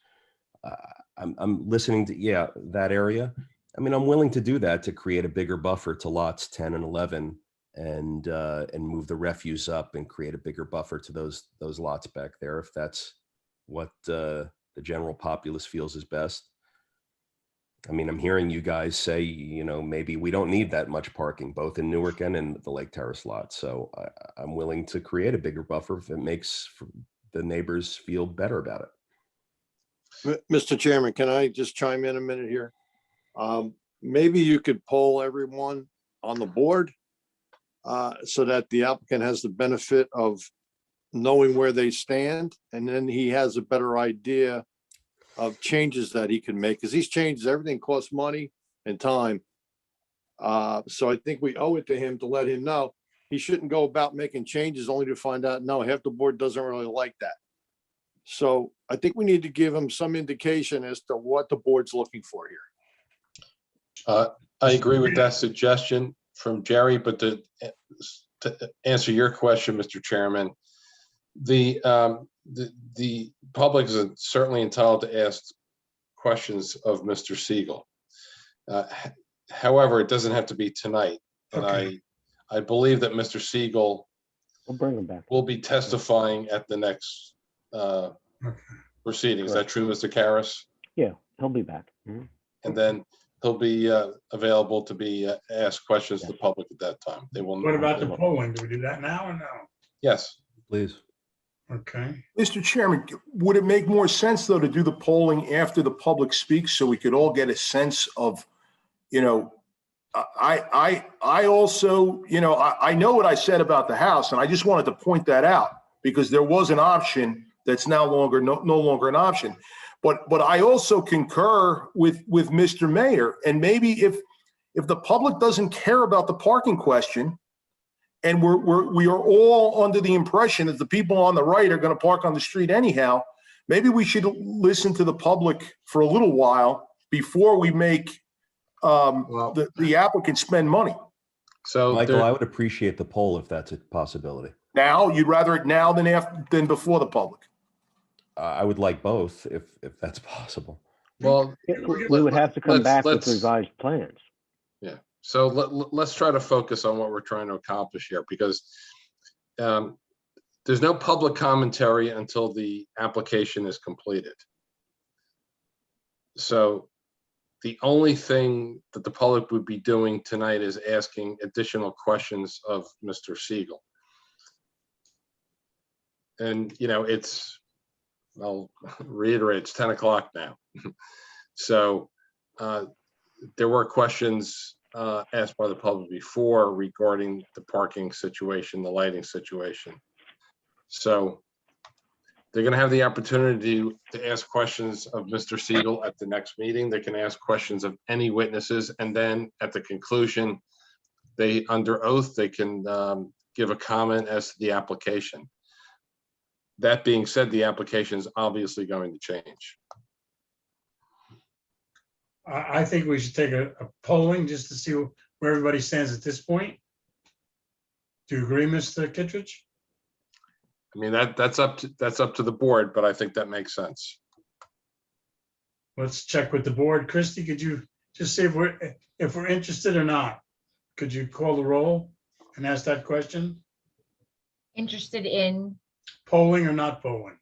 I'm listening to, that area. I mean, I'm willing to do that to create a bigger buffer to lots 10 and 11 and move the refuse up and create a bigger buffer to those lots back there, if that's what the general populace feels is best. I mean, I'm hearing you guys say, maybe we don't need that much parking, both in Newark and in the Lake Terrace lot. So I'm willing to create a bigger buffer if it makes the neighbors feel better about it. Mr. Chairman, can I just chime in a minute here? Maybe you could poll everyone on the board so that the applicant has the benefit of knowing where they stand, and then he has a better idea of changes that he can make, because these changes, everything costs money and time. So I think we owe it to him to let him know. He shouldn't go about making changes only to find out, no, half the board doesn't really like that. So I think we need to give him some indication as to what the board's looking for here. I agree with that suggestion from Jerry, but to answer your question, Mr. Chairman, the public is certainly entitled to ask questions of Mr. Siegel. However, it doesn't have to be tonight. And I believe that Mr. Siegel We'll bring him back. will be testifying at the next proceeding. Is that true, Mr. Karras? Yeah, he'll be back. Mhm. And then he'll be available to be asked questions to the public at that time. They will. What about the polling? Do we do that now or no? Yes. Please. Okay. Mr. Chairman, would it make more sense, though, to do the polling after the public speaks so we could all get a sense of, I also, I know what I said about the house, and I just wanted to point that out because there was an option that's no longer an option. But I also concur with Mr. Mayor, and maybe if the public doesn't care about the parking question, and we are all under the impression that the people on the right are going to park on the street anyhow, maybe we should listen to the public for a little while before we make the applicant spend money. So Michael, I would appreciate the poll if that's a possibility. Now, you'd rather it now than before the public? I would like both if that's possible. Well, We would have to come back with let's- revised plans. Yeah. So let's try to focus on what we're trying to accomplish here, because there's no public commentary until the application is completed. So the only thing that the public would be doing tonight is asking additional questions of Mr. Siegel. And, I'll reiterate, it's 10 o'clock now. So there were questions asked by the public before regarding the parking situation, the lighting situation. So they're going to have the opportunity to ask questions of Mr. Siegel at the next meeting. They can ask questions of any witnesses, and then at the conclusion, under oath, they can give a comment as to the application. That being said, the application is obviously going to change. I think we should take a polling just to see where everybody stands at this point. Do you agree, Mr. Kittredge? I mean, that's up to the board, but I think that makes sense. Let's check with the board. Christie, could you just say if we're interested or not? Could you call the roll and ask that question? Interested in, Polling or not polling?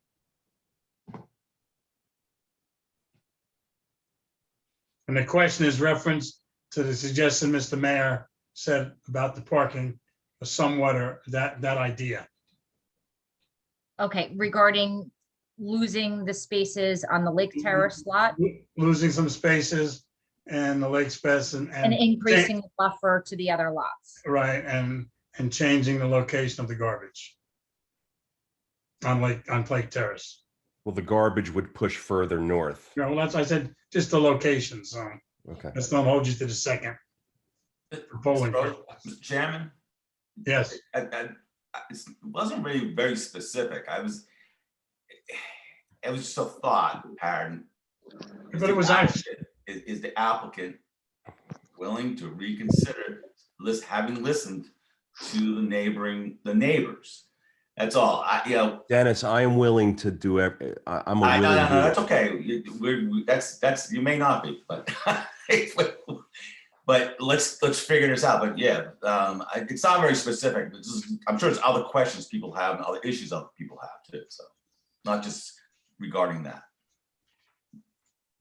And the question is reference to the suggestion Mr. Mayor said about the parking, somewhat, or that idea. okay, regarding losing the spaces on the Lake Terrace lot Losing some spaces and the lake space and increasing the buffer to the other lots. right, and changing the location of the garbage on Lake Terrace. Well, the garbage would push further north. Yeah, well, I said just the location, so Okay. let's not hold you to the second. For polling. Mr. Chairman? Yes. It wasn't really very specific. It was just a thought pattern. But it was actually. Is the applicant willing to reconsider having listened to the neighbors? That's all. Dennis, I am willing to do every, I'm a willing No, doer. that's okay. That's you may not be, but but let's figure this out. But yeah, it's not very specific. I'm sure there's other questions people have and other issues other people have too. So not just regarding that.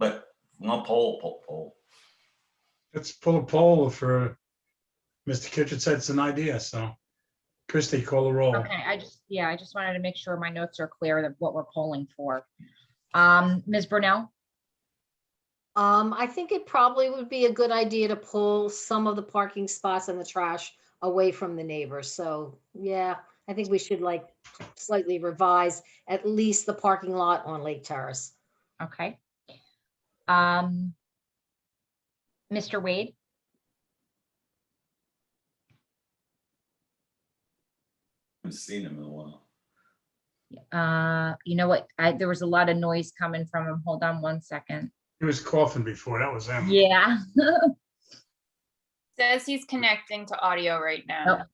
But one poll. Let's pull a poll for Mr. Kittredge said it's an idea, so. Christie, call the roll. Okay, I just wanted to make sure my notes are clear that what we're polling for. Ms. Brunel? I think it probably would be a good idea to pull some of the parking spots and the trash away from the neighbors. So yeah, I think we should slightly revise at least the parking lot on Lake Terrace. Okay. Mr. Wade? I haven't seen him in a while. You know what? There was a lot of noise coming from him. Hold on one second. He was coughing before, that was him. Yeah. Says he's connecting to audio right now.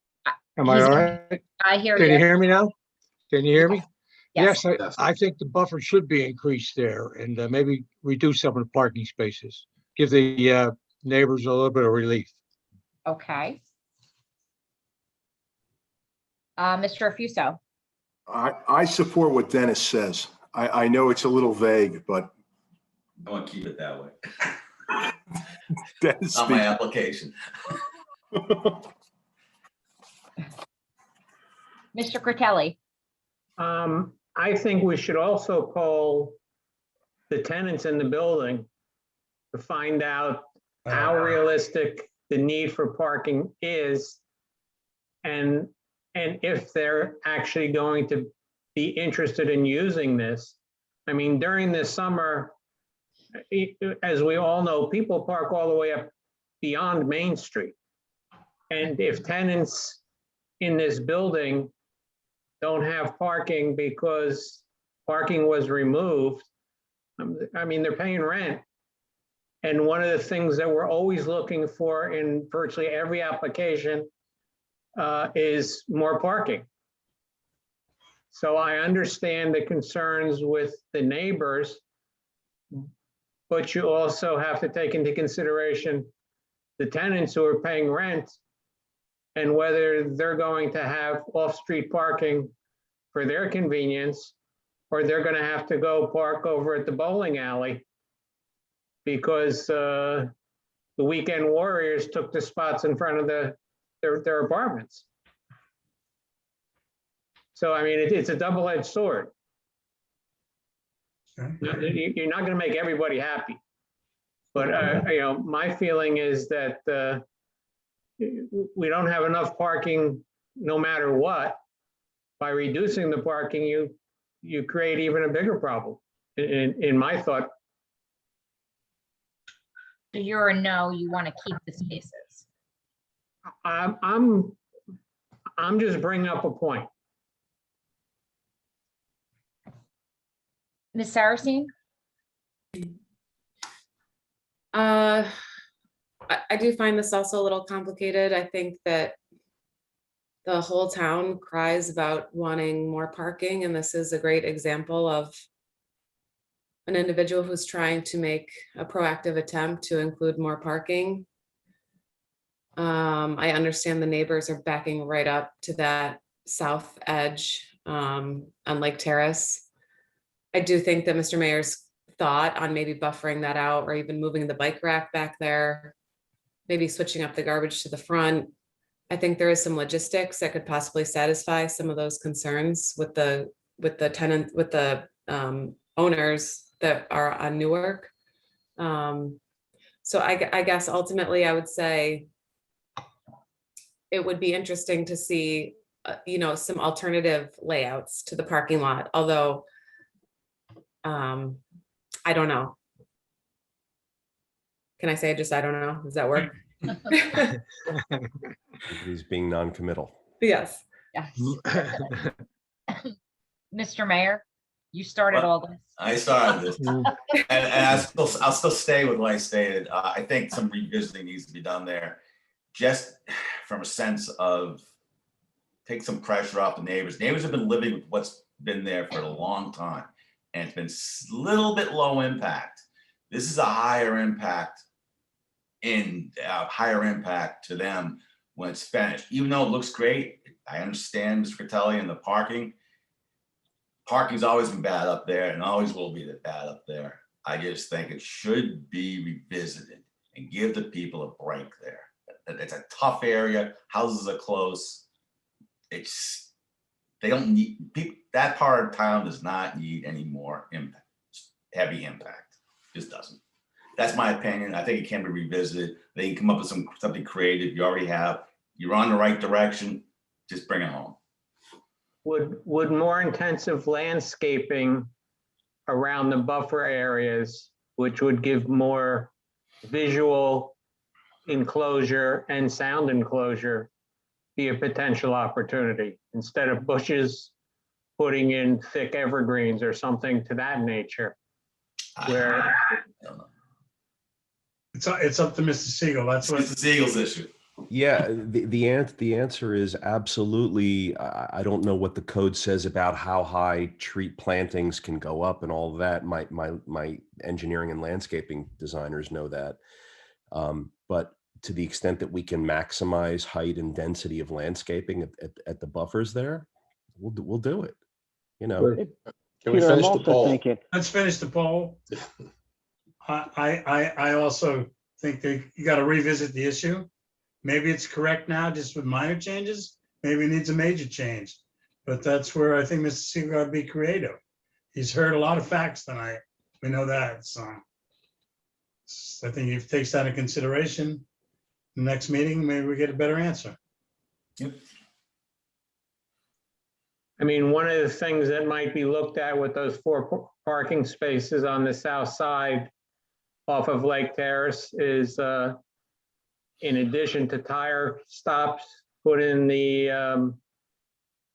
Am I all right? I hear Can you you. hear me now? Can you hear me? Yes. Yes, I think the buffer should be increased there and maybe reduce some of the parking spaces. Give the neighbors a little bit of relief. Okay. Mr. Fuso? I support what Dennis says. I know it's a little vague, but I want to keep it that way. Dennis Not my speaks. application. Mr. Critelli? I think we should also poll the tenants in the building to find out how realistic the need for parking is, and if they're actually going to be interested in using this. I mean, during the summer, as we all know, people park all the way up beyond Main Street. And if tenants in this building don't have parking because parking was removed, I mean, they're paying rent. And one of the things that we're always looking for in virtually every application is more parking. So I understand the concerns with the neighbors, but you also have to take into consideration the tenants who are paying rent and whether they're going to have off-street parking for their convenience, or they're going to have to go park over at the bowling alley because the weekend warriors took the spots in front of their apartments. So, I mean, it's a double-edged sword. You're not going to make everybody happy. But, you know, my feeling is that we don't have enough parking no matter what. By reducing the parking, you create even a bigger problem, in my thought. So you're a no, you want to keep the spaces. I'm just bringing up a point. Ms. Saracine? I do find this also a little complicated. I think that the whole town cries about wanting more parking, and this is a great example of an individual who's trying to make a proactive attempt to include more parking. I understand the neighbors are backing right up to that south edge on Lake Terrace. I do think that Mr. Mayor's thought on maybe buffering that out or even moving the bike rack back there, maybe switching up the garbage to the front. I think there is some logistics that could possibly satisfy some of those concerns with the owners that are on Newark. So I guess ultimately I would say it would be interesting to see, you know, some alternative layouts to the parking lot, although I don't know. Can I say just, I don't know? Does that work? He's being non-committal. Yes. Yes. Mr. Mayor, you started all this. I started this, and I'll still stay with what I stated. I think some revisiting needs to be done there, just from a sense of take some pressure off the neighbors. Neighbors have been living with what's been there for a long time, and it's been a little bit low impact. This is a higher impact to them when it's finished. Even though it looks great, I understand Mr. Fratelli and the parking. Parking's always been bad up there and always will be bad up there. I just think it should be revisited and give the people a break there. It's a tough area. Houses are close. They don't need that part of town does not need any more impact, heavy impact. Just doesn't. That's my opinion. I think it can be revisited. They can come up with something creative. You already have. You're on the right direction. Just bring it home. Would more intensive landscaping around the buffer areas, which would give more visual enclosure and sound enclosure, be a potential opportunity instead of bushes, putting in thick evergreens or something to that nature? Where it's up to Mr. Siegel. That's what Mr. Siegel's issue. Yeah, the answer is absolutely. I don't know what the code says about how high tree plantings can go up and all of that. My engineering and landscaping designers know that. But to the extent that we can maximize height and density of landscaping at the buffers there, we'll do it. You know. Can we finish the poll? Let's finish the poll. I also think that you got to revisit the issue. Maybe it's correct now, just with minor changes. Maybe it needs a major change. But that's where I think Mr. Siegel got to be creative. He's heard a lot of facts tonight. We know that. So I think he takes that into consideration. next meeting, maybe we get a better answer. I mean, one of the things that might be looked at with those 4 parking spaces on the south side off of Lake Terrace is, in addition to tire stops, put in the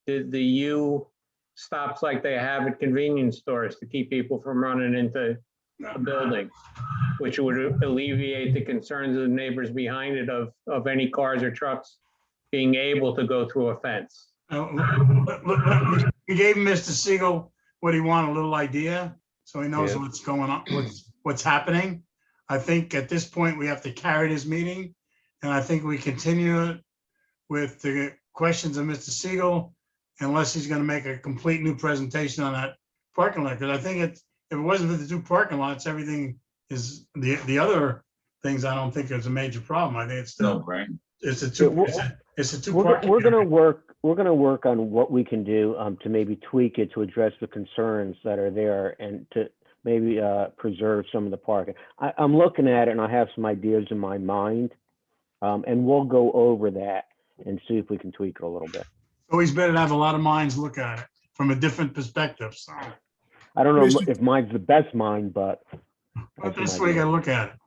U stops like they have at convenience stores to keep people from running into the building, which would alleviate the concerns of the neighbors behind it of any cars or trucks being able to go through a fence. We gave Mr. Siegel what he wanted, a little idea, so he knows Yeah. what's going on, what's happening. I think at this point, we have to carry this meeting, and I think we continue it with the questions of Mr. Siegel, unless he's gonna make a complete new presentation on that parking lot, because I think if it wasn't for the 2 parking lots, everything is, the other things, I don't think there's a major problem. I think it's still, it's a 2 parking. We're gonna work on what we can do to maybe tweak it to address the concerns that are there and to maybe preserve some of the parking. I'm looking at it and I have some ideas in my mind. And we'll go over that and see if we can tweak it a little bit. Always better to have a lot of minds look at it from a different perspective, so. I don't know if mine's the best mind, but. That's the way you gotta look at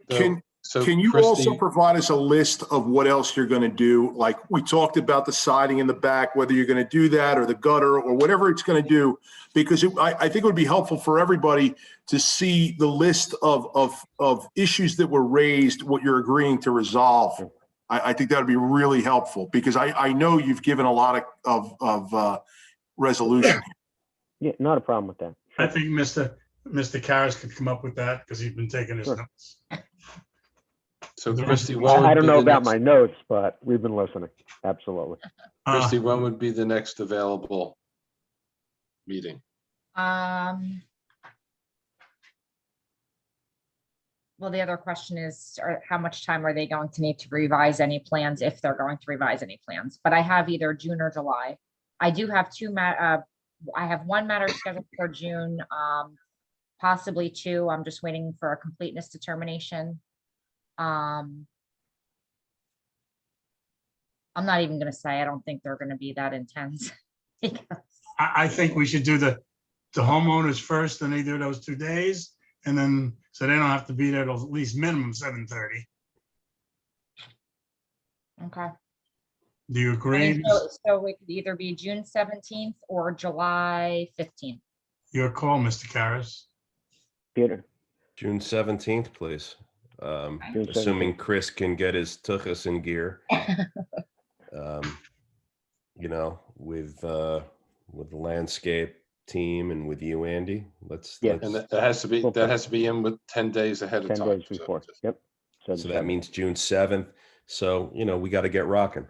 it. Can you also provide us a list of what else you're going to do? Like we talked about the siding in the back, whether you're going to do that or the gutter or whatever it's going to do, because I think it would be helpful for everybody to see the list of issues that were raised, what you're agreeing to resolve. I think that would be really helpful because I know you've given a lot of resolution. Yeah, not a problem with that. I think Mr. Karras could come up with that because he's been taking his notes. So Christie, I don't know about my notes, but we've been listening. Absolutely. Christie, when would be the next available meeting? Well, the other question is, how much time are they going to need to revise any plans, if they're going to revise any plans? But I have either June or July. I do have I have 1 matter scheduled for June, possibly 2. I'm just waiting for a completeness determination. I'm not even gonna say, I don't think they're gonna be that intense. I think we should do the homeowners first on either of those 2 days, and then, so they don't have to be there till at least minimum 7:30. Okay. Do you agree? So it could either be June 17th or July 15th. Your call, Mr. Karras. Peter. June 17th, please. June Assuming 17th. Chris can get his tuchus in gear. With the landscape team and with you, Andy, let's. And that has to be in with 10 days ahead of 10 time. days before. Yep. So that means June 7th. So, we got to get rocking,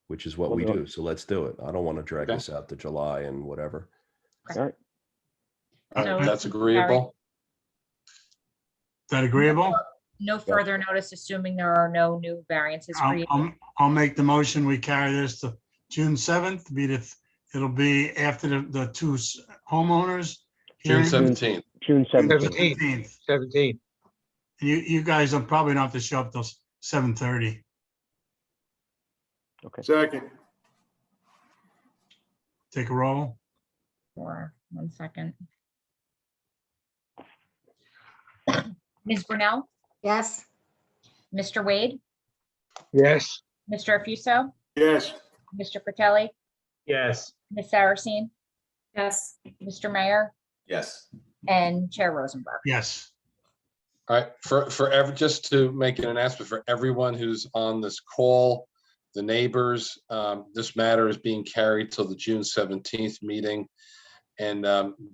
which is what we do. So let's do it. I don't want to drag this out to July and whatever. All right. So That's agreeable. Is that agreeable? No further notice, assuming there are no new variances created. I'll make the motion. We carry this to June 7th. It'll be after the 2 homeowners. June hearing. 17th. June 17th. 17th. You guys will probably not have to show up till 7:30. Okay. Second. Take a roll. For 1 second. Ms. Brunel, Yes. Mr. Wade, Yes. Mr. Afuso, Yes. Mr. Fratelli, Yes. Ms. Saracine, Yes. Mr. Mayor, Yes. and Chair Rosenberg. Yes. All right, just to make an announcement for everyone who's on this call, the neighbors, this matter is being carried till the June 17th meeting. And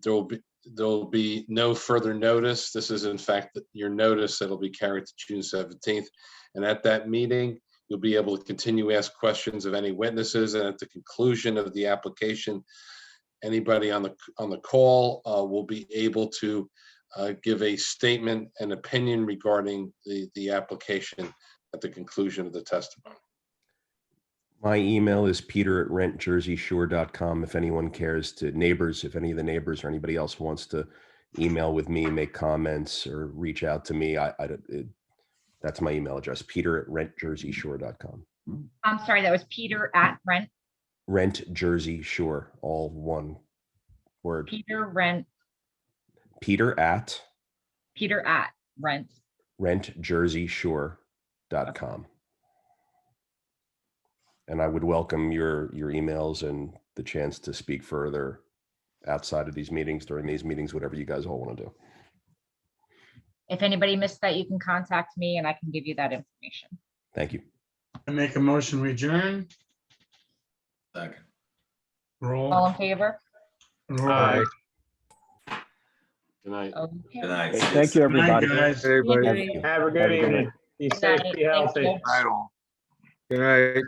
there'll be no further notice. This is in fact your notice that'll be carried to June 17th. And at that meeting, you'll be able to continue to ask questions of any witnesses. And at the conclusion of the application, anybody on the call will be able to give a statement and opinion regarding the application at the conclusion of the testimony. My email is peter@rentjerseyshore.com. If anyone cares to if any of the neighbors or anybody else wants to email with me, make comments or reach out to me, That's my email address, peter@rentjerseyshore.com. I'm sorry, that was Peter at Rent, Rent Jersey Shore, all one word. Peter Rent, Peter at Rent. rentjerseyshore.com. And I would welcome your emails and the chance to speak further outside of these meetings, during these meetings, whatever you guys all want to do. If anybody missed that, you can contact me and I can give you that information. Thank you. I make a motion, we adjourn. Second. All Roll. in favor? Roll. Good night. Okay. Good night. Okay, thank you, Good night, everybody. guys. Everybody. Have- Have a Have a good good evening. night. Be Good safe, night. be Thank healthy. you. Good night.